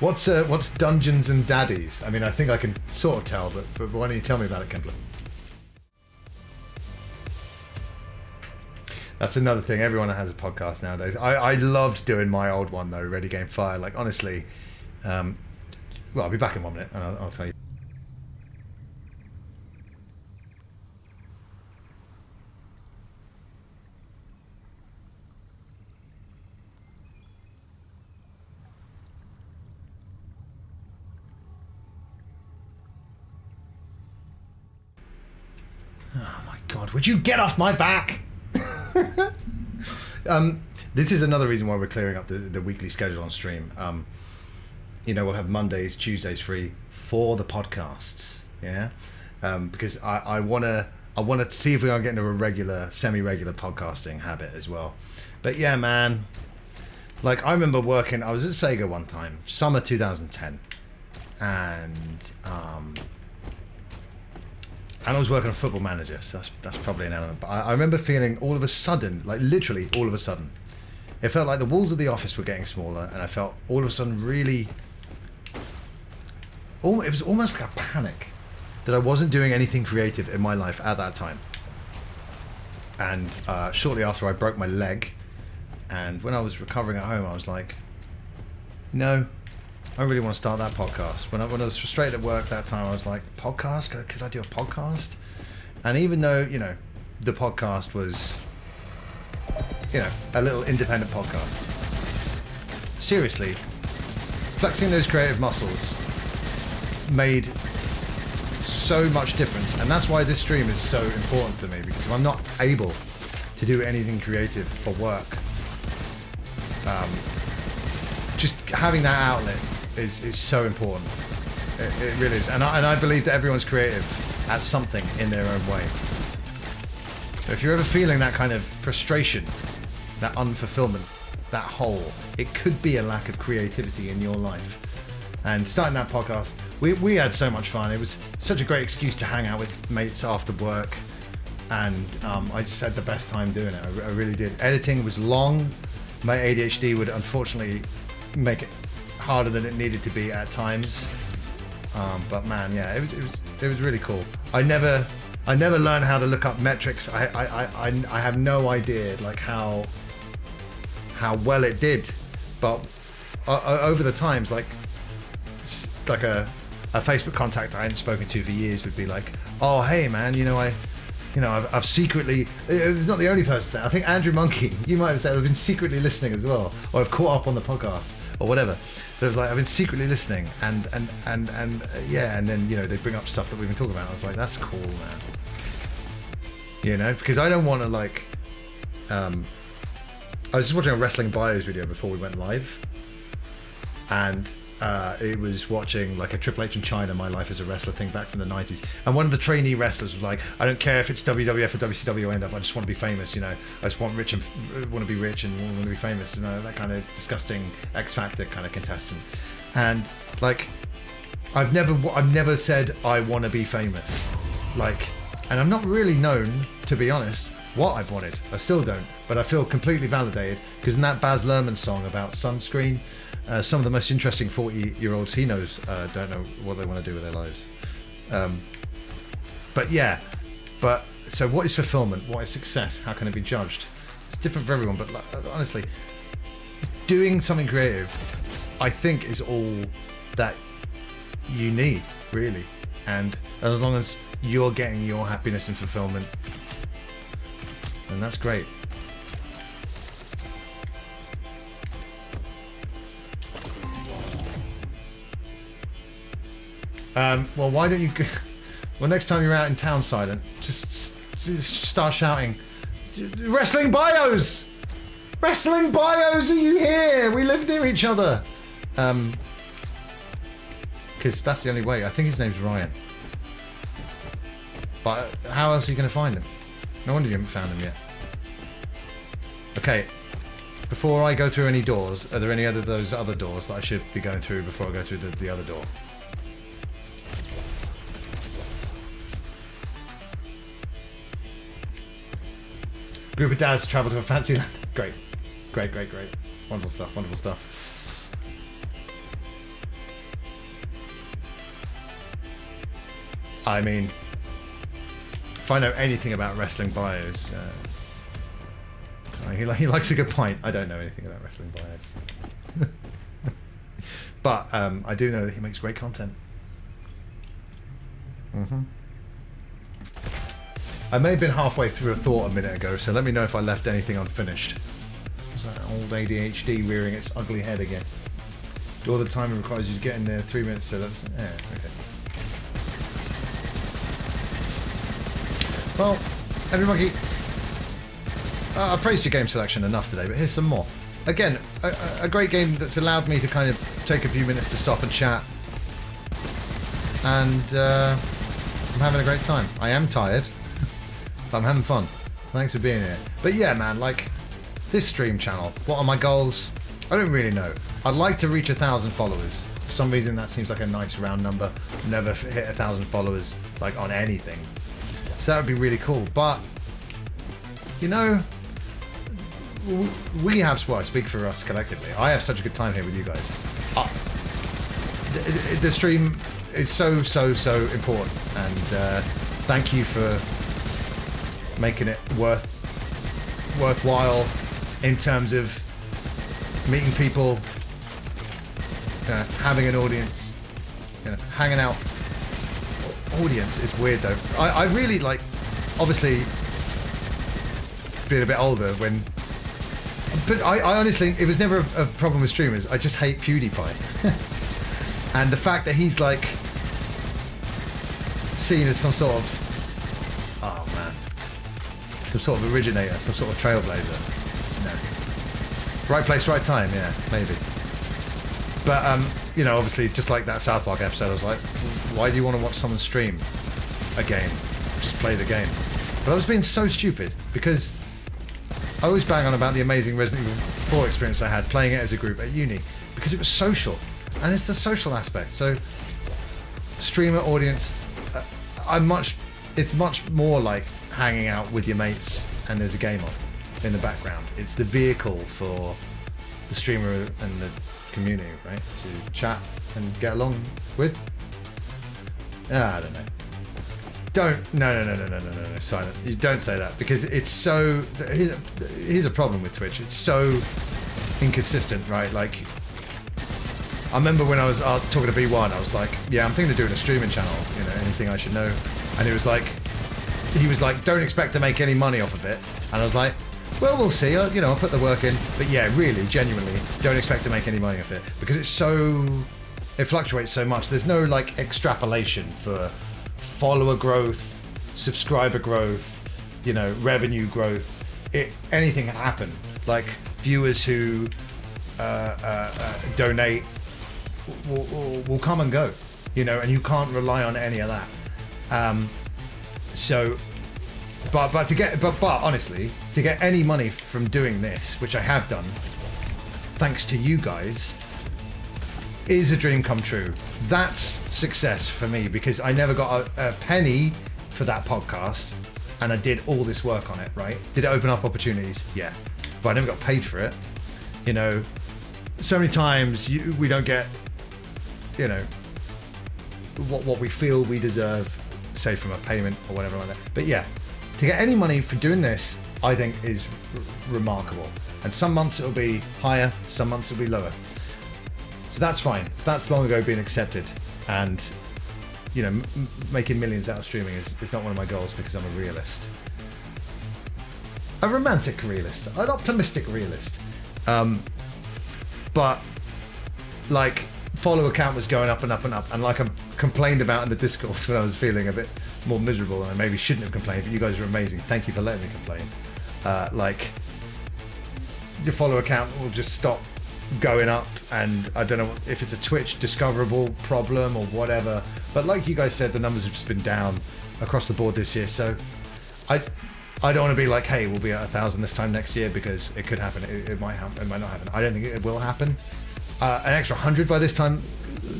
What's Dungeons and Daddies? I mean, I think I can sort of tell, but why don't you tell me about it, Kempler? That's another thing. Everyone has a podcast nowadays. I loved doing my old one though, Ready Game Fire. Like honestly, well, I'll be back in 1 minute and I'll tell you. Oh my God! Would you get off my back? This is another reason why we're clearing up the weekly schedule on stream. We'll have Mondays, Tuesdays free for the podcasts. Yeah, because I want to see if we are getting to a semi-regular podcasting habit as well. But yeah, man, like I remember I was at Sega one time, summer 2010, and I was working on Football Manager, so that's probably an element. But I remember feeling all of a sudden, like literally all of a sudden, it felt like the walls of the office were getting smaller, and I felt all of a sudden really, it was almost like a panic that I wasn't doing anything creative in my life at that time. And shortly after I broke my leg, and when I was recovering at home, I was like, no, I really want to start that podcast. When I was frustrated at work that time, I was like, podcast? Could I do a podcast? And even though, the podcast was, a little independent podcast, seriously, flexing those creative muscles made so much difference. And that's why this stream is so important to me, because if I'm not able to do anything creative for work, just having that outlet is so important. It really is. And I believe that everyone's creative at something in their own way. So if you're ever feeling that kind of frustration, that unfulfillment, that hole, it could be a lack of creativity in your life. And starting that podcast, we had so much fun. It was such a great excuse to hang out with mates after work. And I just had the best time doing it. I really did. Editing was long. My ADHD would unfortunately make it harder than it needed to be at times, but man, yeah, it was really cool. I never learned how to look up metrics. I have no idea like how well it did, but over the times, like a Facebook contact I hadn't spoken to for years would be like, oh hey man, I've secretly, it's not the only person saying, I think Andrew Monkey, you might have said I've been secretly listening as well, or I've caught up on the podcast or whatever. But it was like, I've been secretly listening and then, they bring up stuff that we've been talking about. I was like, that's cool, man. Because I don't want to like, I was just watching a Wrestling Bios video before we went live, and it was watching like a Triple H in China, My Life as a Wrestler thing back from the 90s. And one of the trainee wrestlers was like, I don't care if it's WWF or WCW I end up, I just want to be famous, I just want to be rich and want to be famous, that kind of disgusting X Factor kind of contestant. And like, I've never said I want to be famous. Like, and I'm not really known, to be honest, what I've wanted. I still don't, but I feel completely validated, because in that Baz Luhrmann song about sunscreen, some of the most interesting 40-year-olds he knows don't know what they want to do with their lives. But so what is fulfillment? What is success? How can it be judged? It's different for everyone, but honestly, doing something creative, I think, is all that you need, really. And as long as you're getting your happiness and fulfillment, then that's great. Well, why don't you... Well, next time you're out in town, Silent, just start shouting, Wrestling Bios! Wrestling Bios, are you here? We live near each other. Because that's the only way. I think his name's Ryan. But how else are you going to find him? No wonder you haven't found him yet. Okay. Before I go through any doors, are there any other those other doors that I should be going through before I go through the other door? Group of dads travel to a fancy land. Great. Great, great, great. Wonderful stuff, wonderful stuff. I mean, if I know anything about wrestling bios, he likes a good pint. I don't know anything about wrestling bios. But I do know that he makes great content. I may have been halfway through a thought a minute ago, so let me know if I left anything unfinished. It's that old ADHD rearing its ugly head again. Do all the time it requires you to get in there 3 minutes, so that's... yeah, okay. Well, Henry Monkey, I praised your game selection enough today, but here's some more. Again, a great game that's allowed me to kind of take a few minutes to stop and chat. And I'm having a great time. I am tired, but I'm having fun. Thanks for being here. But yeah, man, like, this stream channel, what are my goals? I don't really know. I'd like to reach 1,000 followers. For some reason, that seems like a nice round number. Never hit 1,000 followers, like, on anything. So that would be really cool. But, you know, we have, well, I speak for us collectively. I have such a good time here with you guys. The stream is so important. And thank you for making it worthwhile in terms of meeting people, having an audience, hanging out. Audience is weird though. I really like, obviously, being a bit older when, but I honestly, it was never a problem with streamers. I just hate PewDiePie, and the fact that he's like seen as some sort of, oh man, some sort of originator, some sort of trailblazer. No, right place, right time. Yeah, maybe. But you know, obviously, just like that South Park episode, I was like, why do you want to watch someone stream a game? Just play the game. But I was being so stupid because I always bang on about the amazing Resident Evil 4 experience I had playing it as a group at uni because it was social, and it's the social aspect. So, streamer audience, it's much more like hanging out with your mates and there's a game on in the background. It's the vehicle for the streamer and the community, right? To chat and get along with. I don't know. No, silent. You don't say that because it's so. Here's a problem with Twitch. It's so inconsistent, right? Like, I remember when I was talking to B1, I was like, yeah, I'm thinking of doing a streaming channel. You know, anything I should know. And he was like, don't expect to make any money off of it. And I was like, well, we'll see. I'll put the work in. But yeah, really, genuinely, don't expect to make any money off it because it fluctuates so much. There's no like extrapolation for follower growth, subscriber growth, revenue growth. Anything can happen. Like viewers who donate will come and go, and you can't rely on any of that. But honestly, to get any money from doing this, which I have done, thanks to you guys, is a dream come true. That's success for me because I never got a penny for that podcast, and I did all this work on it, right? Did it open up opportunities? Yeah. But I never got paid for it. So many times we don't get, what we feel we deserve, say from a payment or whatever like that. But yeah, to get any money for doing this, I think is remarkable. And some months it'll be higher, some months it'll be lower. So that's fine. So that's long ago been accepted. And, making millions out of streaming is not one of my goals because I'm a realist. A romantic realist. An optimistic realist. But, like, follower count was going up and up and up. And like I complained about in the Discord when I was feeling a bit more miserable and I maybe shouldn't have complained, but you guys are amazing. Thank you for letting me complain. Like, your follower count will just stop going up, and I don't know if it's a Twitch discoverable problem or whatever, but like you guys said, the numbers have just been down across the board this year. So I don't want to be like, hey, we'll be at 1,000 this time next year, because it could happen. It might happen. It might not happen. I don't think it will happen. An extra 100 by this time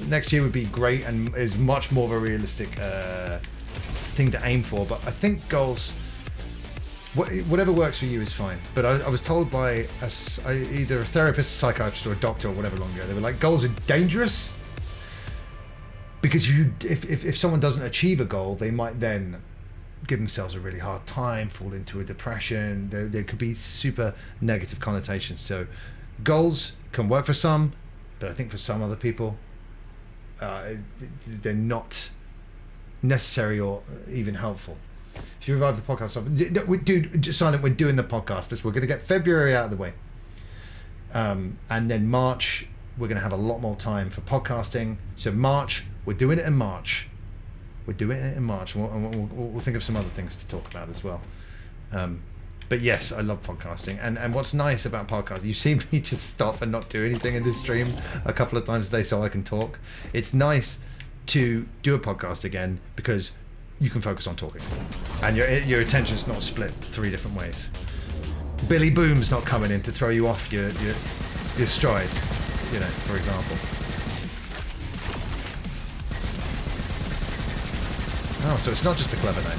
next year would be great, and is much more of a realistic thing to aim for. But I think goals, whatever works for you is fine. But I was told by either a therapist, a psychiatrist, or a doctor, or whatever long ago, they were like, goals are dangerous because if someone doesn't achieve a goal, they might then give themselves a really hard time, fall into a depression. There could be super negative connotations. So goals can work for some, but I think for some other people, they're not necessary or even helpful. If you revive the podcast, dude, Silent, we're doing the podcast. We're going to get February out of the way. And then March, we're going to have a lot more time for podcasting. So March, we're doing it in March. And we'll think of some other things to talk about as well. But yes, I love podcasting. And what's nice about podcasting, you see me just stop and not do anything in this stream a couple of times a day so I can talk. It's nice to do a podcast again because you can focus on talking, and your attention's not split 3 different ways. Billy Boom's not coming in to throw you off your stride, for example. Oh, so it's not just a clever name.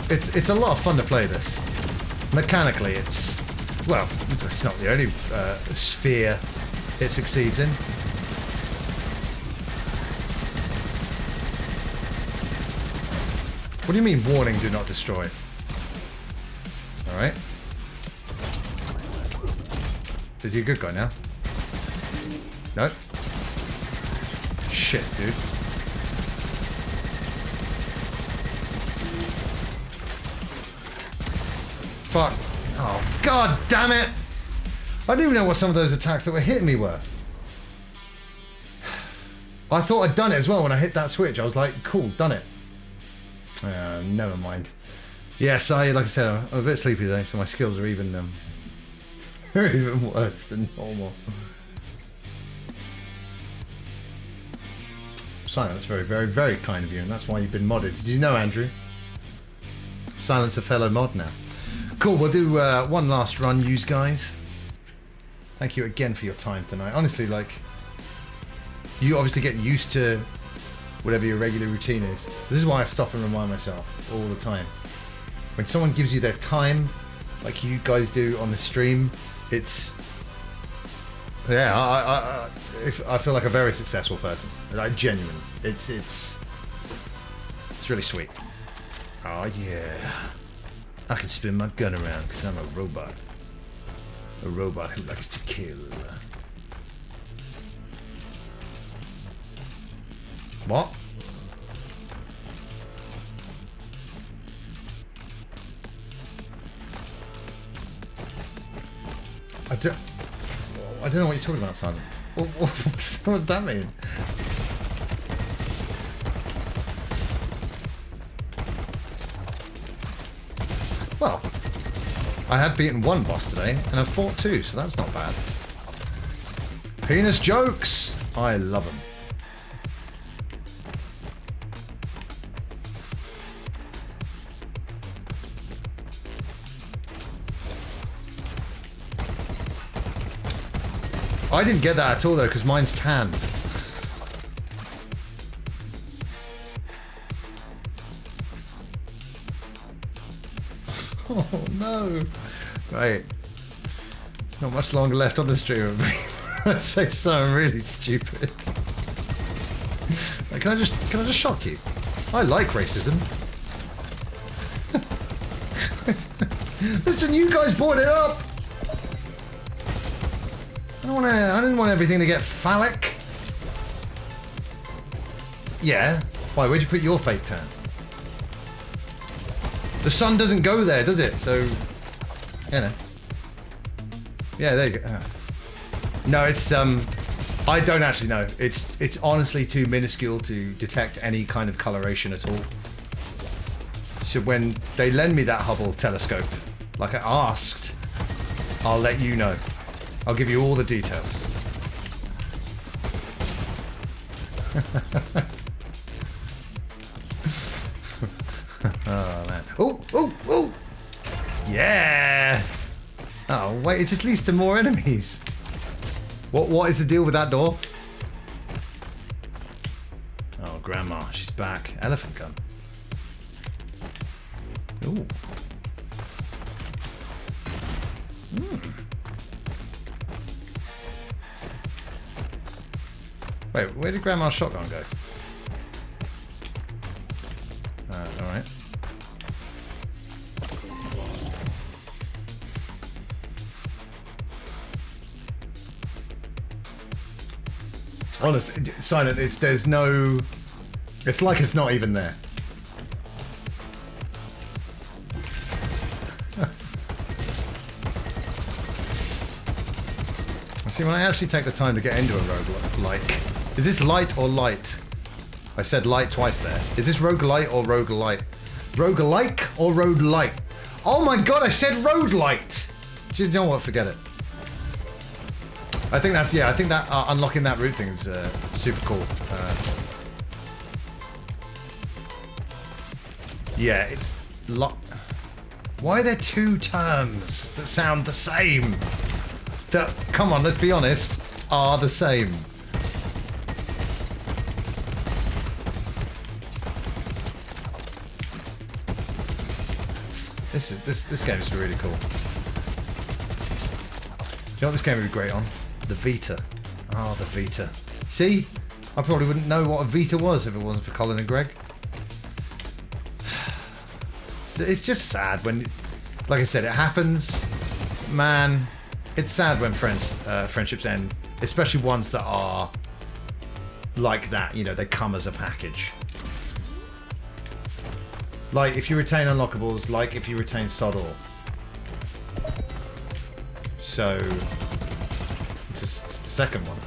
It's a lot of fun to play this. Mechanically, it's not the only sphere it succeeds in. What do you mean, warning, do not destroy? Alright. Is he a good guy now? No? Shit, dude. Fuck. Oh, god damn it! I didn't even know what some of those attacks that were hitting me were. I thought I'd done it as well when I hit that switch. I was like, cool, done it. Never mind. Yes, like I said, I'm a bit sleepy today, so my skills are even worse than normal. Silent, that's very, very, very kind of you, and that's why you've been modded. Did you know, Andrew? Silent's a fellow mod now. Cool, we'll do one last run, yous guys. Thank you again for your time tonight. Honestly, you obviously get used to whatever your regular routine is. This is why I stop and remind myself all the time. When someone gives you their time, like you guys do on the stream, it's... Yeah, I feel like a very successful person. Like, genuine. It's really sweet. Oh, yeah. I can spin my gun around because I'm a robot. A robot who likes to kill. What? I don't know what you're talking about, Simon. What does that mean? Well, I have beaten one boss today, and I've fought 2, so that's not bad. Penis jokes! I love them. I didn't get that at all though, because mine's tanned. Oh no! Right, not much longer left on the stream. I say something really stupid. Like, can I just shock you? I like racism. Listen, you guys brought it up. I didn't want everything to get phallic. Yeah. Why? Where'd you put your fake tan? The sun doesn't go there, does it? So, you know. Yeah, there you go. Oh. No, it's I don't actually know. It's honestly too minuscule to detect any kind of coloration at all. So when they lend me that Hubble telescope, like I asked, I'll let you know. I'll give you all the details. Oh man. Oh! Yeah! Oh wait, it just leads to more enemies. What is the deal with that door? Oh, Grandma, she's back. Elephant gun. Ooh. Wait, where did Grandma's shotgun go? Alright. Honest, Silent, there's no... It's like it's not even there. See, when I actually take the time to get into a roguelike... Is this light or light? I said light twice there. Is this roguelite or roguelite? Roguelike or roguelite? Oh my god, I said roguelite! Do you know what? Forget it. I think that's, yeah, I think that unlocking that route thing is super cool. Yeah, it's... Why are there two terms that sound the same? That, come on, let's be honest, are the same. This game is really cool. You know what this game would be great on? The Vita. Oh, the Vita. See? I probably wouldn't know what a Vita was if it wasn't for Colin and Greg. It's just sad when, like I said, it happens. Man, it's sad when friendships end, especially ones that are like that. You know, they come as a package. Like if you retain unlockables, like if you retain Sodor. So it's the second one.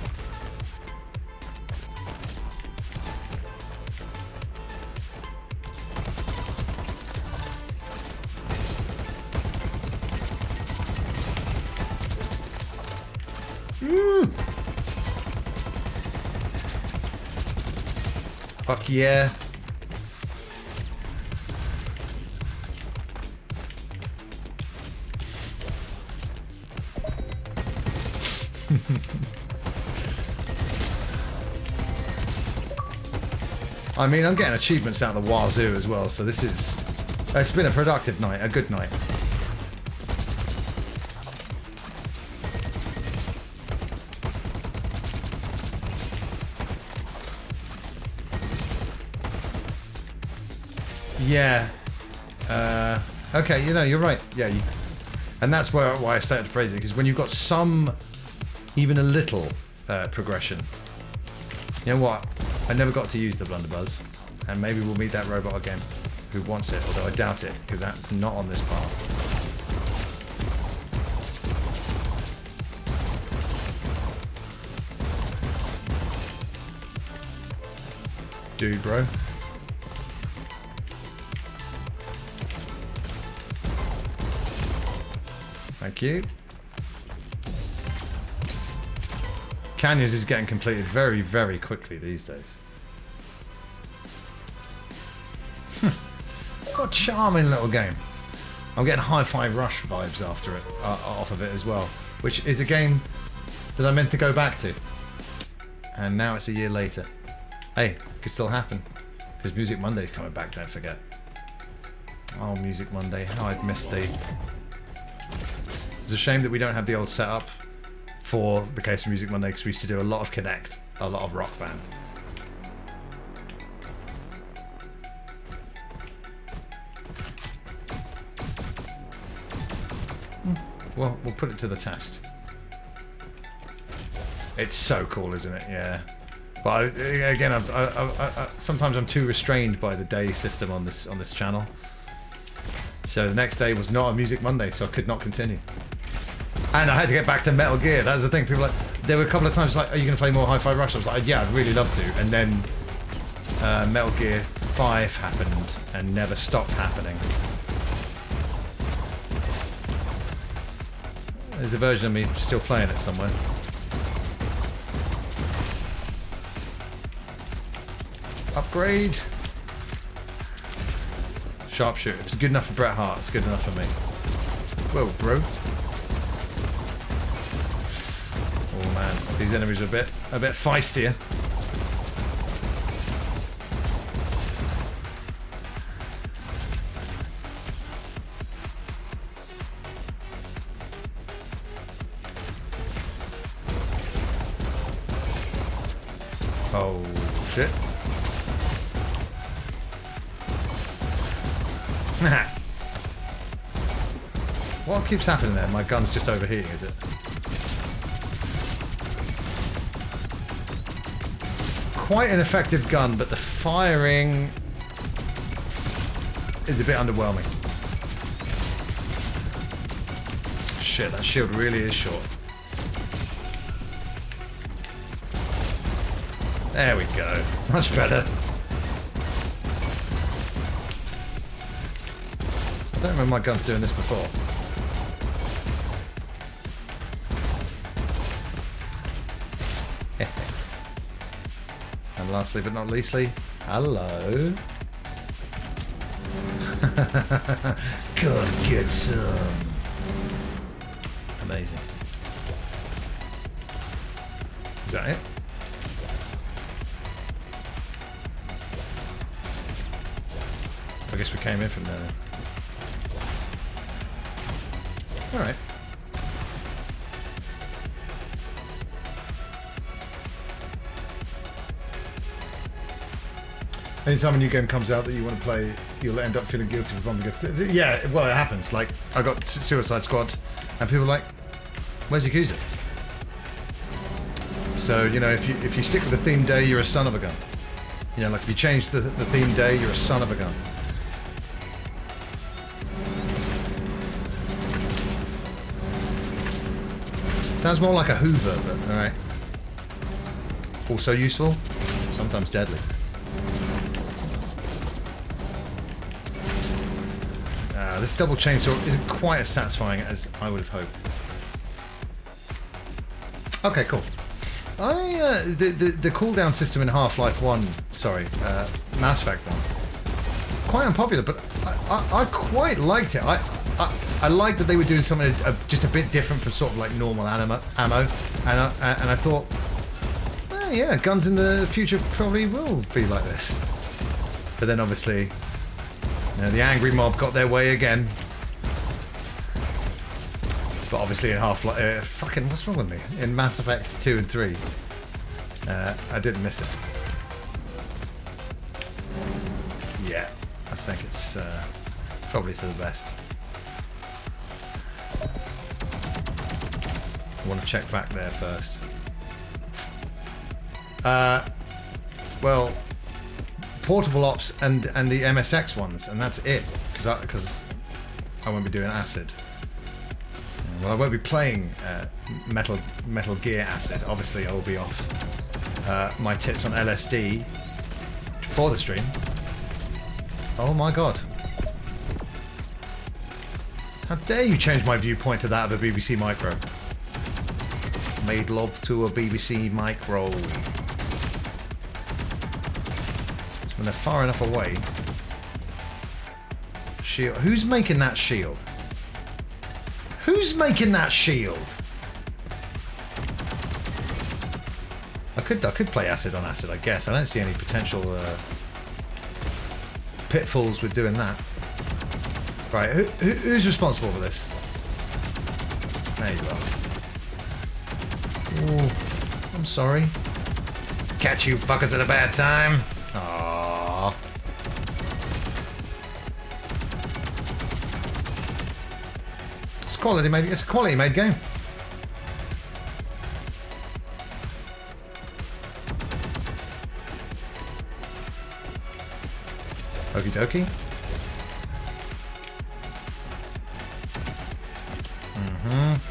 Fuck yeah. I mean, I'm getting achievements out of the wazoo as well, so this is... It's been a productive night, a good night. Yeah. Okay, you know, you're right. Yeah, and that's why I started to praise it, because when you've got some, even a little progression, you know what? I never got to use the blunderbuss, and maybe we'll meet that robot again who wants it, although I doubt it, because that's not on this path. Dude, bro. Thank you. Canyons is getting completed very, very quickly these days. What a charming little game. I'm getting Hi-Fi Rush vibes after it, off of it as well, which is a game that I meant to go back to. And now it's a year later. Hey, it could still happen, because Music Monday's coming back, don't forget. Oh, Music Monday, how I've missed thee. It's a shame that we don't have the old setup for the case of Music Monday, because we used to do a lot of Connect, a lot of Rock Band. Well, we'll put it to the test. It's so cool, isn't it? Yeah. But again, sometimes I'm too restrained by the day system on this channel. So the next day was not a Music Monday, so I could not continue. And I had to get back to Metal Gear. That's the thing. People were like, there were a couple of times like, are you going to play more Hi-Fi Rush? I was like, yeah, I'd really love to. And then Metal Gear 5 happened and never stopped happening. There's a version of me still playing it somewhere. Upgrade. Sharpshooter. If it's good enough for Bret Hart, it's good enough for me. Whoa, bro. Oh man, these enemies are a bit feistier. Oh shit. What keeps happening there? My gun's just overheating, is it? Quite an effective gun, but the firing is a bit underwhelming. Shit, that shield really is short. There we go. Much better. I don't remember my guns doing this before. And lastly but not leastly, hello. Come get some. Amazing. Is that it? I guess we came in from there then. Alright. Anytime a new game comes out that you want to play, you'll end up feeling guilty for bumping it. Yeah, well, it happens. Like, I got Suicide Squad, and people are like, where's Yakuza? So, you know, if you stick with the theme day, you're a son of a gun. You know, like, if you change the theme day, you're a son of a gun. Sounds more like a Hoover, but alright. Also useful, sometimes deadly. This double chainsaw isn't quite as satisfying as I would have hoped. Okay, cool. The cooldown system in Half-Life 1, sorry, Mass Effect 1, quite unpopular, but I quite liked it. I liked that they were doing something just a bit different from sort of like normal ammo, and I thought, well, yeah, guns in the future probably will be like this. But then obviously, you know, the angry mob got their way again. But obviously in Half-Life, fucking, what's wrong with me? In Mass Effect 2 and 3, I didn't miss it. Yeah, I think it's probably for the best. I want to check back there first. Well, Portable Ops and the MSX ones, and that's it, because I won't be doing Acid. Well, I won't be playing Metal Gear Acid. Obviously, I will be off my tits on LSD for the stream. Oh my god! How dare you change my viewpoint to that of a BBC Micro? Made love to a BBC Micro. When they're far enough away. Shield. Who's making that shield? Who's making that shield? I could play Acid on Acid, I guess. I don't see any potential pitfalls with doing that. Right, who's responsible for this? There you are. Oh, I'm sorry. Catch you fuckers at a bad time. Aww. It's a quality made game. Okie dokie.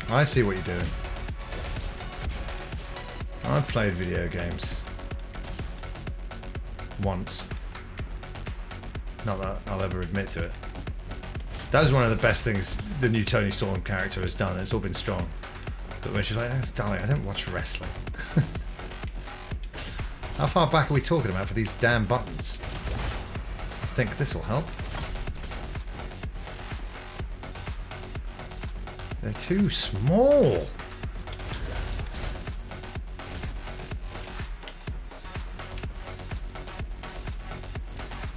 I see what you're doing. I've played video games. Once. Not that I'll ever admit to it. That was one of the best things the new Tony Storm character has done. It's all been strong. But when she's like, oh, darling, I don't watch wrestling. How far back are we talking about for these damn buttons? I think this will help. They're too small.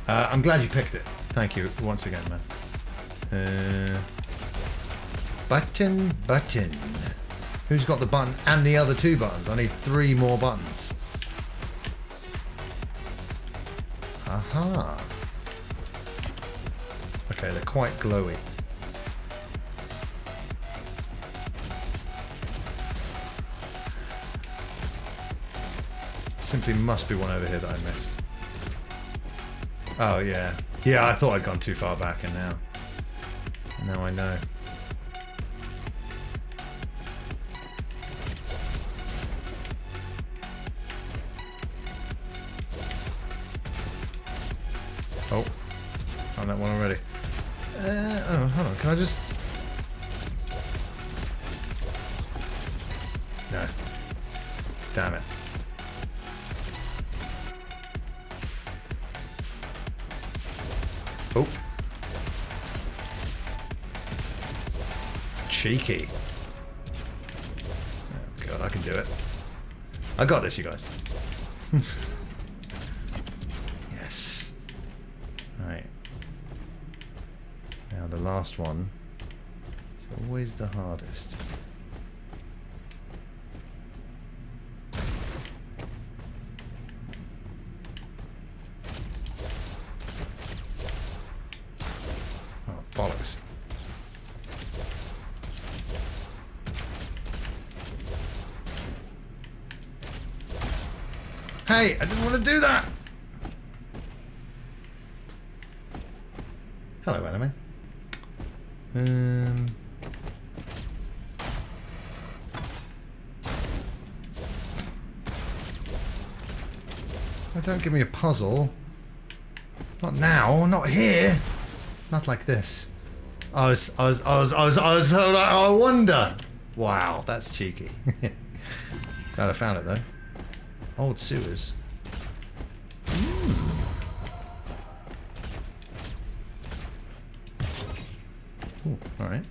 I'm glad you picked it. Thank you once again, man. Button. Who's got the button and the other 2 buttons? I need 3 more buttons. Aha. Okay, they're quite glowy. Simply must be one over here that I missed. Oh, yeah. Yeah, I thought I'd gone too far back, and now I know. Oh, found that one already. Oh, hold on. Can I just... No. Damn it. Oh. Cheeky. Oh, God, I can do it. I got this, you guys. Yes. Right. Now the last one is always the hardest. Oh, bollocks. Hey, I didn't want to do that! Hello, enemy. Oh, don't give me a puzzle. Not now, not here. Not like this. I wonder. Wow, that's cheeky. Glad I found it though. Old sewers. Ooh, alright.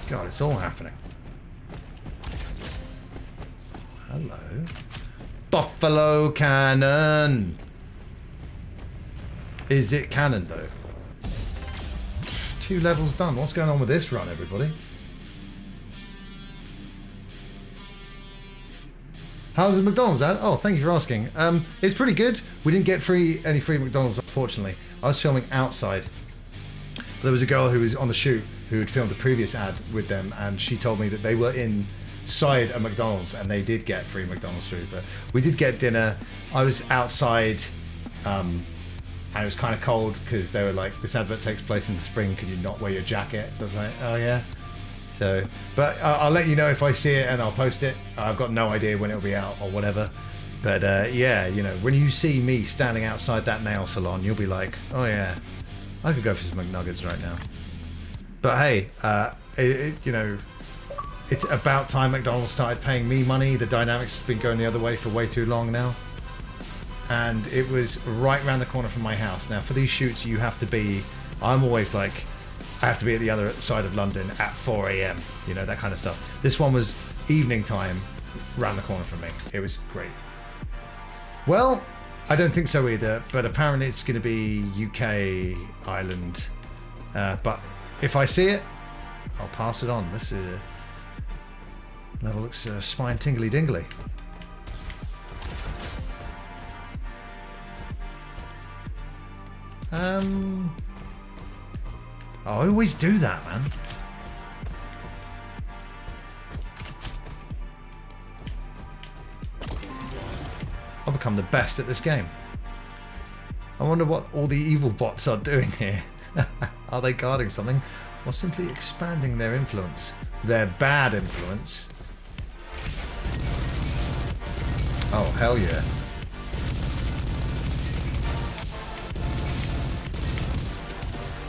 God, it's all happening. Hello. Buffalo cannon! Is it cannon though? 2 levels done. What's going on with this run, everybody? How's the McDonald's at? Oh, thank you for asking. It's pretty good. We didn't get any free McDonald's, unfortunately. I was filming outside. There was a girl who was on the shoot who had filmed the previous ad with them, and she told me that they were inside a McDonald's and they did get free McDonald's food. But we did get dinner. I was outside, and it was kind of cold because they were like, this advert takes place in the spring, could you not wear your jacket? So I was like, oh yeah. So, but I'll let you know if I see it and I'll post it. I've got no idea when it'll be out or whatever. But yeah, you know, when you see me standing outside that nail salon, you'll be like, oh yeah, I could go for some McNuggets right now. But hey, you know, it's about time McDonald's started paying me money. The dynamics have been going the other way for way too long now. And it was right around the corner from my house. Now, for these shoots, you have to be, I'm always like, I have to be at the other side of London at 4 AM, you know, that kind of stuff. This one was evening time, round the corner from me. It was great. Well, I don't think so either, but apparently it's going to be UK, Ireland. But if I see it, I'll pass it on. This level looks spine tingly dingly. I always do that, man. I've become the best at this game. I wonder what all the evil bots are doing here. Are they guarding something? or simply expanding their influence, their bad influence. Oh, hell yeah.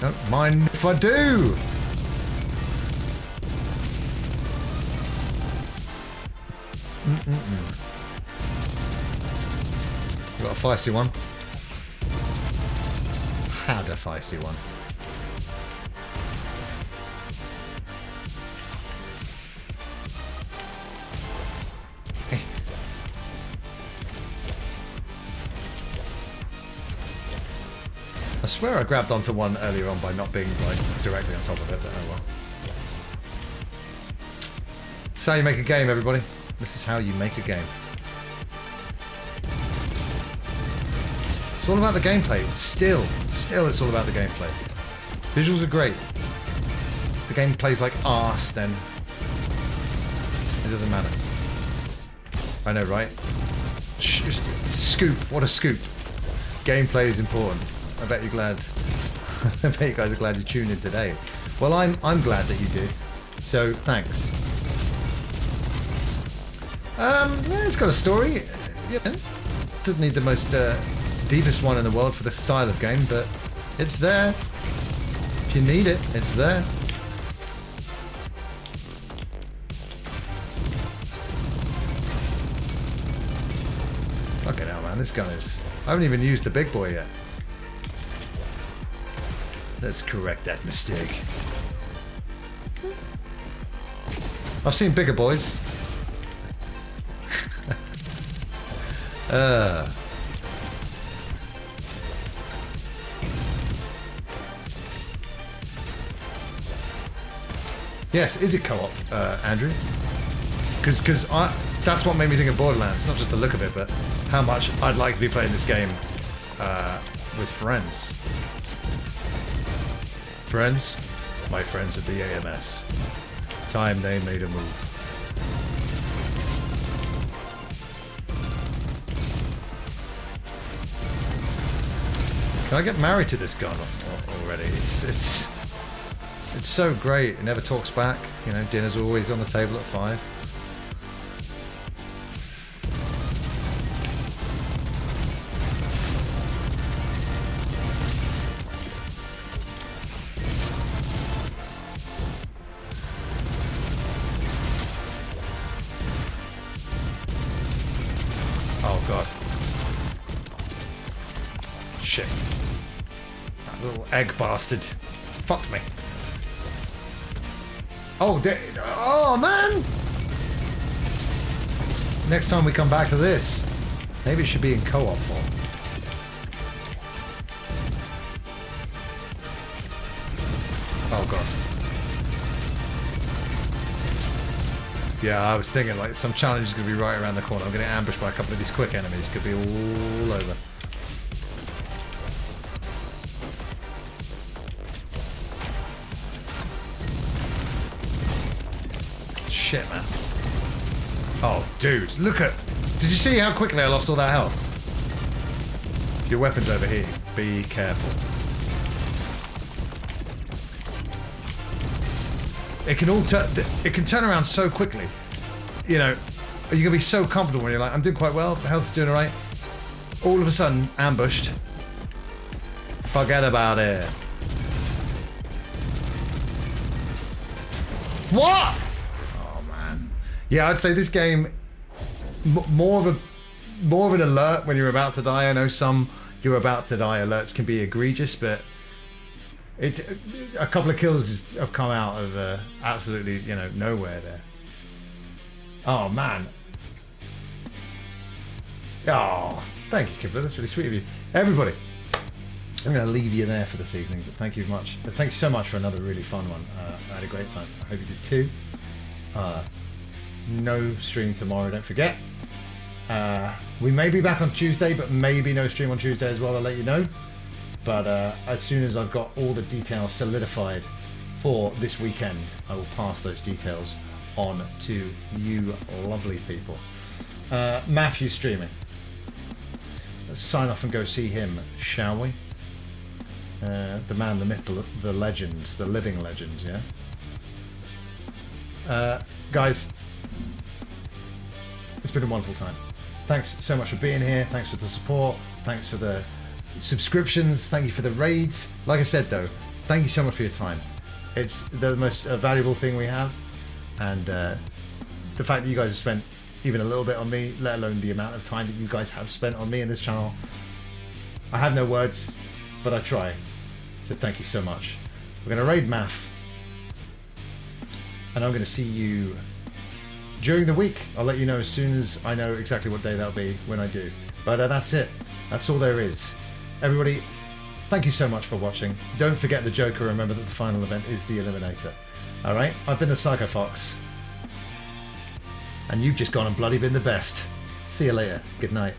Don't mind if I do! Got a feisty one. Had a feisty one. I swear I grabbed onto one earlier on by not being like directly on top of it, but oh well. This is how you make a game, everybody. This is how you make a game. It's all about the gameplay. Still it's all about the gameplay. Visuals are great. If the game plays like arse, then it doesn't matter. I know, right? Scoop. What a scoop. Gameplay is important. I bet you're glad. I bet you guys are glad you tuned in today. Well, I'm glad that you did. So thanks. Yeah, it's got a story. You know, doesn't need the most deepest one in the world for this style of game, but it's there. If you need it, it's there. Fucking hell, man, this gun is... I haven't even used the big boy yet. Let's correct that mistake. I've seen bigger boys. Yes, is it co-op, Andrew? Because that's what made me think of Borderlands. Not just the look of it, but how much I'd like to be playing this game with friends. Friends? My friends at the AMS. Time they made a move. Can I get married to this gun already? It's so great. It never talks back. You know, dinner's always on the table at 5. Oh god. Shit. That little egg bastard. Fucked me. Oh man! Next time we come back to this, maybe it should be in co-op form. Oh god. Yeah, I was thinking like some challenge is going to be right around the corner. I'm going to get ambushed by a couple of these quick enemies. Could be all over. Shit, man. Oh, dude, look at... Did you see how quickly I lost all that health? Your weapon's over here. Be careful. It can turn around so quickly. You know, you're going to be so comfortable when you're like, I'm doing quite well, health's doing alright. All of a sudden, ambushed. Forget about it. What? Yeah, I'd say this game more of an alert when you're about to die. I know some you're about to die alerts can be egregious, but a couple of kills have come out of absolutely nowhere there. Oh man. Oh, thank you, Kibler. That's really sweet of you. Everybody, I'm going to leave you there for this evening. But thank you much. Thank you so much for another really fun one. I had a great time. I hope you did too. No stream tomorrow, don't forget. We may be back on Tuesday, but maybe no stream on Tuesday as well. I'll let you know. But as soon as I've got all the details solidified for this weekend, I will pass those details on to you lovely people. Matthew's streaming. Let's sign off and go see him, shall we? The man, the myth, the legends, the living legends, yeah? Guys, it's been a wonderful time. Thanks so much for being here. Thanks for the support. Thanks for the subscriptions. Thank you for the raids. Like I said, though, thank you so much for your time. It's the most valuable thing we have. And the fact that you guys have spent even a little bit on me, let alone the amount of time that you guys have spent on me and this channel. I have no words, but I try. So thank you so much. We're going to raid Math. And I'm going to see you during the week. I'll let you know as soon as I know exactly what day that'll be when I do. But that's it. That's all there is. Everybody, thank you so much for watching. Don't forget the Joker. Remember that the final event is the Eliminator. Alright, I've been the Psycho Fox. And you've just gone and bloody been the best. See you later. Good night.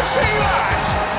See that?